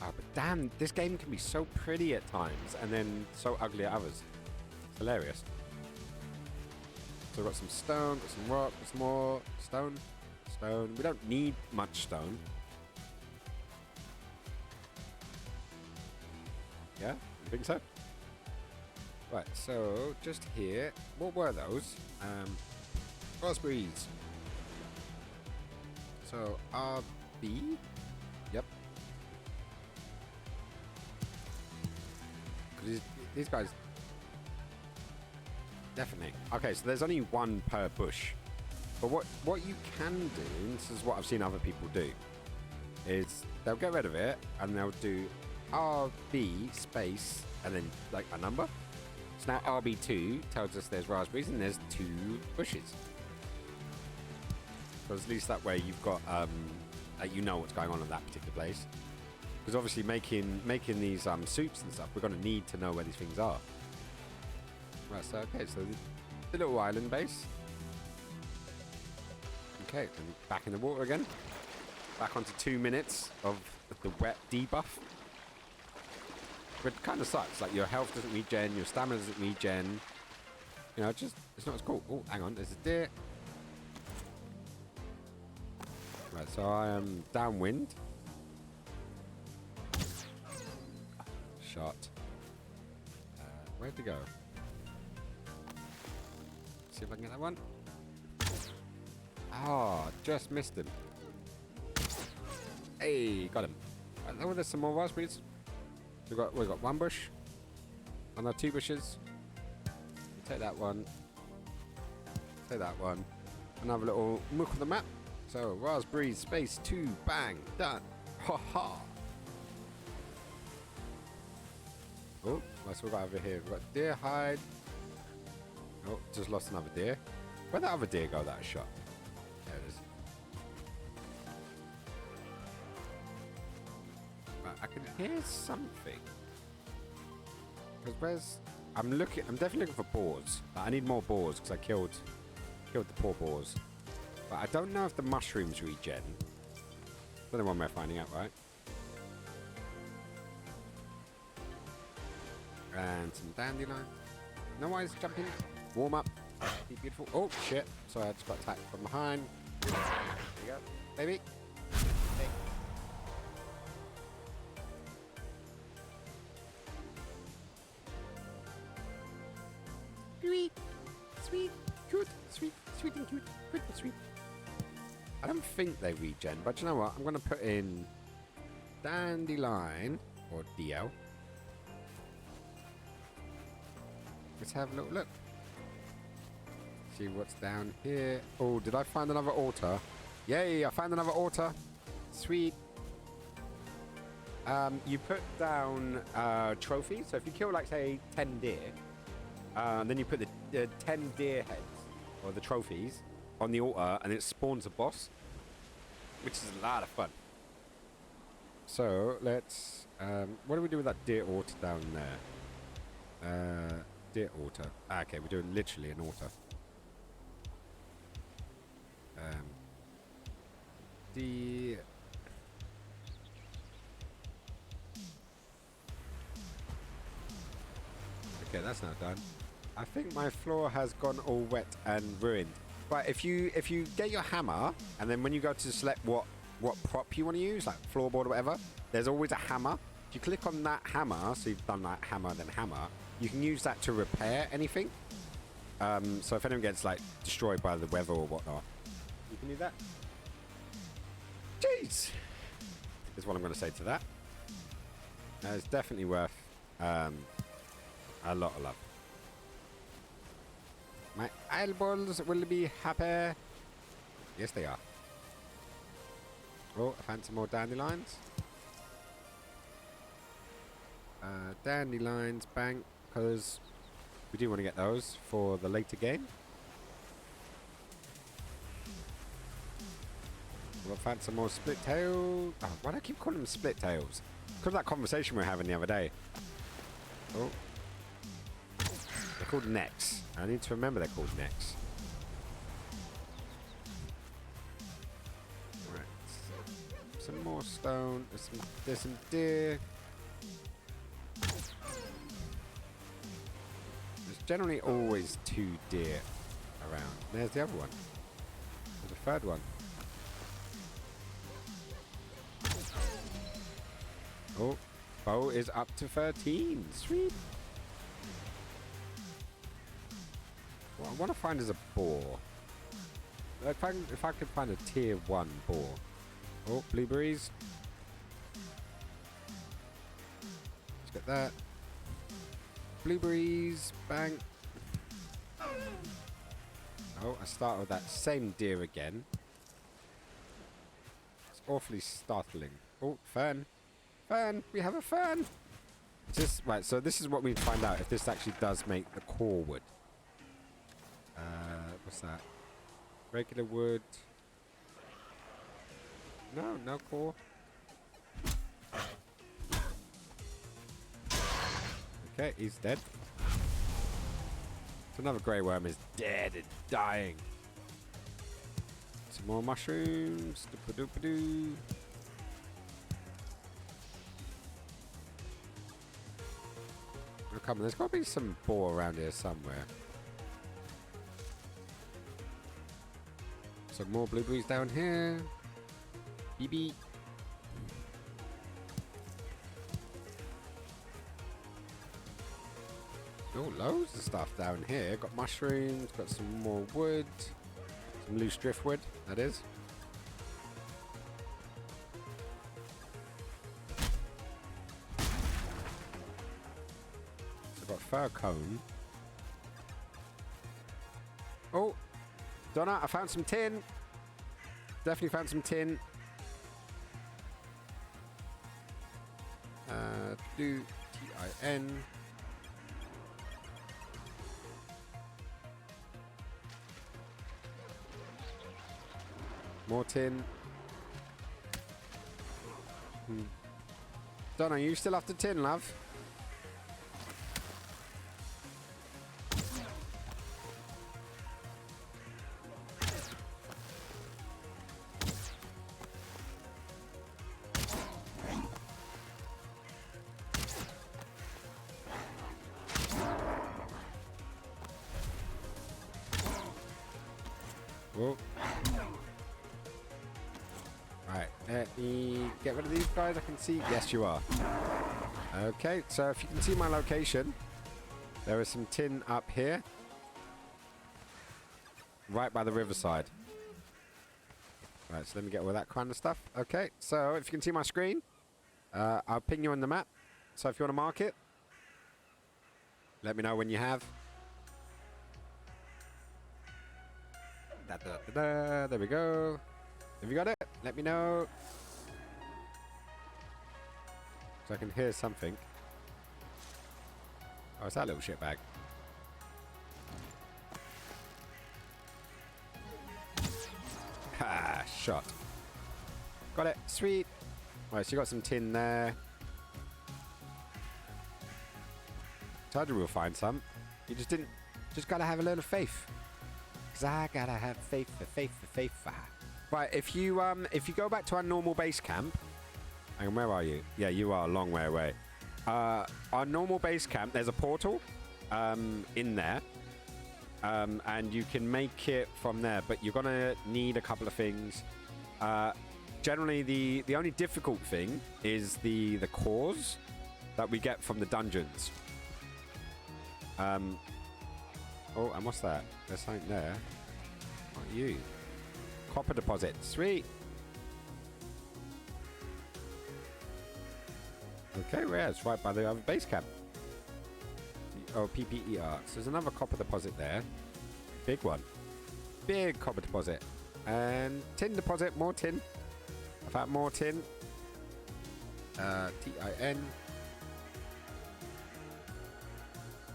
Oh, but damn, this game can be so pretty at times and then so ugly at others. Hilarious. So we've got some stone, got some rock, got some more stone. Stone. We don't need much stone. Yeah? You think so? Right, so just here. What were those? Raspberries. So RB? Yep. These guys... Definitely. Okay, so there's only one per bush. But what you can do, and this is what I've seen other people do, is they'll get rid of it and they'll do RB space and then like a number. So now RB2 tells us there's raspberries and there's 2 bushes. So at least that way you've got like you know what's going on in that particular place. Because obviously making these soups and stuff, we're going to need to know where these things are. Right, so okay, so the little island base. Okay, and back in the water again. Back onto 2 minutes of the wet debuff. But it kind of sucks. Like, your health doesn't regen, your stamina doesn't regen. You know, it's not as cool. Oh, hang on, there's a deer. Right, so I am downwind. Shot. Where'd he go? See if I can get that one. Oh, just missed him. Hey, got him. Right, now there's some more raspberries. We've got 1 bush. And there 2 bushes. Take that one. Take that one. Another little look on the map. So raspberries space 2, bang, done. Ha ha. Oh, what's we got over here? We've got deer hide. Oh, just lost another deer. Where'd that other deer go that I shot? There it is. Right, I can hear something. Because I'm definitely looking for boars. Like, I need more boars because I killed the poor boars. But I don't know if the mushrooms regen. That's the one we're finding out, right? And some dandelion. No worries, jump in. Warm up. Be beautiful. Oh, shit. Sorry, I just got attacked from behind. There you go. Baby. Hey. Sweet. Sweet. Cute. Sweet. Sweet and cute. Cute and sweet. I don't think they regen, but you know what? I'm going to put in dandelion or DL. Let's have a little look. See what's down here. Oh, did I find another altar? Yay, I found another altar. Sweet. You put down trophies. So if you kill, like, say, 10 deer, then you put the 10 deer heads, or the trophies, on the altar, and it spawns a boss, which is a lot of fun. So, let's... what do we do with that deer altar down there? Deer altar. Ah, okay, we're doing literally an altar. Deer... Okay, that's now done. I think my floor has gone all wet and ruined. But if you get your hammer, and then when you go to select what prop you want to use, like floorboard or whatever, there's always a hammer. If you click on that hammer, so you've done like hammer then hammer, you can use that to repair anything. So if anyone gets like destroyed by the weather or whatnot, you can do that. Jeez, is what I'm going to say to that. It's definitely worth a lot of love. My eyeballs will be happy. Yes, they are. Oh, I found some more dandelions. Dandelions, bang, because we do want to get those for the later game. We'll find some more split tails. Oh, why do I keep calling them split tails? Because of that conversation we were having the other day. Oh. They're called necks. I need to remember they're called necks. Right. Some more stone. There's some deer. There's generally always 2 deer around. There's the other one. There's the 3rd one. Oh, bow is up to 13. Sweet. What I want to find is a boar. If I could find a tier 1 boar. Oh, blueberries. Let's get that. Blueberries. Bang. Oh, I start with that same deer again. It's awfully startling. Oh, fern. Fern. We have a fern. Right, so this is what we find out if this actually does make the core wood. What's that? Regular wood. No core. Okay, he's dead. So another grey worm is dead and dying. Some more mushrooms. Doo-ba-doo-ba-doo. Oh, come on, there's got to be some boar around here somewhere. Some more blueberries down here. BB. Oh, loads of stuff down here. Got mushrooms, got some more wood. Some loose driftwood, that is. So I've got fir cone. Oh! Donna, I found some tin. Definitely found some tin. Do T-I-N. More tin. Donna, you still after tin, love? Whoa. Right, let me get rid of these guys. I can see. Yes, you are. Okay, so if you can see my location, there is some tin up here. Right by the riverside. Right, so let me get all that kind of stuff. Okay, so if you can see my screen, I'll ping you on the map. So if you want to mark it, let me know when you have. There we go. Have you got it? Let me know. So I can hear something. Oh, it's that little shitbag. Ha! Shot. Got it. Sweet. Right, so you got some tin there. Told you we'll find some. You just didn't. Just gotta have a little faith. Cause I gotta have faith. Right, if you go back to our normal base camp. Hang on, where are you? Yeah, you are a long way away. Our normal base camp, there's a portal in there. And you can make it from there, but you're gonna need a couple of things. Generally, the only difficult thing is the cores that we get from the dungeons. Oh, and what's that? There's something there. What are you? Copper deposit. Sweet. Okay, well, yeah, it's right by the other base camp. Oh, PPE arts. There's another copper deposit there. Big one. Big copper deposit. And tin deposit. More tin. I found more tin. Tin.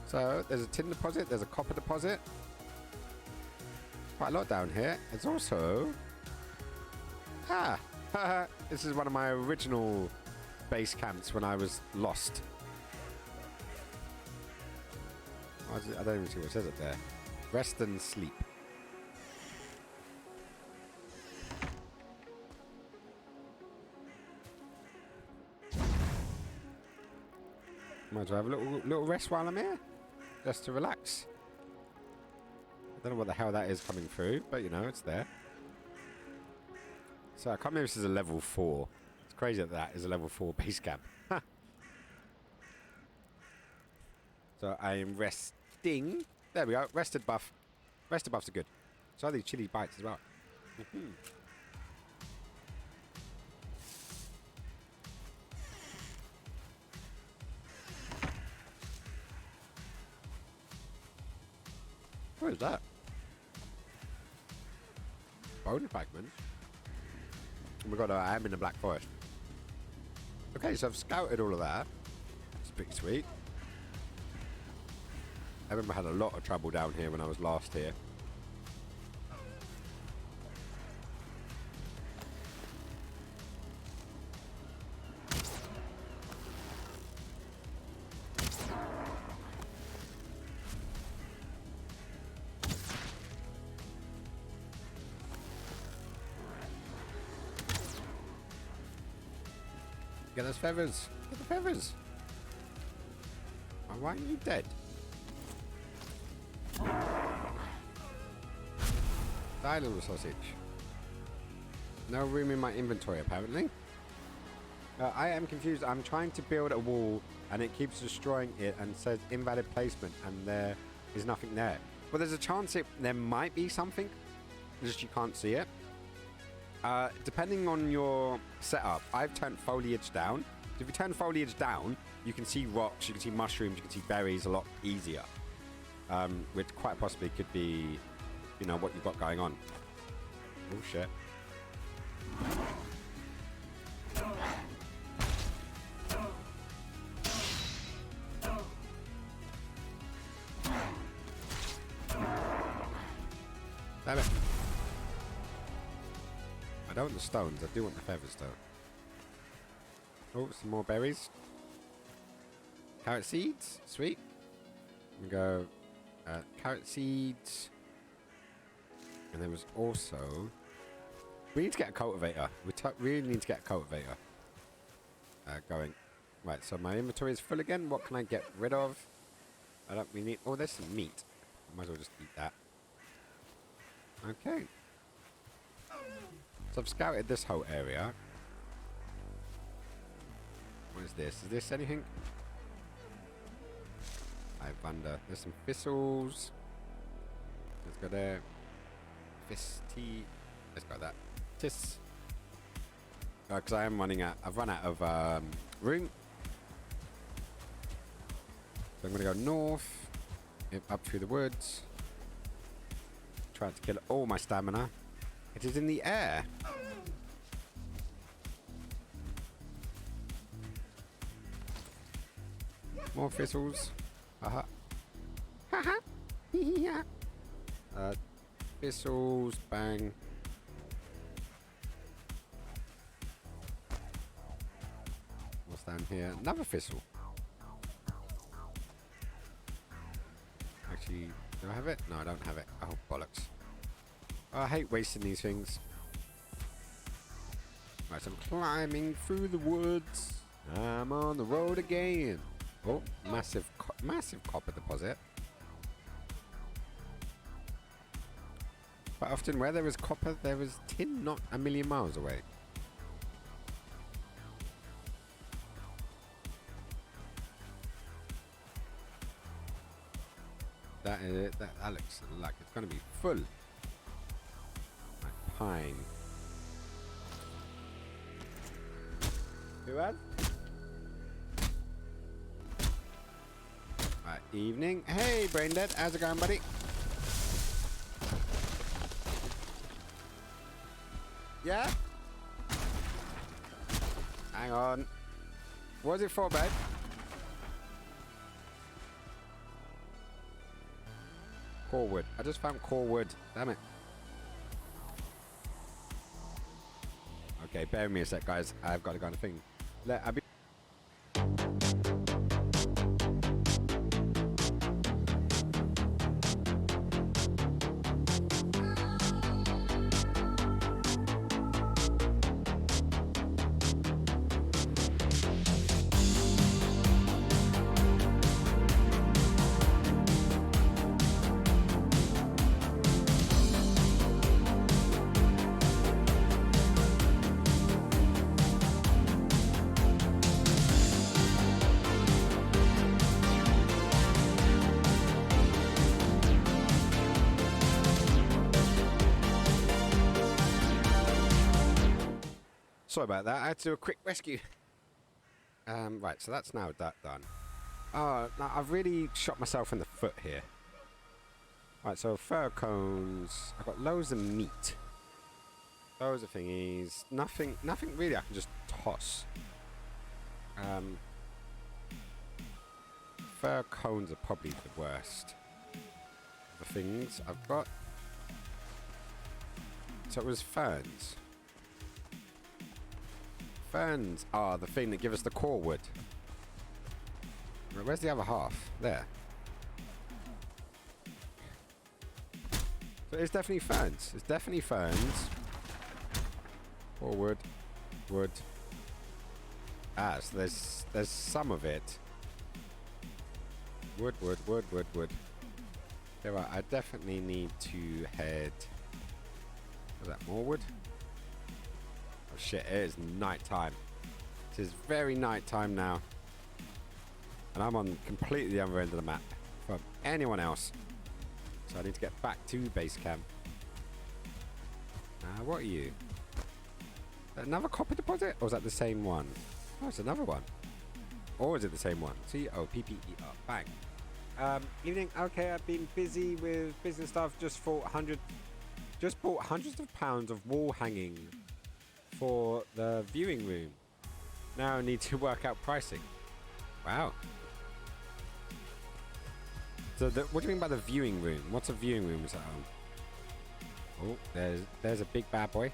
So, there's a tin deposit. There's a copper deposit. Quite a lot down here. There's also... this is one of my original base camps when I was lost. I don't even see what it says up there. Rest and sleep. Might as well have a little rest while I'm here. Just to relax. I don't know what the hell that is coming through, but you know, it's there. So I can't remember if this is a level 4. It's crazy that is a level 4 base camp. So I am resting. There we go. Rested buff. Rested buffs are good. So are these chili bites as well. What is that? Bone fragment. Oh my god, I am in the Black Forest. Okay, so I've scouted all of that. It's pretty sweet. I remember I had a lot of trouble down here when I was last here. Get those feathers. Get the feathers. Oh, why aren't you dead? Die, little sausage. No room in my inventory, apparently. I am confused. I'm trying to build a wall, and it keeps destroying it and says invalid placement, and there is nothing there. Well, there's a chance there might be something, just you can't see it. Depending on your setup, I've turned foliage down. So if you turn foliage down, you can see rocks, you can see mushrooms, you can see berries a lot easier. Which quite possibly could be, you know, what you've got going on. Oh, shit. Damn it. I don't want the stones, I do want the feathers though. Oh, some more berries. Carrot seeds, sweet. We go carrot seeds. And there was also... We need to get a cultivator. We really need to get a cultivator going. Right, so my inventory is full again. What can I get rid of? I don't really need... Oh, there's some meat. I might as well just eat that. Okay. So I've scouted this whole area. What is this? Is this anything? I wonder. There's some thistles. Let's go there. Fisty. Let's go that. Tis. Because I am running out. I've run out of room. So I'm going to go north. Up through the woods. Trying to kill all my stamina. It is in the air. More thistles. Haha. Haha. Yeah. Thistles. Bang. What's down here? Another thistle. Actually, do I have it? No, I don't have it. Oh, bollocks. Oh, I hate wasting these things. Right, so I'm climbing through the woods. I'm on the road again. Oh, massive copper deposit. But often where there is copper, there is tin not a million miles away. That is it. That looks like it's going to be full. Like pine. Who had? Right, evening. Hey, Braindead. How's it going, buddy? Yeah? Hang on. What's it for, babe? Core wood. I just found core wood. Damn it. Okay, bear with me a sec, guys. I've got to go on the thing. I'll be sorry about that. I had to do a quick rescue. Right, so that's now that done. Oh, now I've really shot myself in the foot here. Right, so fir cones. I've got loads of meat. Loads of thingies. Nothing really I can just toss. Fir cones are probably the worst of the things I've got. So it was ferns. Ferns are the thing that give us the core wood. Where's the other half? There. So it's definitely ferns. It's definitely ferns. Core wood. Wood. Ah, so there's some of it. Wood. Okay, right, I definitely need to head... Is that more wood? Oh shit, it is night time. It is very night time now. And I'm on completely the other end of the map from anyone else. So I need to get back to base camp. What are you? Is that another copper deposit? Or is that the same one? Oh, it's another one. Or is it the same one? C-O-P-P-E-R. Bang. Evening. Okay, I've been busy with business stuff. Just bought hundreds of pounds of wall hanging for the viewing room. Now I need to work out pricing. Wow. So what do you mean by the viewing room? What's a viewing room? Is that home? Oh, there's a big bad boy.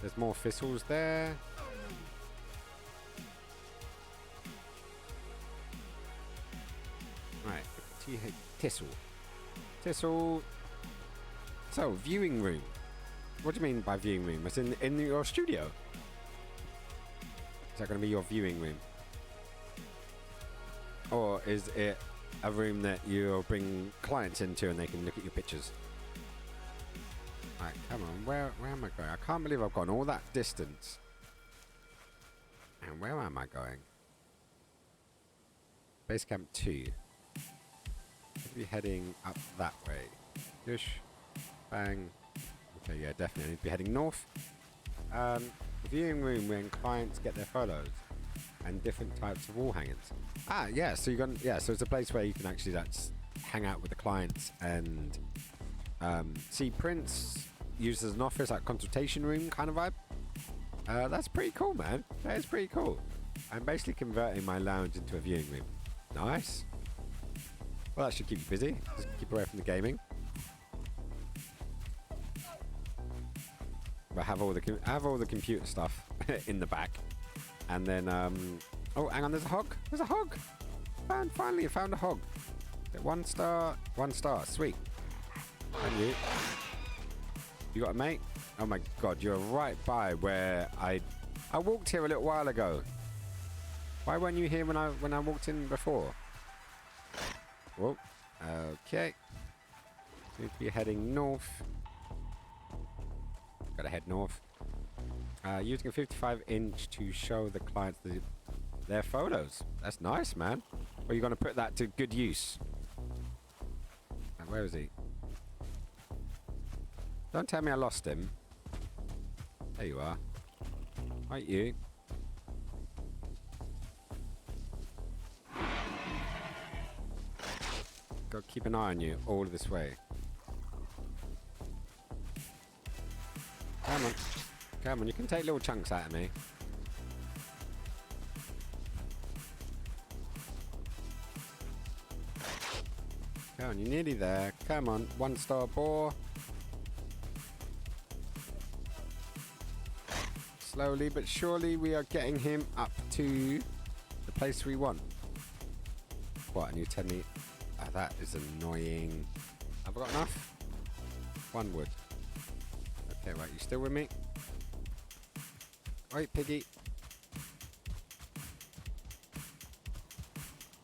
There's more thistles there. Right. Thistle. So, viewing room. What do you mean by viewing room? It's in your studio? Is that going to be your viewing room? Or is it a room that you'll bring clients into and they can look at your pictures? Right, come on. Where am I going? I can't believe I've gone all that distance. And where am I going? Base camp 2. Should be heading up that way. Yush. Bang. Okay, yeah, definitely. I need to be heading north. Viewing room when clients get their photos and different types of wall hangings. Ah, yeah. So so it's a place where you can actually hang out with the clients and See Prince used as an office, like consultation room kind of vibe. That's pretty cool, man. That is pretty cool. I'm basically converting my lounge into a viewing room. Nice. Well, that should keep you busy. Just keep away from the gaming. But have all the computer stuff in the back, and then oh, hang on, there's a hog. There's a hog. Finally, I found a hog. 1 star. 1 star. Sweet. And you. You got a mate? Oh my god, you're right by where I walked here a little while ago. Why weren't you here when I walked in before? Whoa. Okay. Seems to be heading north. Gotta head north. Using a 55-inch to show the clients their photos. That's nice, man. Or are you gonna put that to good use? And where is he? Don't tell me I lost him. There you are. Right, you. Gotta keep an eye on you all this way. Come on. Come on, you can take little chunks out of me. Come on, you're nearly there. Come on, 1 star boar. Slowly but surely we are getting him up to the place we want. What, and you tell me... Oh, that is annoying. Have I got enough? 1 wood. Okay, right, you still with me? Wait, piggy.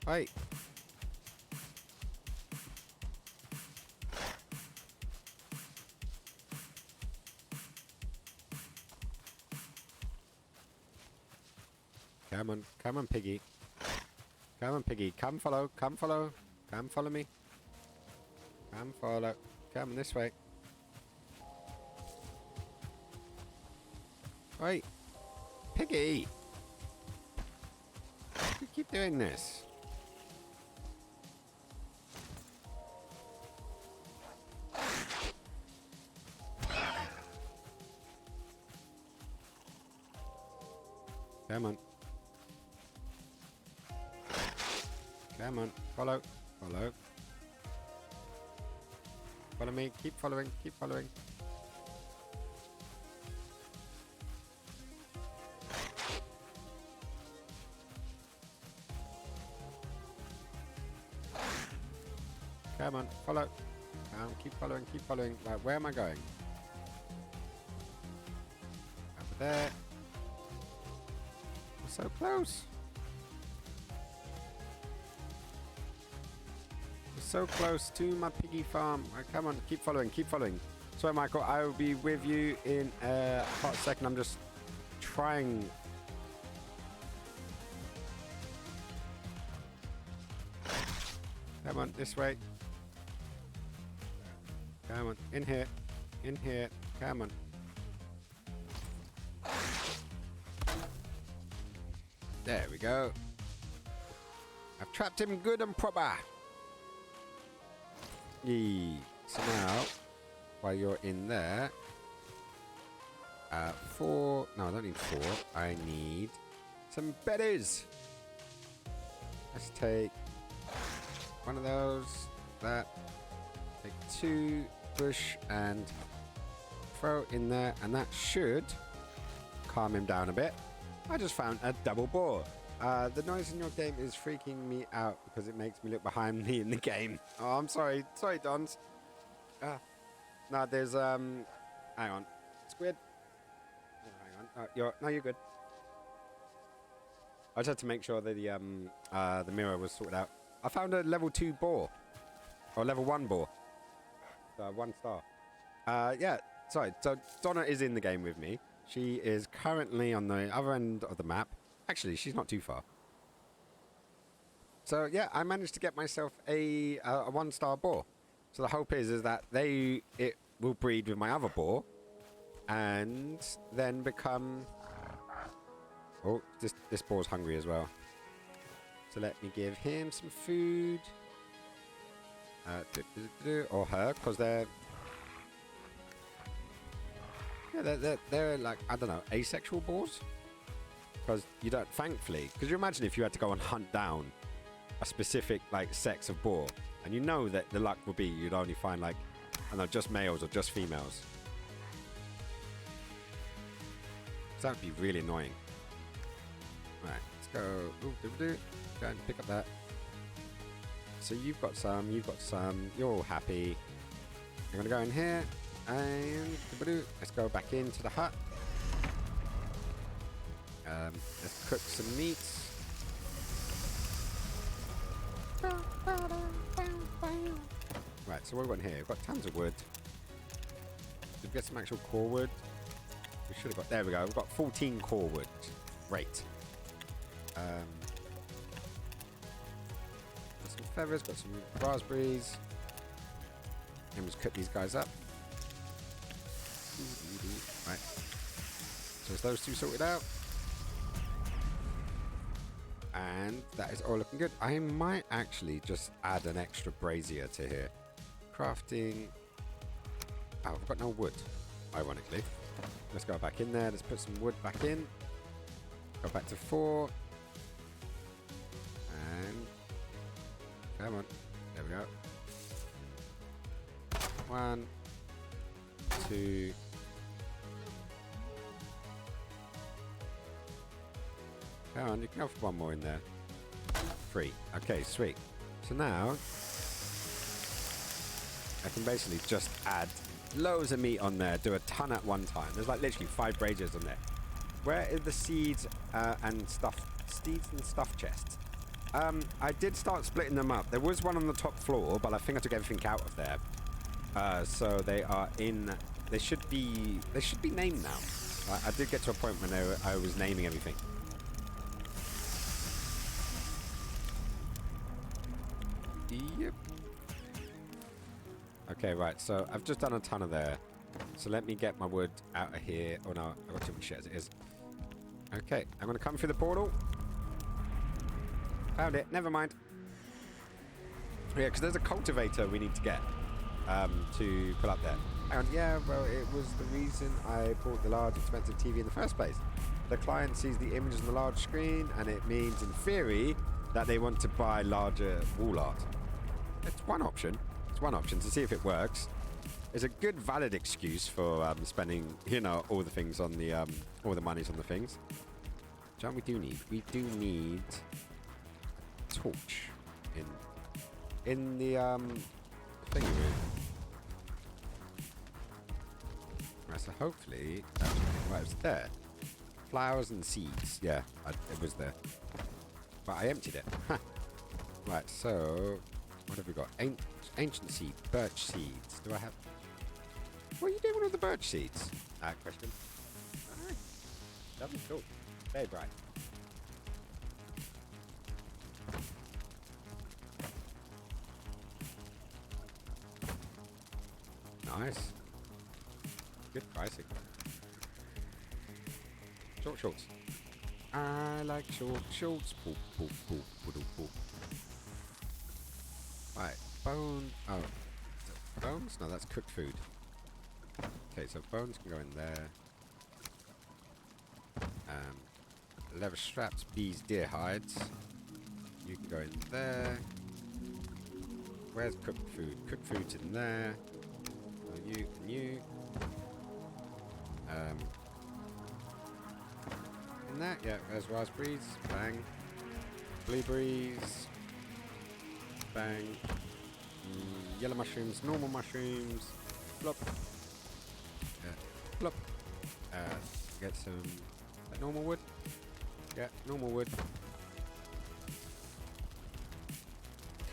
Wait. Come on, piggy. Come on, piggy. Come follow, come follow. Come follow me. Come follow. Come this way. Wait. Piggy! You keep doing this. Come on. Come on. Follow. Follow. Follow me. Keep following. Keep following. Come on, follow. Keep following, keep following. Right, where am I going? Over there. We're so close. We're so close to my piggy farm. Right, come on, keep following, keep following. Sorry, Michael, I will be with you in a hot second. I'm just trying. Come on, this way. Come on, in here, come on. There we go. I've trapped him good and proper. Yee. So now, while you're in there, 4, no, I don't need 4. I need some berries. Let's take 1 of those, that, take 2. Bush and throw in there, and that should calm him down a bit. I just found a double boar. The noise in your game is freaking me out because it makes me look behind me in the game. Oh, I'm sorry. Sorry, Dons. No, there's hang on. Squid. Oh, hang on. You're good. I just had to make sure that the mirror was sorted out. I found a level 2 boar. Or level 1 boar. 1 star. Yeah, sorry. So Donna is in the game with me. She is currently on the other end of the map. Actually, she's not too far. So yeah, I managed to get myself a 1 star boar. So the hope is that it will breed with my other boar, and then become. Oh, this boar's hungry as well. So let me give him some food. Or her, because they're Yeah, they're like, I don't know, asexual boars? Because you don't, thankfully, because you imagine if you had to go and hunt down a specific like sex of boar, and you know that the luck would be you'd only find like, I don't know, just males or just females. So that would be really annoying. Right, let's go. Ooh, go and pick up that. So you've got some, you're all happy. You're gonna go in here, and let's go back into the hut. Let's cook some meats. Right, so what have we got in here? We've got tons of wood. Did we get some actual core wood? We should have got, there we go. We've got 14 core wood. Great. Got some feathers, got some raspberries. And we'll just cook these guys up. Right. So is those two sorted out? And that is all looking good. I might actually just add an extra brazier to here. Crafting. Oh, I've got no wood, ironically. Let's go back in there. Let's put some wood back in. Go back to 4. And come on. There we go. 1, 2. Come on, you can go for one more in there. 3. Okay, sweet. So now I can basically just add loads of meat on there, do a ton at one time. There's like literally 5 braziers on there. Where are the seeds and stuff chests? I did start splitting them up. There was one on the top floor, but I think I took everything out of there. So they are in. They should be named now. I did get to a point when I was naming everything. Yep. Okay, right. So I've just done a ton of there. So let me get my wood out of here. Oh no, I've got too much shit as it is. Okay, I'm gonna come through the portal. Found it. Never mind. Yeah, because there's a cultivator we need to get to put up there. Hang on. Yeah, well, it was the reason I bought the large, expensive TV in the first place. The client sees the images on the large screen, and it means, in theory, that they want to buy larger wall art. It's one option. It's one option to see if it works. It's a good, valid excuse for spending, you know, all the things on the all the monies on the things. John, we do need a torch in the thingy room. Right, so hopefully that's right. It's there. Flowers and seeds. Yeah, it was there, but I emptied it. Right, so what have we got? Ancient seed, birch seeds. Do I have? What are you doing with the birch seeds? Question. Alright. Lovely, cool. Very bright. Nice. Good pricing. Shorts. I like shorts. Poop, poop, poop, poop, poop. Right, bone. Oh, bones? No, that's cooked food. Okay, so bones can go in there. Leather straps, bees, deer hides. You can go in there. Where's cooked food? Cooked food's in there. You. In that, yeah, there's raspberries. Bang. Blueberries. Bang. Yellow mushrooms, normal mushrooms. Plop. Plop. Get some normal wood. Yeah, normal wood.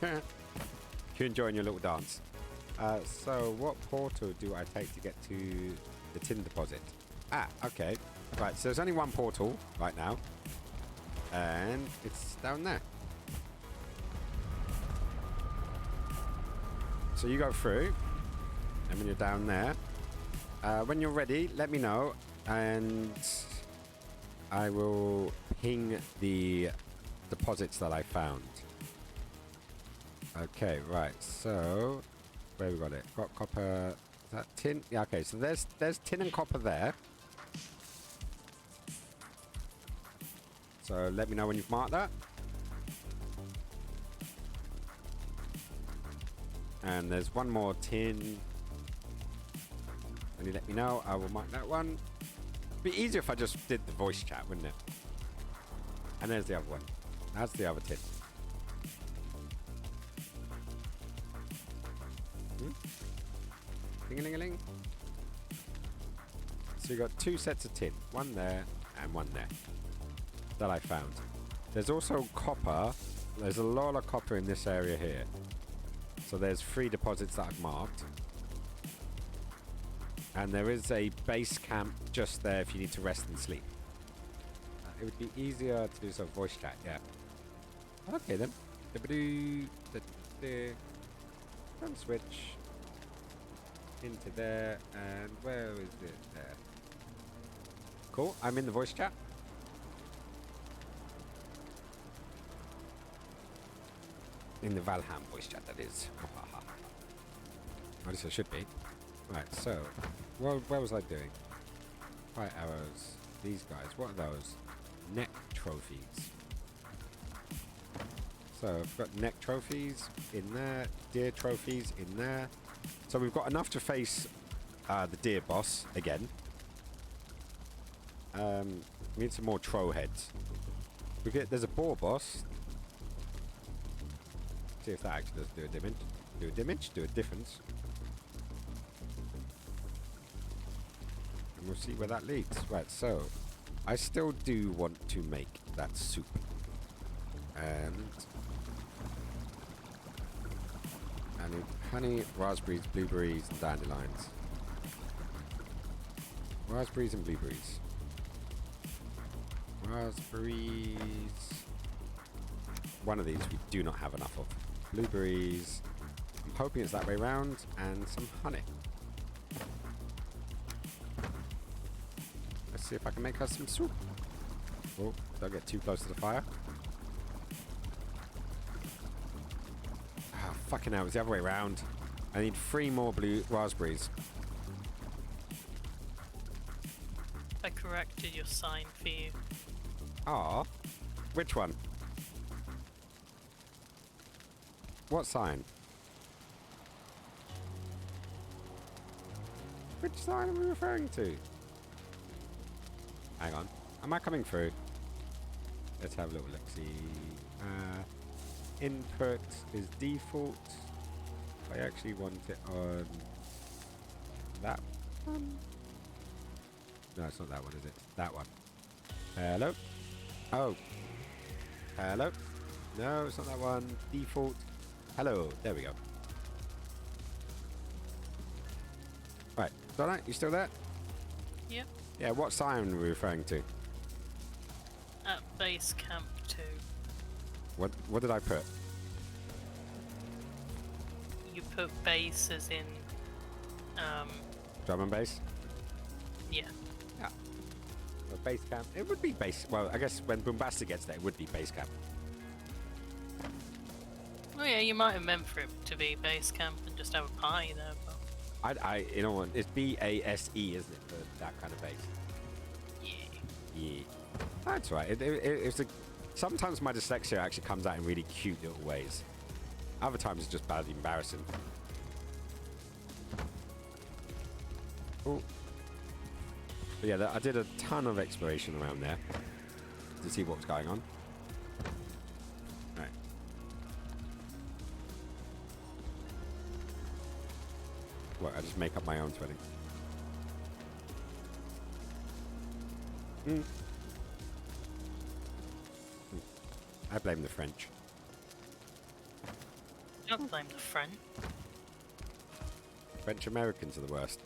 You're enjoying your little dance. So what portal do I take to get to the tin deposit? Okay. Right, so there's only one portal right now. And it's down there. So you go through. And when you're down there, when you're ready, let me know. And I will ping the deposits that I found. Okay, right. So where we got it? Got copper. that tin? Yeah, okay, so there's tin and copper there. So let me know when you've marked that. And there's one more tin. And you let me know, I will mark that one. It'd be easier if I just did the voice chat, wouldn't it? And there's the other one. That's the other tin. Ding-a-ling-a-ling. So you got 2 sets of tin. One there and one there. That I found. There's also copper. There's a lot of copper in this area here. So there's 3 deposits that I've marked. And there is a base camp just there if you need to rest and sleep. It would be easier to do some voice chat, yeah. Okay then. Don't switch into there, and where is it there? Cool, I'm in the voice chat. In the Valheim voice chat, that is. At least I should be. Right, so, where was I doing? Fire arrows. These guys, what are those? Neck trophies. So, I've got neck trophies in there, deer trophies in there. So, we've got enough to face the deer boss again. We need some more troll heads. There's a boar boss. See if that actually does do a damage. Do a difference. And we'll see where that leads. Right, so I still do want to make that soup. And I need honey, raspberries, blueberries, and dandelions. Raspberries and blueberries. Raspberries. One of these we do not have enough of. Blueberries. I'm hoping it's that way round. And some honey. Let's see if I can make us some soup. Oh, don't get too close to the fire. Ah, fucking hell, it's the other way around. I need 3 more blue raspberries. I corrected your sign for you. Ah, which one? What sign? Which sign are we referring to? Hang on. Am I coming through? Let's have a little look-see. Input is default. I actually want it on that one. No, it's not that one, is it? That one. Hello? Oh. Hello? No, it's not that one. Default. Hello. There we go. Right. Donna, you still there? Yep. Yeah, what sign are we referring to? At base camp 2. What did I put? You put base as in, Drum and bass? yeah. Yeah. Well, base camp. It would be base. Well, I guess when Boombastic gets there, it would be base camp. Oh yeah, you might have meant for it to be base camp and just have a pie there, but... You know what? It's BASE, isn't it, for that kind of base? Yeah. Yeah. That's right. It's sometimes my dyslexia actually comes out in really cute little ways. Other times it's just badly embarrassing. Oh. But yeah, I did a ton of exploration around there to see what was going on. Right. What, I just make up my own twinning. I blame the French. Don't blame the French. French Americans are the worst.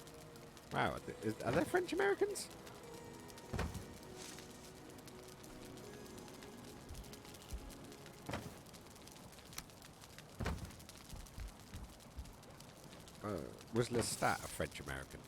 Wow, are there French Americans? Was Lestat a French American?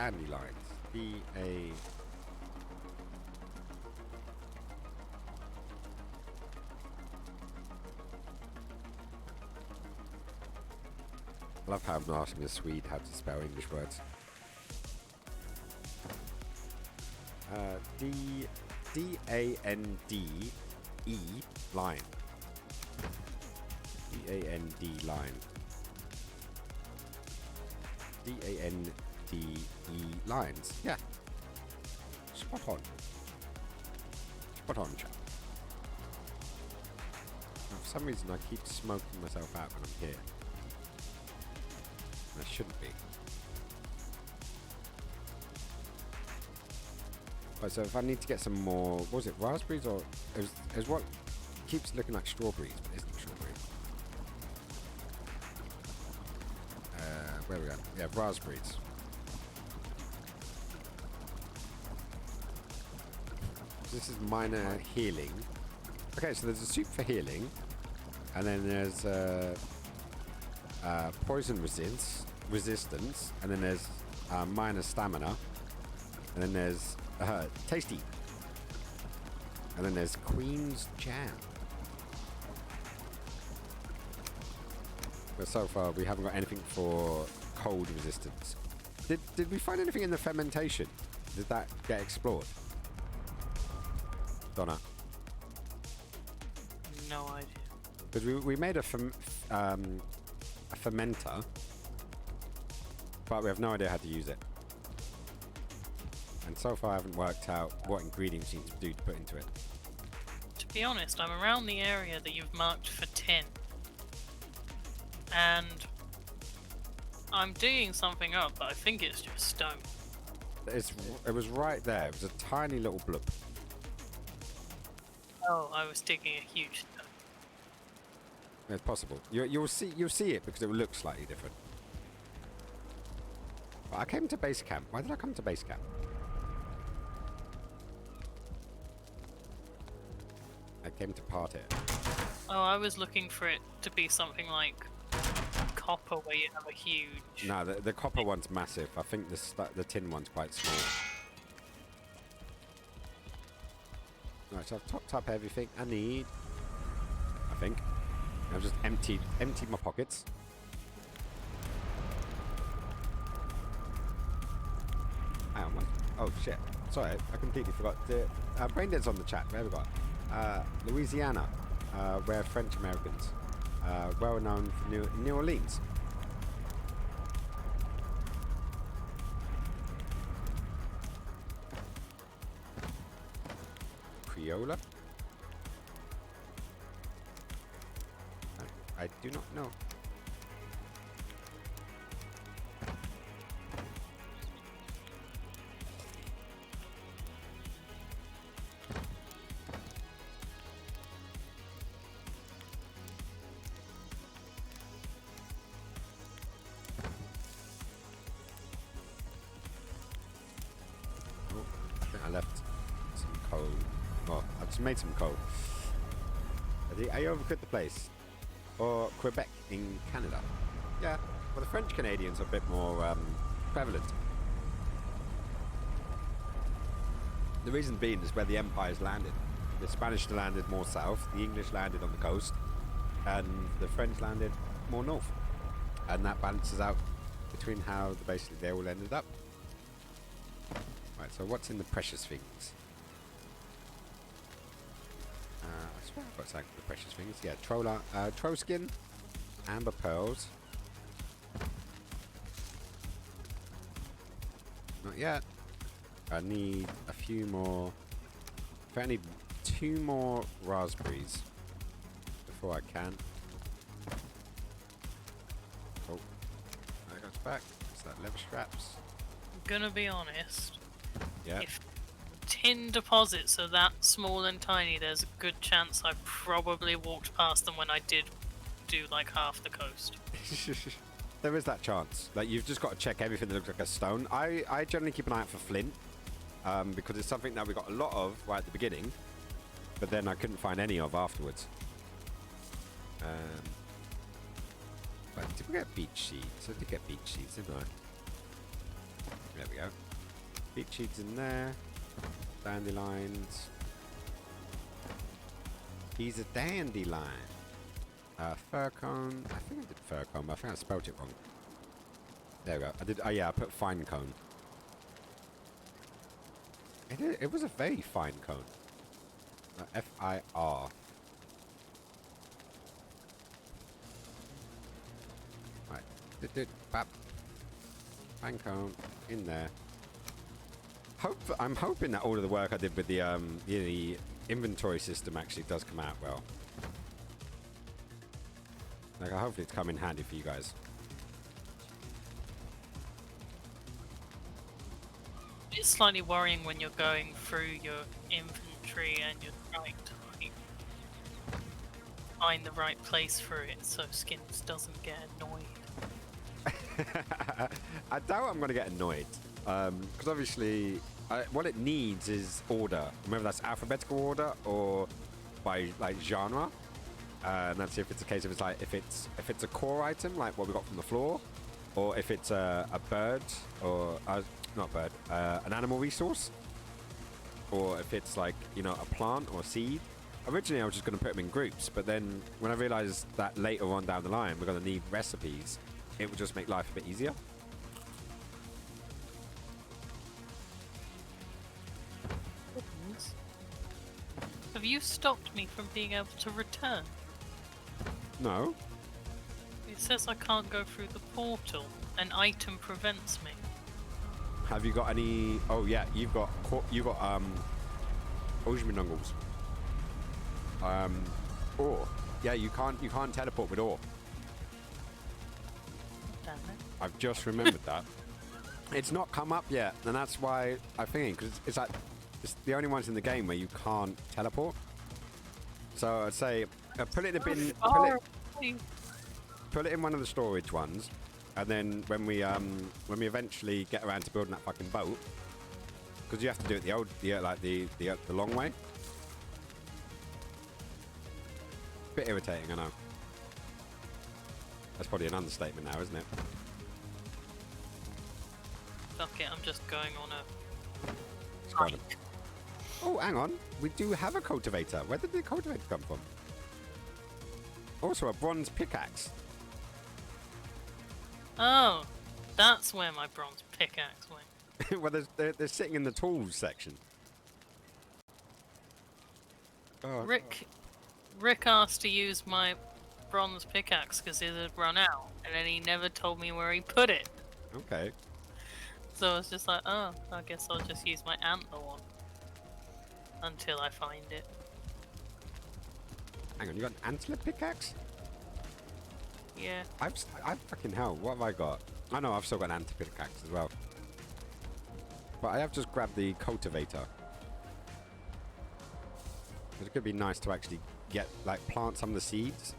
dandelions. D-A... I love how I'm asking a Swede how to spell English words. D-A-N-D-E line. D-A-N-D line. D-A-N-D-E lines. Yeah. Spot on. Spot on, chap. For some reason I keep smoking myself out when I'm here. I shouldn't be. Right, so if I need to get some more, what was it, raspberries or it was what keeps looking like strawberries, but isn't strawberry. Where are we going? Yeah, raspberries. This is minor healing. Okay, so there's a soup for healing, and then there's poison resistance, and then there's minor stamina, and then there's tasty, and then there's Queen's Jam. But so far we haven't got anything for cold resistance. Did we find anything in the fermentation? Did that get explored? Donna? No idea. Because we made a fermenter, but we have no idea how to use it. And so far I haven't worked out what ingredients you need to do to put into it. To be honest, I'm around the area that you've marked for tin. And I'm digging something up, but I think it's just stone. It was right there. It was a tiny little blob. Oh, I was digging a huge stone. It's possible. You'll see it because it will look slightly different. But I came to base camp. Why did I come to base camp? I came to part it. Oh, I was looking for it to be something like copper, where you have a huge... No, the copper one's massive. I think the tin one's quite small. Right, so I've topped up everything I need. I think. I've just emptied my pockets. Hang on, what? Oh shit. Sorry, I completely forgot. Braindead's on the chat. Where have we got? Louisiana, where French Americans, well known for New Orleans. Creola? I do not know. I left some coal. Well, I just made some coal. I overcooked the place. Or Quebec in Canada. Yeah, well, the French Canadians are a bit more prevalent. The reason being is where the empires landed. The Spanish landed more south, the English landed on the coast, and the French landed more north. And that balances out between how basically they all ended up. Right, so what's in the precious things? I swear I've got something for the precious things. Yeah, troll skin, amber pearls. Not yet. I need a few more. I need 2 more raspberries before I can. Oh, that goes back. It's that leather straps. I'm gonna be honest. Yeah. If tin deposits are that small and tiny, there's a good chance I probably walked past them when I did do like half the coast. There is that chance. Like, you've just got to check everything that looks like a stone. I generally keep an eye out for flint, because it's something that we got a lot of right at the beginning, but then I couldn't find any of afterwards. But did we get beach seeds? I did get beach seeds, didn't I? There we go. Peach seeds in there. Dandelions. He's a dandelion. Fir cone. I think I did fir cone, but I think I spelled it wrong. There we go. I did. Oh yeah, I put fine cone. It was a very fine cone. F-I-R. Right. Bap. Fine cone in there. I'm hoping that all of the work I did with the inventory system actually does come out well. Like, hopefully it's come in handy for you guys. It's slightly worrying when you're going through your inventory and you're trying to like, find the right place for it so Skins doesn't get annoyed. I doubt I'm going to get annoyed. Because obviously, what it needs is order. Whether that's alphabetical order or by like genre. And that's if it's a case of if it's a core item like what we got from the floor, or if it's a bird or not a bird, an animal resource, or if it's like a plant or a seed. Originally I was just going to put them in groups, but then when I realized that later on down the line we're going to need recipes, it would just make life a bit easier. Have you stopped me from being able to return? No. It says I can't go through the portal. An item prevents me. Have you got any? Oh yeah, you've got Ojimindongles. Ore. Yeah, you can't teleport with ore. Damn it. I've just remembered that. It's not come up yet, and that's why I'm thinking, because it's the only ones in the game where you can't teleport. So I'd say put it in the bin. Put it in one of the storage ones, and then when we eventually get around to building that fucking boat, because you have to do it the long way. Bit irritating, I know. That's probably an understatement now, isn't it? Fuck it, I'm just going on a Squad. hike. Oh, hang on. We do have a cultivator. Where did the cultivator come from? Also, a bronze pickaxe. Oh, that's where my bronze pickaxe went. Well, they're sitting in the tools section. Oh, Rick asked to use my bronze pickaxe because it had run out, and then he never told me where he put it. okay. So I was just like, oh, I guess I'll just use my antler one until I find it. Hang on, you got an antler pickaxe? Yeah. I've fucking hell. What have I got? I know I've still got an antler pickaxe as well. But I have just grabbed the cultivator. It could be nice to actually plant some of the seeds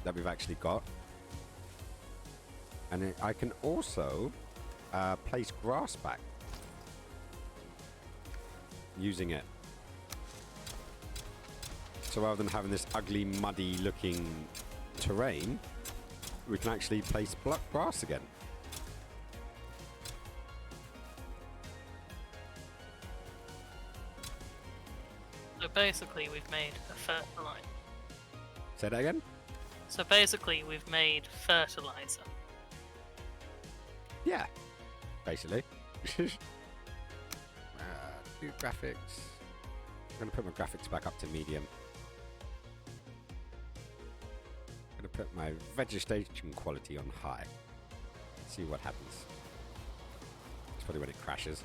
that we've actually got. And I can also place grass back using it. So rather than having this ugly, muddy looking terrain, we can actually place grass again. So basically, we've made a fertilizer. Say that again? So basically, we've made fertilizer. Yeah, basically. Do graphics. I'm going to put my graphics back up to medium. I'm going to put my vegetation quality on high. See what happens. It's probably when it crashes.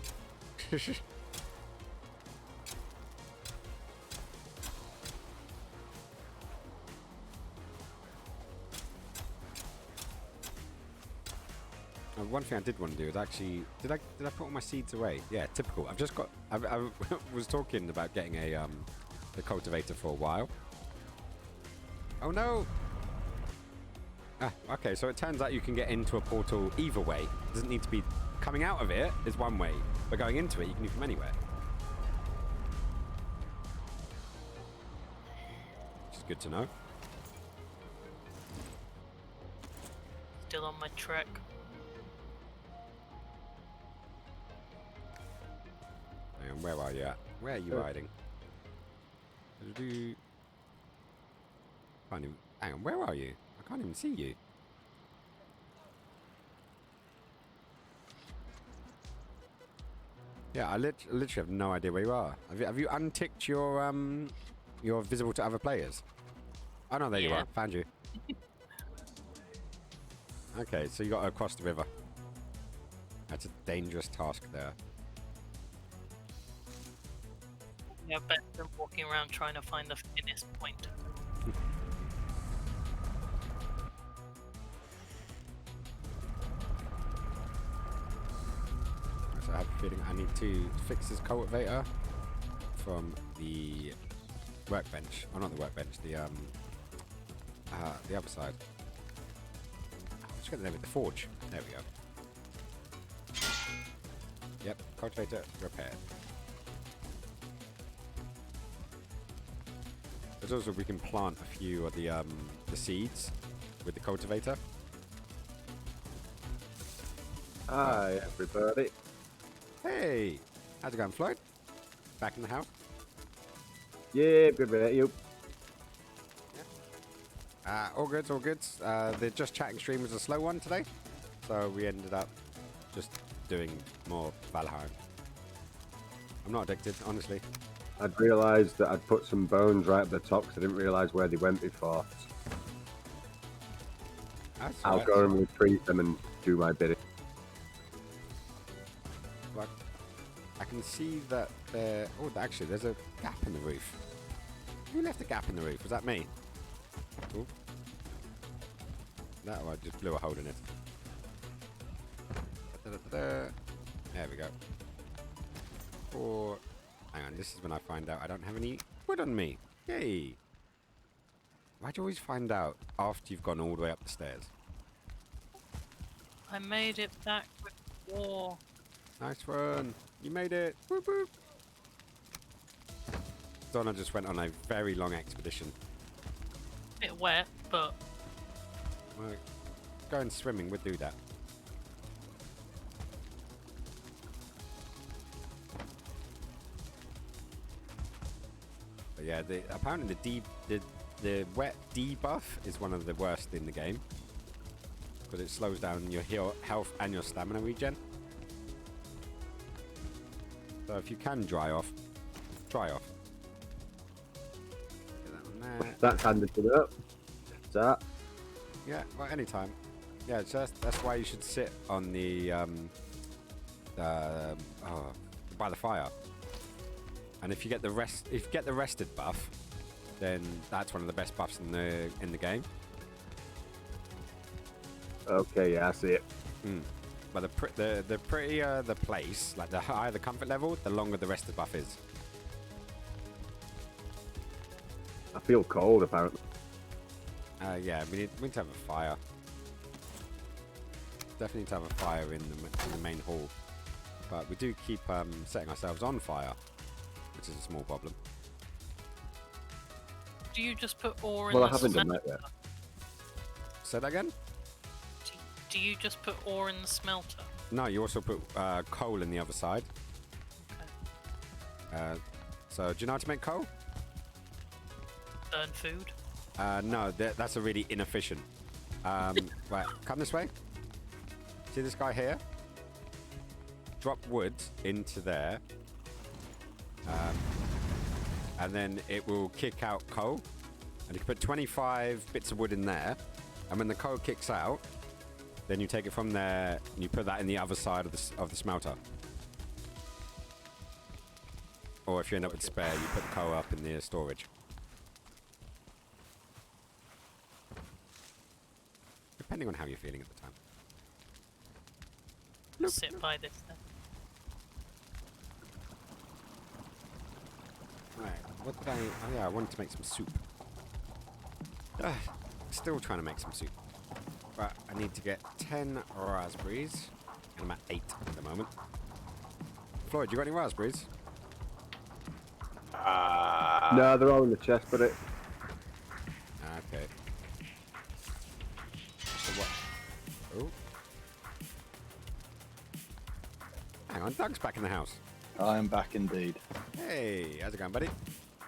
One thing I did want to do is actually, did I put all my seeds away? Yeah, typical. I was talking about getting the cultivator for a while. Oh no! Okay, so it turns out you can get into a portal either way. It doesn't need to be coming out of it is one way, but going into it you can do from anywhere. Which is good to know. Still on my trek. Where are you at? Where are you hiding? Can't even... Hang on, where are you? I can't even see you. Yeah, I literally have no idea where you are. Have you unticked your visible to other players? Oh no, there you Yeah. are. Found you. Okay, so you got to cross the river. That's a dangerous task there. Yeah, better than walking around trying to find the thinnest point. So I have a feeling I need to fix this cultivator from the workbench. Oh, not the workbench. The other side. Let's get there with the forge. There we go. Yep, cultivator repaired. There's also we can plant a few of the seeds with the cultivator. Hi, everybody. Hey, how's it going, Floyd? Back in the house? Yeah, good with you. All good, all good. The Just Chatting stream was a slow one today, so we ended up just doing more Valheim. I'm not addicted, honestly. I'd realised that I'd put some bones right at the top because I didn't realise where they went before. That's I'll alright. go and retrieve them and do my bidding. Like, I can see that there... Oh, actually, there's a gap in the roof. Who left a gap in the roof? Was that me? Ooh. No, I just blew a hole in it. Da-da-da-da. There we go. Or... Hang on, this is when I find out I don't have any wood on me. Yay! Why'd you always find out after you've gone all the way up the stairs? I made it back with war. Nice one! You made it! Whoop whoop! Donna just went on a very long expedition. Bit wet, but Well, going swimming would do that. But yeah, apparently the wet debuff is one of the worst in the game because it slows down your health and your stamina regen. So if you can dry off, dry off. Get that one there. That's handed it up. That. Yeah, well, anytime. Yeah, that's why you should sit on the by the fire. And if you get the rested buff, then that's one of the best buffs in the game. Okay, yeah, I see it. But the prettier the place, like the higher the comfort level, the longer the rested buff is. I feel cold, apparently. Yeah, we need to have a fire. Definitely need to have a fire in the main hall. But we do keep setting ourselves on fire, which is a small problem. do you just put ore in Well, I the haven't done smelter? that yet. Say that again? Do you just put ore in the smelter? No, you also put coal in the other side. Okay. So do you know how to make coal? Burn food? No, that's a really inefficient. Right, come this way. See this guy here? Drop wood into there. And then it will kick out coal. And you can put 25 bits of wood in there. And when the coal kicks out, then you take it from there and you put that in the other side of the smelter. Or if you end up with spare, you put the coal up in the storage. Depending on how you're feeling at the time. Sit by this then. Right, what did oh yeah, I wanted to make some soup. Still trying to make some soup. But I need to get 10 raspberries. And I'm at 8 at the moment. Floyd, you got any raspberries? No, they're all in the chest, but it. Okay. So what? Oh. Hang on, Doug's back in the house. I am back indeed. Hey, how's it going, buddy?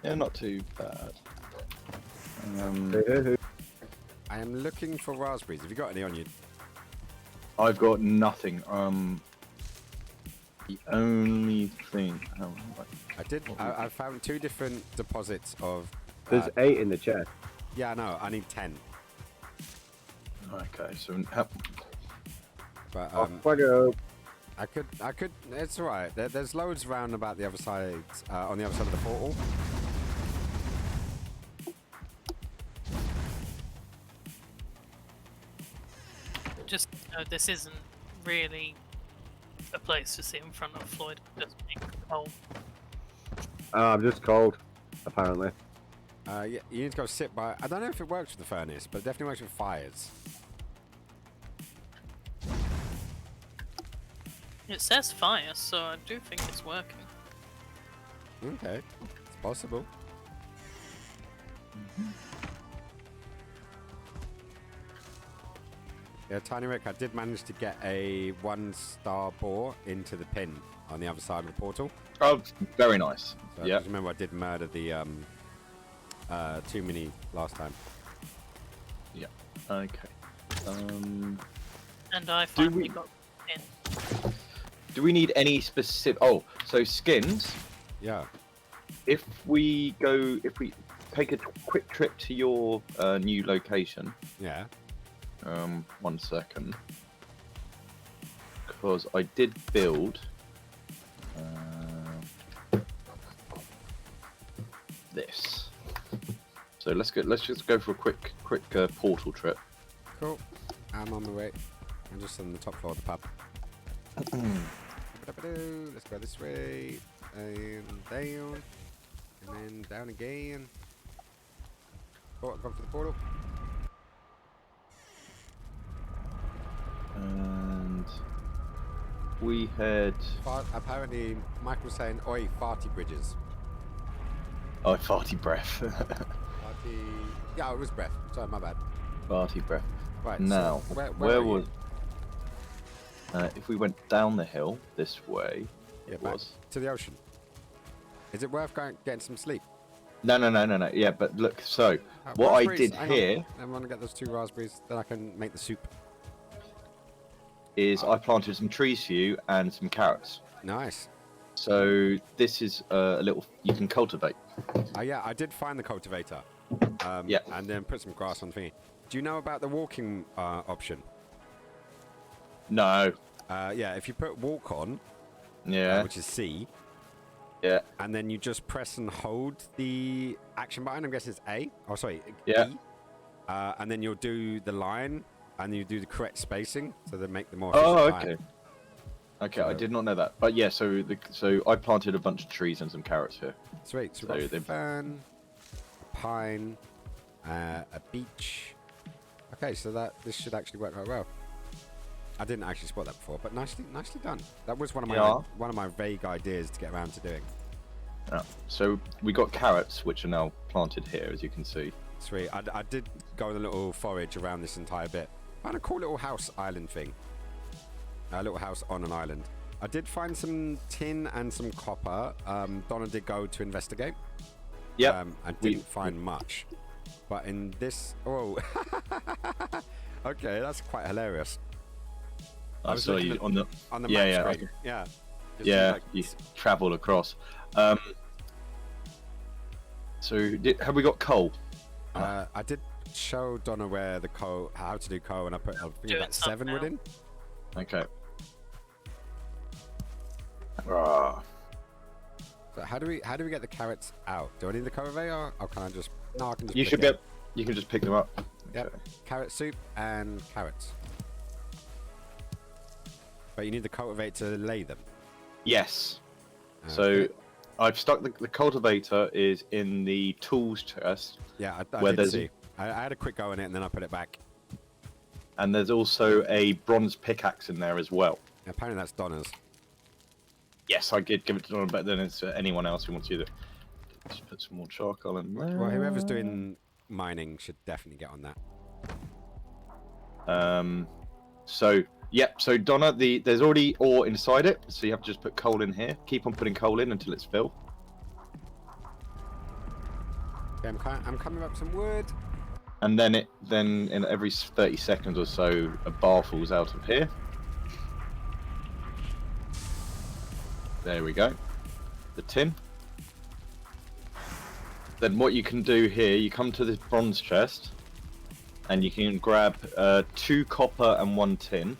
Yeah, not too bad. I am looking for raspberries. Have you got any on you? I've got nothing. The only thing. I found 2 different deposits of. There's 8 in the chest. Yeah, I know. I need 10. Okay, so But Off I go. I could. It's all right. There's loads around about the other side, on the other side of the portal. Just this isn't really a place to sit in front of Floyd. Just being cold. I'm just cold, apparently. Yeah, you need to go sit by. I don't know if it works with the furnace, but it definitely works with fires. It says fire, so I do think it's working. Okay, it's possible. Yeah, Tiny Rick, I did manage to get a 1-star boar into the pin on the other side of the portal. oh, very nice. So Yeah. just remember, I did murder the too many last time. Yeah. Okay. And I finally we- got in. Do we need any specific? Oh, so skins. Yeah. If we take a quick trip to your new location. Yeah. 1 second. Because I did build this. So let's just go for a quick portal trip. Cool. I'm on my way. I'm just on the top floor of the pub. Let's go this way. And down. And then down again. Oh, go for the portal. And we head. Apparently, Michael was saying, oi, farty bridges. Oh, farty breath. Farty. Yeah, it was breath. Sorry, my bad. Farty breath. Right, Now, so where are you? was? If we went down the hill this way, Yeah, it back was. to the ocean. Is it worth getting some sleep? No. Yeah, but look. So what I Raspberries, did hang here on. I want to get those 2 raspberries, then I can make the soup. is I planted some trees for you and some carrots. Nice. So this is a little you can cultivate. Yeah, I did find the cultivator. Yeah. And then put some grass on the thingy. Do you know about the walking option? No. Yeah, if you put walk on, Yeah. which is C, Yeah. and then you just press and hold the action button, I'm guessing it's A. Oh, sorry, Yeah. E. And then you'll do the line, and you do the correct spacing, so they make the more Oh, efficient line. okay. Okay, I So- did not know that. But yeah, so I planted a bunch of trees and some carrots here. Sweet. So So we've got they've- fern, a pine, a beech. Okay, so this should actually work quite well. I didn't actually spot that before, but nicely done. That was one of my Yeah. one of my vague ideas to get around to doing. Yeah. So we got carrots, which are now planted here, as you can see. Sweet. I did go on a little forage around this entire bit. Found a cool little house island thing. A little house on an island. I did find some tin and some copper. Donna did go to investigate. Yep. And didn't find much. But in this... Oh. Okay, that's quite hilarious. I was saw looking you at- on the On the Yeah, map yeah, screen. Yeah. Just yeah. like- You travel across. So have we got coal? I did show Donna where the coal, how to do coal, and I put I think Doing about 7 something wood in. Okay. Ah. So how do we get the carrots out? Do I need the cultivator, or can I just? No, I can just. You pick should it. You can just pick them up. Yep. Okay. Carrot soup and carrots. But you need the cultivator to lay them. Yes. So Okay. I've stuck the cultivator is in the tools chest, Yeah, I where did there's- see. I had a quick go in it, and then I put it back. and there's also a bronze pickaxe in there as well. Apparently that's Donna's. Yes, I did give it to Donna, but then it's anyone else who wants you to just put some more charcoal in there. Well, whoever's doing mining should definitely get on that. So, yep. So Donna, there's already ore inside it, so you have to just put coal in here. Keep on putting coal in until it's filled. Okay, I'm coming up some wood. And then in every 30 seconds or so, a bar falls out of here. There we go. The tin. Then what you can do here, you come to this bronze chest, and you can grab 2 copper and 1 tin.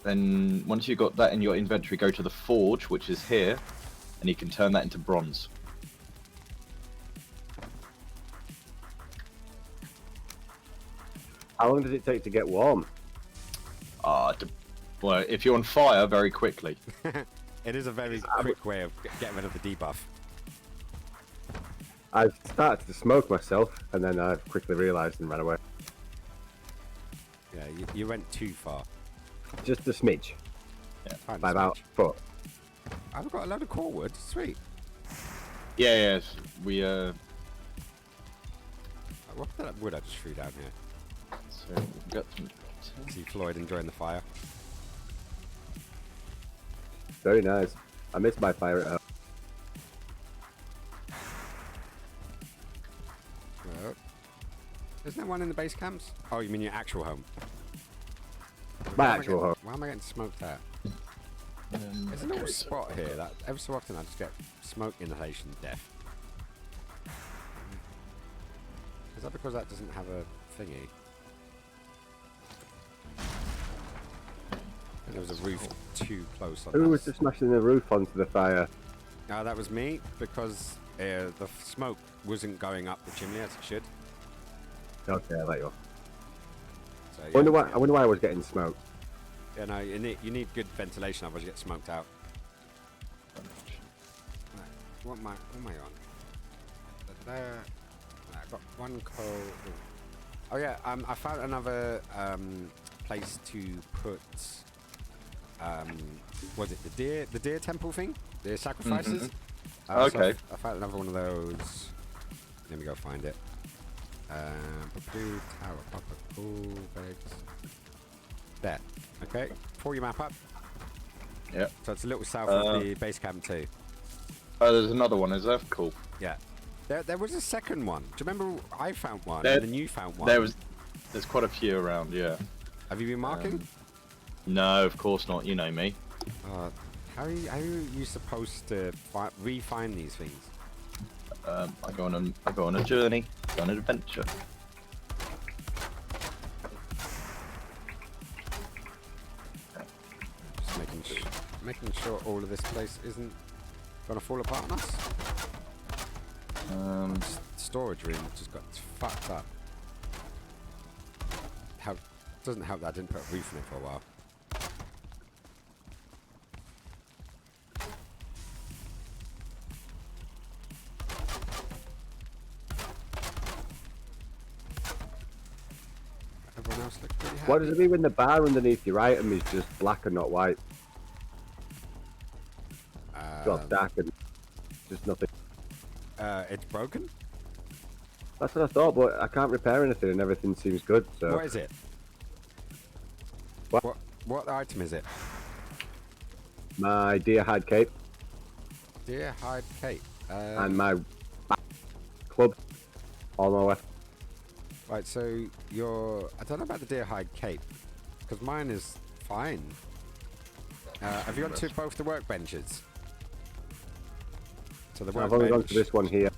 Then once you've got that in your inventory, go to the forge, which is here, and you can turn that into bronze. How long does it take to get warm? Well, if you're on fire, very quickly. It is a very quick way of getting rid of the debuff. I've started to smoke myself, and then I quickly realised and ran away. Yeah, you went too far. Just a smidge. Tiny By about smidge. foot. I've got a load of core wood. Sweet. Yeah, we What's that wood I just threw down here? So we've got some. See Floyd enjoying the fire. Very nice. I missed my fire at home. Well, isn't there one in the base camps? Oh, you mean your actual home? My Why am I actual getting- home. Why am I getting smoked at? There's a little spot here that every so often I just get smoke inhalation death. Is that because that doesn't have a thingy? And there was a roof too close on Who that. was just smashing the roof onto the fire? That was me, because the smoke wasn't going up the chimney as it should. Okay, I let you off. So, I yeah, wonder why I was getting smoked. Yeah, no, you need good ventilation, otherwise you get smoked out. Right, what am I on? There. I've got 1 coal. Ooh. Oh yeah, I found another place to put. Was it the deer temple thing? The sacrifices. So Okay. I found another one of those. Let me go find it. Blue tower, copper, cool, bags. There. Okay. Pull your map up. Yeah. So it's a little south of the base camp too. Oh, there's another one, is there? Cool. Yeah. There was a second one. Do you remember I found one There- and then you found one? There's quite a few around, yeah. Have you been marking? No, of course not. You know me. How are you supposed to re-find these things? I go on a journey, go on an adventure. Just making sure all of this place isn't gonna fall apart on us. Storage room just got fucked up. Doesn't help that I didn't put a roof in it for a while. Everyone else looks pretty happy. What does it mean when the bar underneath your item is just black and not white? Well, dark and just nothing. It's broken? That's what I thought, but I can't repair anything and everything seems good, so... What is it? What item is it? My deer hide cape Deer hide cape. and my club. All my weapons. Right, so I don't know about the deer hide cape, because mine is fine. Have you gone to both the workbenches? So the I've only gone workbench, to this one here.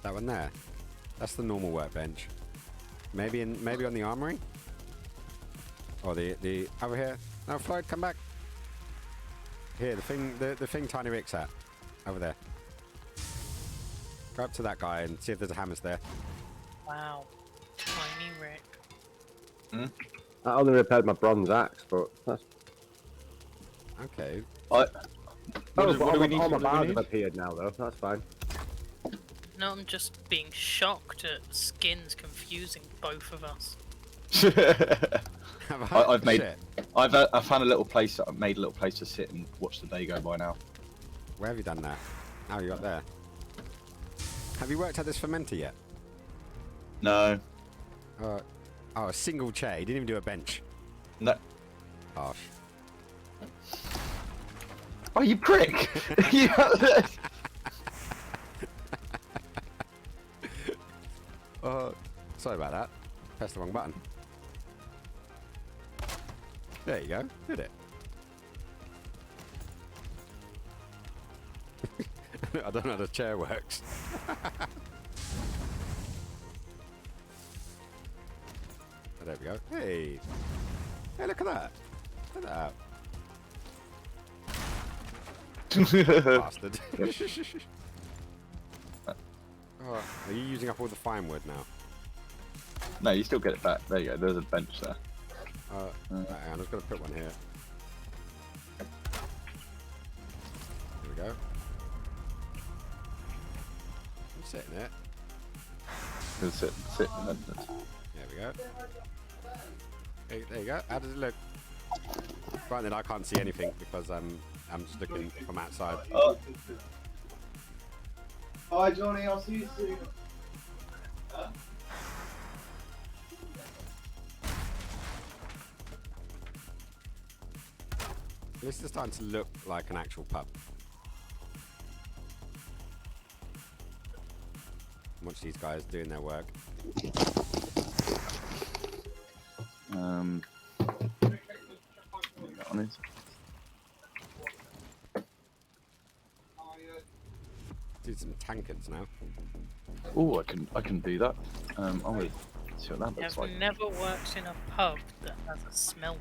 that one there. That's the normal workbench. Maybe on the armory? Or the over here. No, Floyd, come back. Here, the thing Tiny Rick's at. Over there. Go up to that guy and see if there's a hammers there. Wow. Tiny Rick. I only repaired my bronze axe, but that's... Okay. What do we need? all my What do we bars need? have appeared now, though. That's fine. No, I'm just being shocked at skins confusing both of us. I've made. Shit. I found a little place. I've made a little place to sit and watch the day go by now. Where have you done that? Oh, you're up there. Have you worked at this fermenter yet? No. Oh, a single chair. He didn't even do a bench. No. Harsh. Oh, you prick! Sorry about that. Pressed the wrong button. There you go. Did it. I don't know how the chair works. Oh, there we go. Hey. Hey, look at that. Look at that. Bastard. Oh, are you using up all the fine wood now? No, you still get it back. There you go. There's a bench there. Hang on, I'm just going to put one here. There we go. I'm sitting there. Just sit. There we go. Hey, there you go. How does it look? Granted, I can't see anything because I'm just looking from outside. Oh. Hi Johnny, I'll see you soon. This is starting to look like an actual pub. Watch these guys doing their work. Honest. Do some tankers now. Oh, I can do that. I'll see what that looks I've like. never worked in a pub that has a smell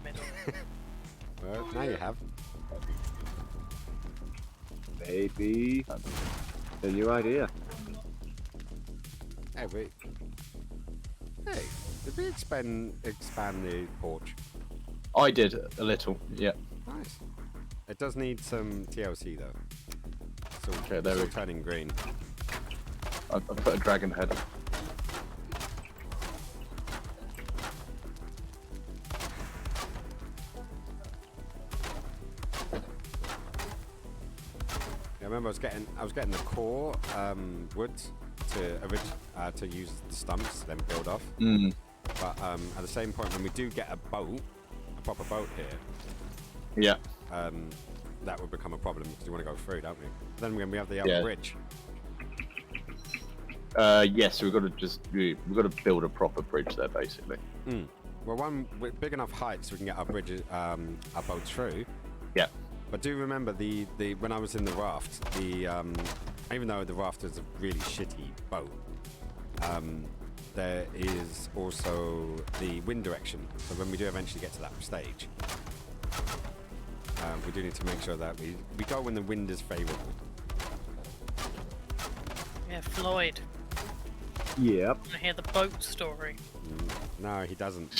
in the middle. Well, now you have. Maybe a new idea. Hey, did we expand the porch? I did a little, yeah. Nice. It does need some TLC though. So Okay, there it's we all turning green. I put a dragon head. Yeah, I remember I was getting the core wood to use the stumps, then build off. Mm. But at the same point, when we do get a proper boat here, Yeah. that would become a problem because we want to go through, don't we? Then when we have the Yeah. bridge. Yes, so we've got to build a proper bridge there, basically. Well, one with big enough height so we can get our bridges, our boat through. Yeah. But do remember the when I was in the raft, even though the raft is a really shitty boat, there is also the wind direction. So when we do eventually get to that stage, we do need to make sure that we go when the wind is favourable. Yeah, Floyd. Yep, I hear the boat story. No, he doesn't.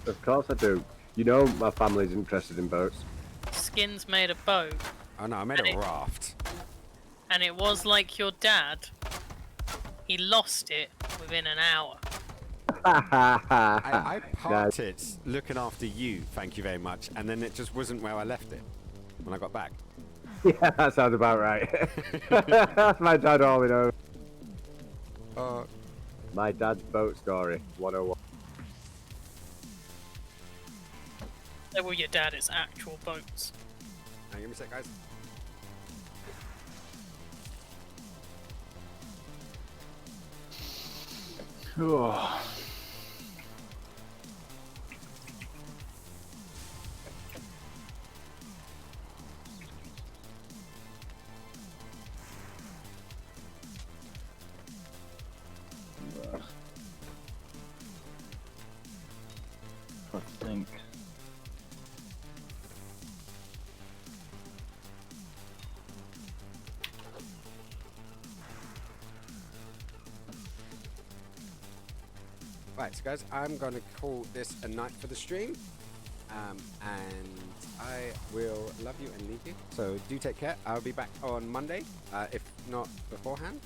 of course I do. You know my family's interested in boats. Skins made a boat, Oh no, I made a raft. and it was like your dad. He lost it within an hour. I parked it looking after you, thank you very much, and then it just wasn't where I left it when I got back. Yeah, that sounds about right. That's my dad all we know. My dad's boat story, 101. They were your dad's actual boats. Hang on, give me a sec, guys. I think. Right, so guys, I'm going to call this a night for the stream. And I will love you and leave you. So do take care. I'll be back on Monday, if not beforehand.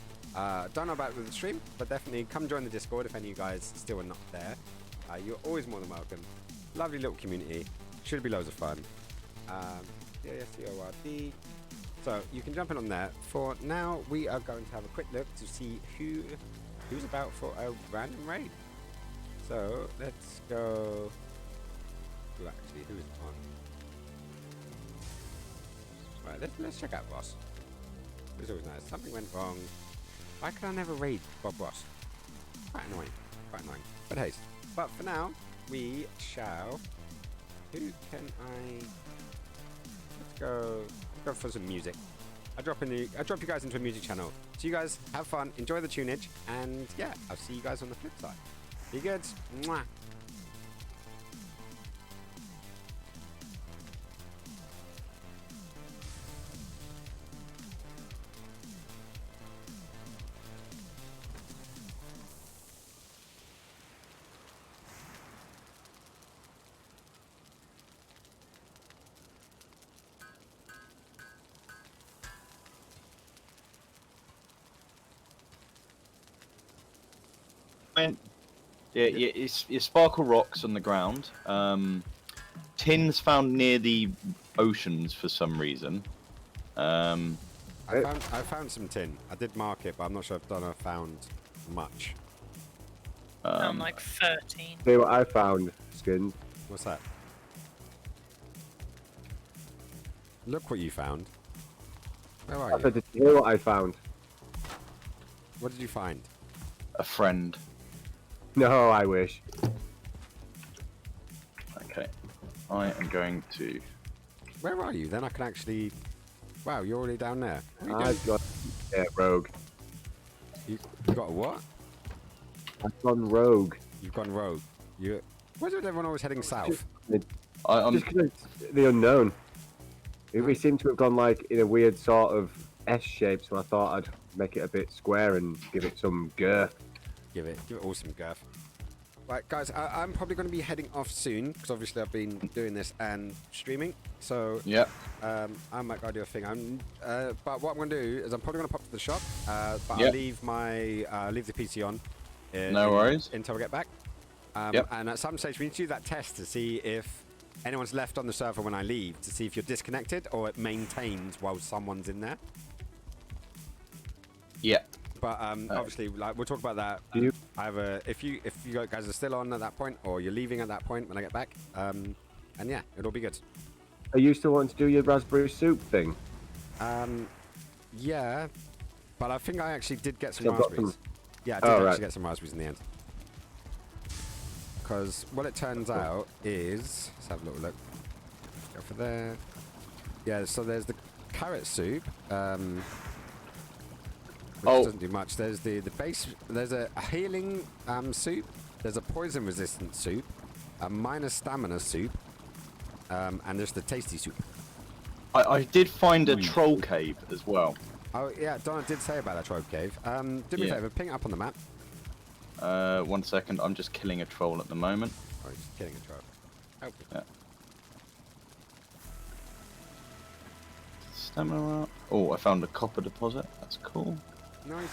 Don't know about the stream, but definitely come join the Discord if any of you guys still are not there. You're always more than welcome. Lovely little community. Should be loads of fun. CORD. So you can jump in on there. For now, we are going to have a quick look to see who who's about for a random raid. So let's go. Who actually? Who's on? Right, let's check out Ross. It's always nice. Something went wrong. Why can I never raid Bob Ross? Quite annoying. Quite annoying. But hey, but for now, we shall. Who can I? Let's go for some music. I drop you guys into a music channel. So you guys have fun, enjoy the tunage, and yeah, I'll see you guys on the flip side. Be good. Mwah. Yeah, it's sparkle rocks on the ground. Tins found near the oceans for some reason. I found some tin. I did mark it, but I'm not sure if I found much. I'm like 13. See what I found, Skins. What's that? Look what you found. Where are I you? said, did you hear what I found? What did you find? A friend. No, I wish. Okay, I am going to. Where are you? Then I can actually. Wow, you're already down there. What are you I've got rogue. You got a what? I've gone rogue. You've gone rogue. You. Why is everyone always heading south? I'm Just because it's the unknown. We seem to have gone like in a weird sort of S shape, so I thought I'd make it a bit square and give it some girth. Give it all some girth. Right, guys, I'm probably going to be heading off soon because obviously I've been doing this and streaming. So yeah. I might go do a thing. But what I'm going to do is I'm probably going to pop to the shop. But Yep. I'll leave leave the PC on. No worries. Until I get back. Yep. And at some stage we need to do that test to see if anyone's left on the server when I leave, to see if you're disconnected or it maintains while someone's in there. Yeah. But obviously, like we'll talk about that. If you guys are still on at that point, or you're leaving at that point when I get back, and yeah, it'll be good. Are you still wanting to do your raspberry soup thing? Yeah, but I think I actually did get some So I've got raspberries. some- Yeah, I did Oh, actually right. get some raspberries in the end. Because what it turns out is, let's have a little look. Go for there. Yeah, so there's the carrot soup. Which doesn't do much. There's the base. There's a healing soup. There's a poison resistant soup, a minor stamina soup, and there's the tasty soup. I did find a troll cave as well. Oh yeah, Donna did say about that troll cave. Do me a Yeah. favor, ping it up on the map. 1 second, I'm just killing a troll at the moment. Oh, he's just killing a troll. Oh. Yeah. Stamina up. Oh, I found a copper deposit. That's cool. Nice.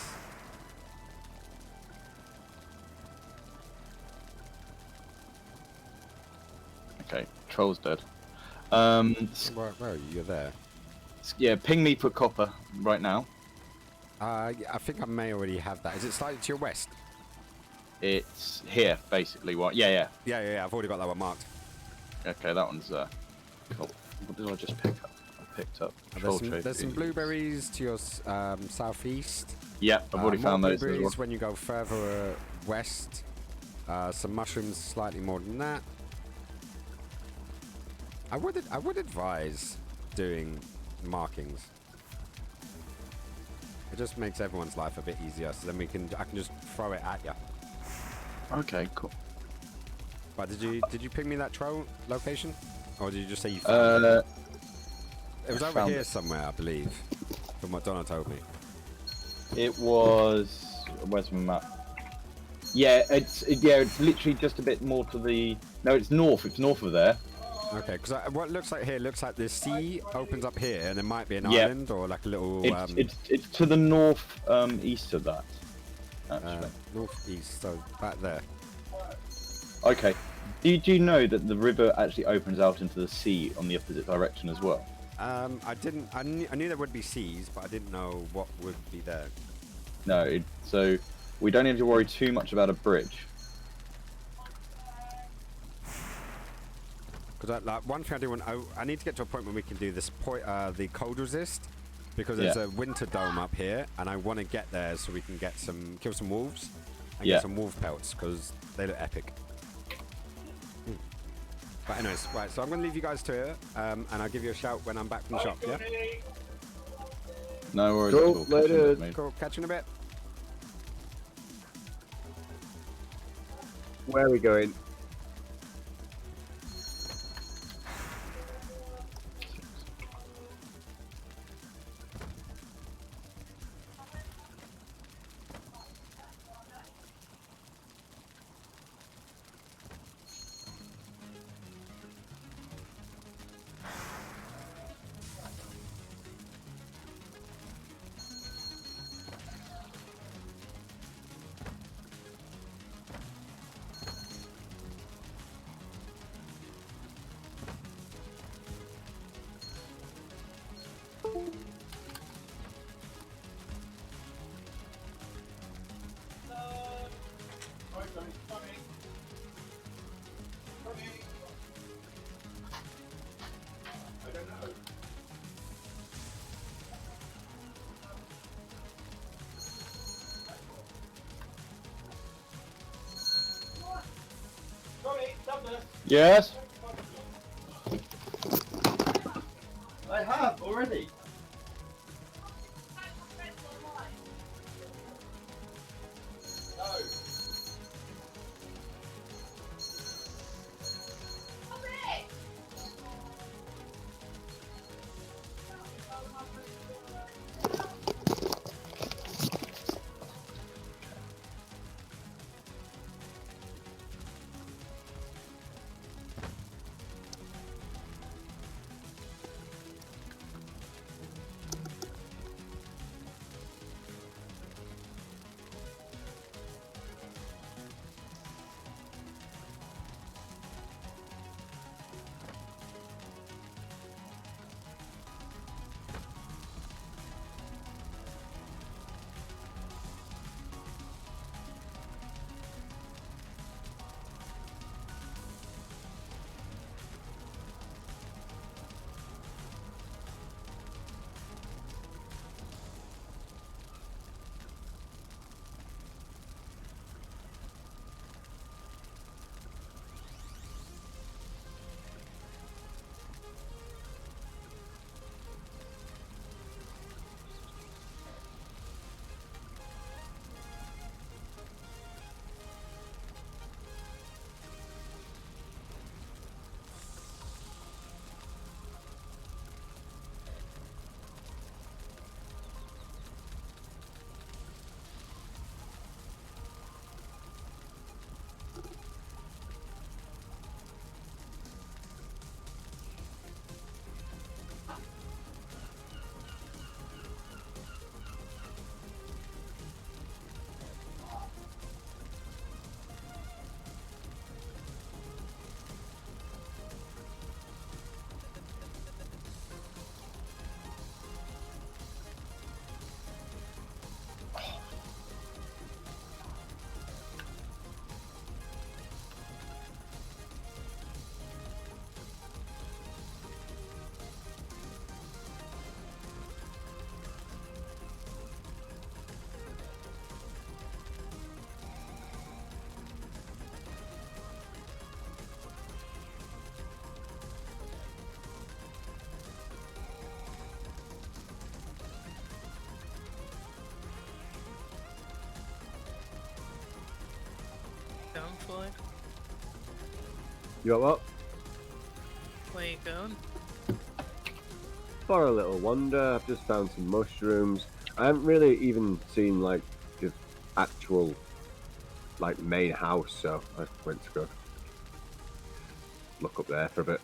Okay, troll's dead. Where are you? You're there. Yeah, ping me for copper right now. Yeah, I think I may already have that. Is it slightly to your west? It's here, basically. What? Yeah. Yeah. I've already got that one marked. Okay, that one's cool. What did I just pick up? I picked up troll There's some trophies. blueberries to your southeast. Yeah, I've already More found those as blueberries well. when you go further west. Some mushrooms, slightly more than that. I would advise doing markings. It just makes everyone's life a bit easier, so then I can just throw it at you. Okay, cool. But did you ping me that troll location, or did you just say you found it? It was over found here it. somewhere, I believe, from what Donna told me. It was. Where's my map? Yeah, it's literally just a bit more to the. No, it's north. It's north of there. Okay, because what it looks like here looks like the sea opens up here, and there might be an Yeah. island or like a little It's to the north east of that. Actually. northeast, so back there. Okay. Did you know that the river actually opens out into the sea on the opposite direction as well? I didn't. I knew there would be seas, but I didn't know what would be there. No. So we don't need to worry too much about a bridge. Because like one thing I do want, I need to get to a point where we can do this the cold resist, because there's a winter dome up here, and I want to get there so we can get kill some wolves, and get some wolf pelts because they look epic. But anyways, right. So I'm gonna leave you guys to it, and I'll give you a shout when I'm back from the shop. Yeah. No worries. Cool, at all. later. Mate. Cool. Catch you in a bit. Where are we going? Yes. I have already. Going, Floyd? You got what? Where you going? For a little wander, I've just found some mushrooms. I haven't really even seen like the actual like main house, so I went to go look up there for a bit.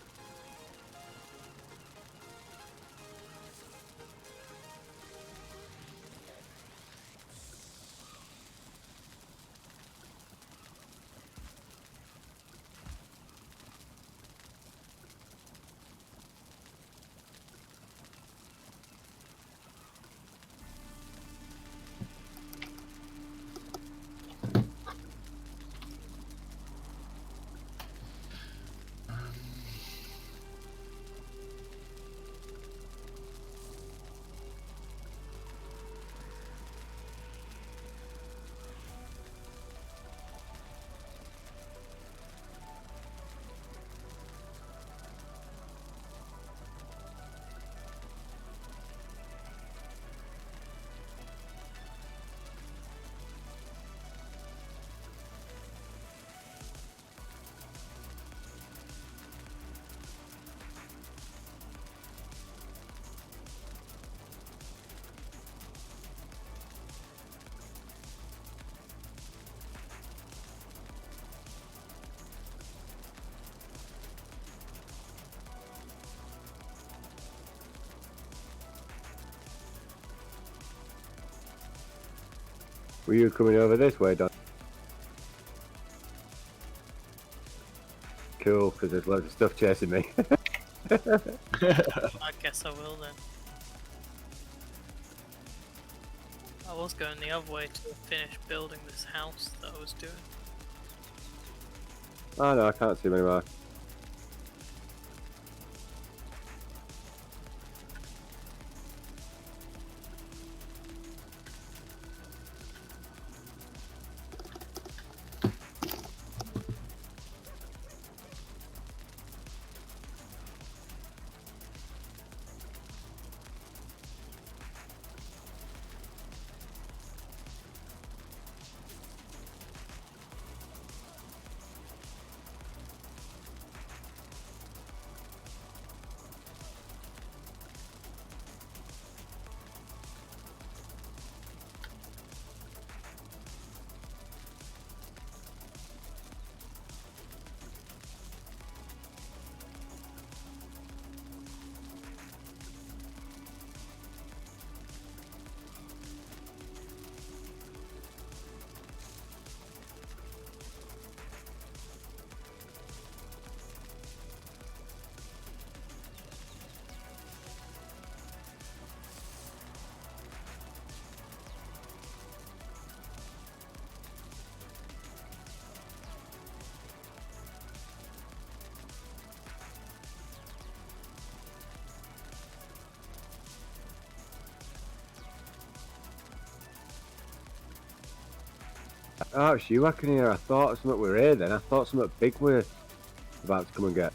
Were you coming over this way, Don? Cool, because there's loads of stuff chasing me. I guess I will then. I was going the other way to finish building this house that I was doing. Oh no, I can't see him anymore. Oh, it's you I can hear. I thought something were here then. I thought something big were about to come and get.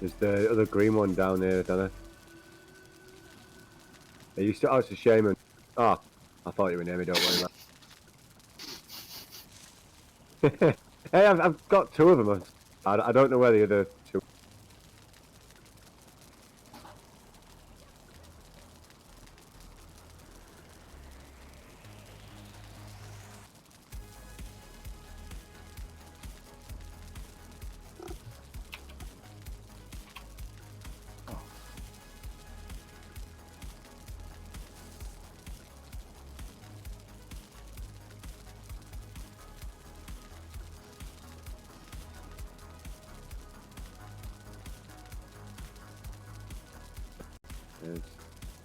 There's the other green one down there, don't I? Are you still? Oh, it's a shaman. Oh, I thought you were near me. Don't worry about it. Hey, I've got two of them. I don't know where the other two.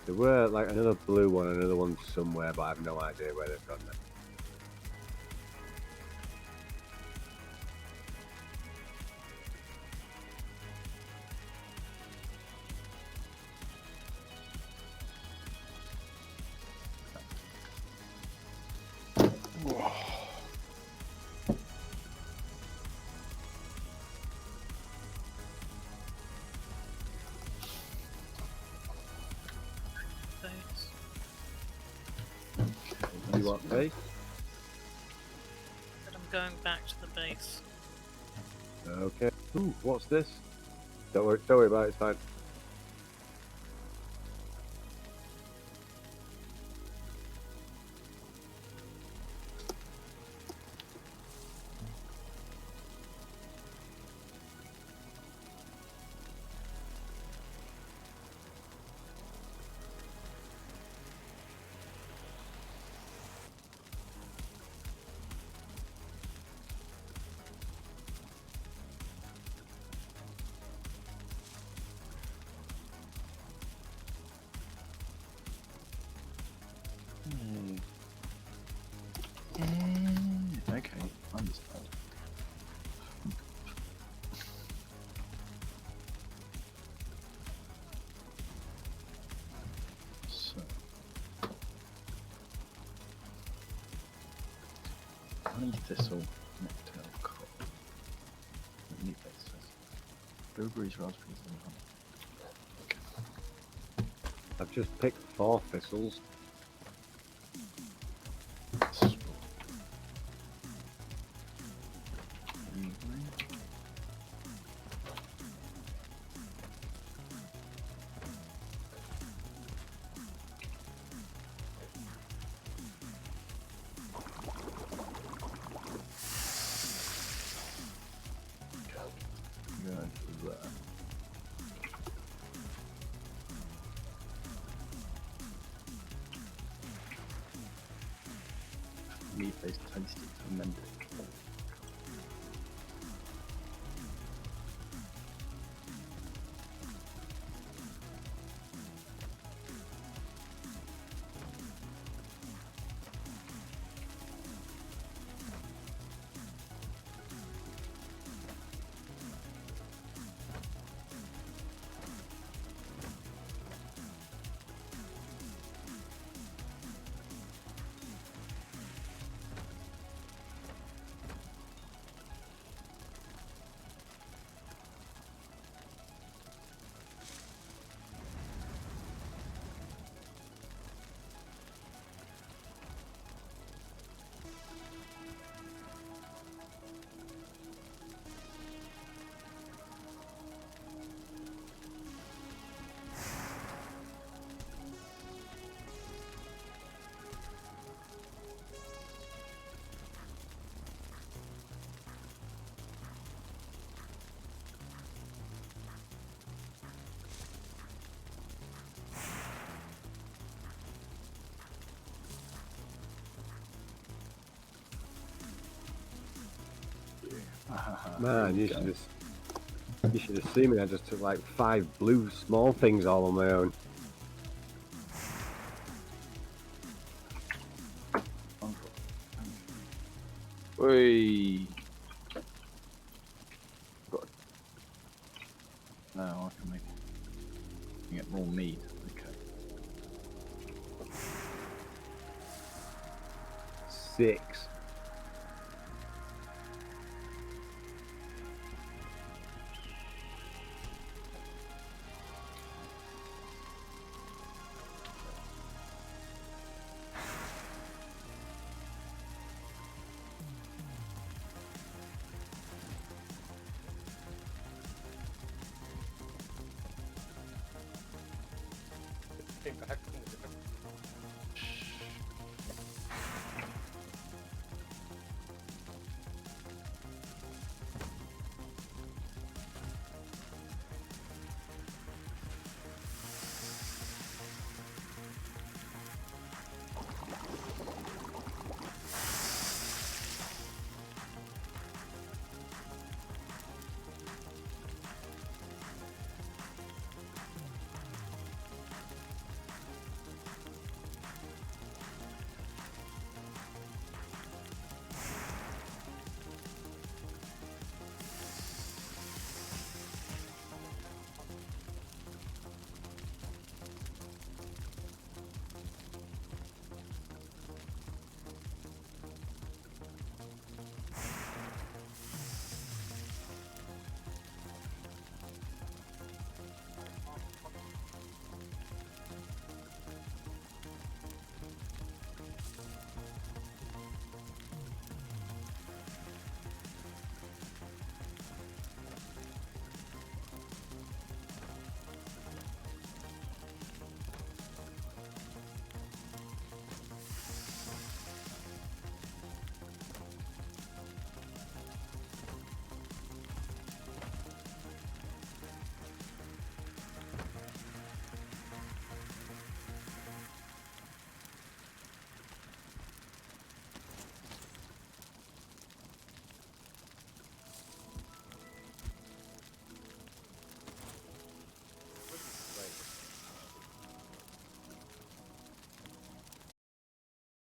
There were like another blue one, another one somewhere, but I have no idea where they've gone now. Base. You want base? But I'm going back to the base. Okay. Ooh, what's this? Don't worry about it. It's fine. Okay, understand. So, honey thistle, nectar, cod. Meat bases. Blueberries, raspberries, and honey. Okay. I've just picked 4 thistles. meat-based tasty fermented. Man, you should have seen me. I just took like 5 blue small things all on my own. Whee! No, I can make get more meat. Okay. 6.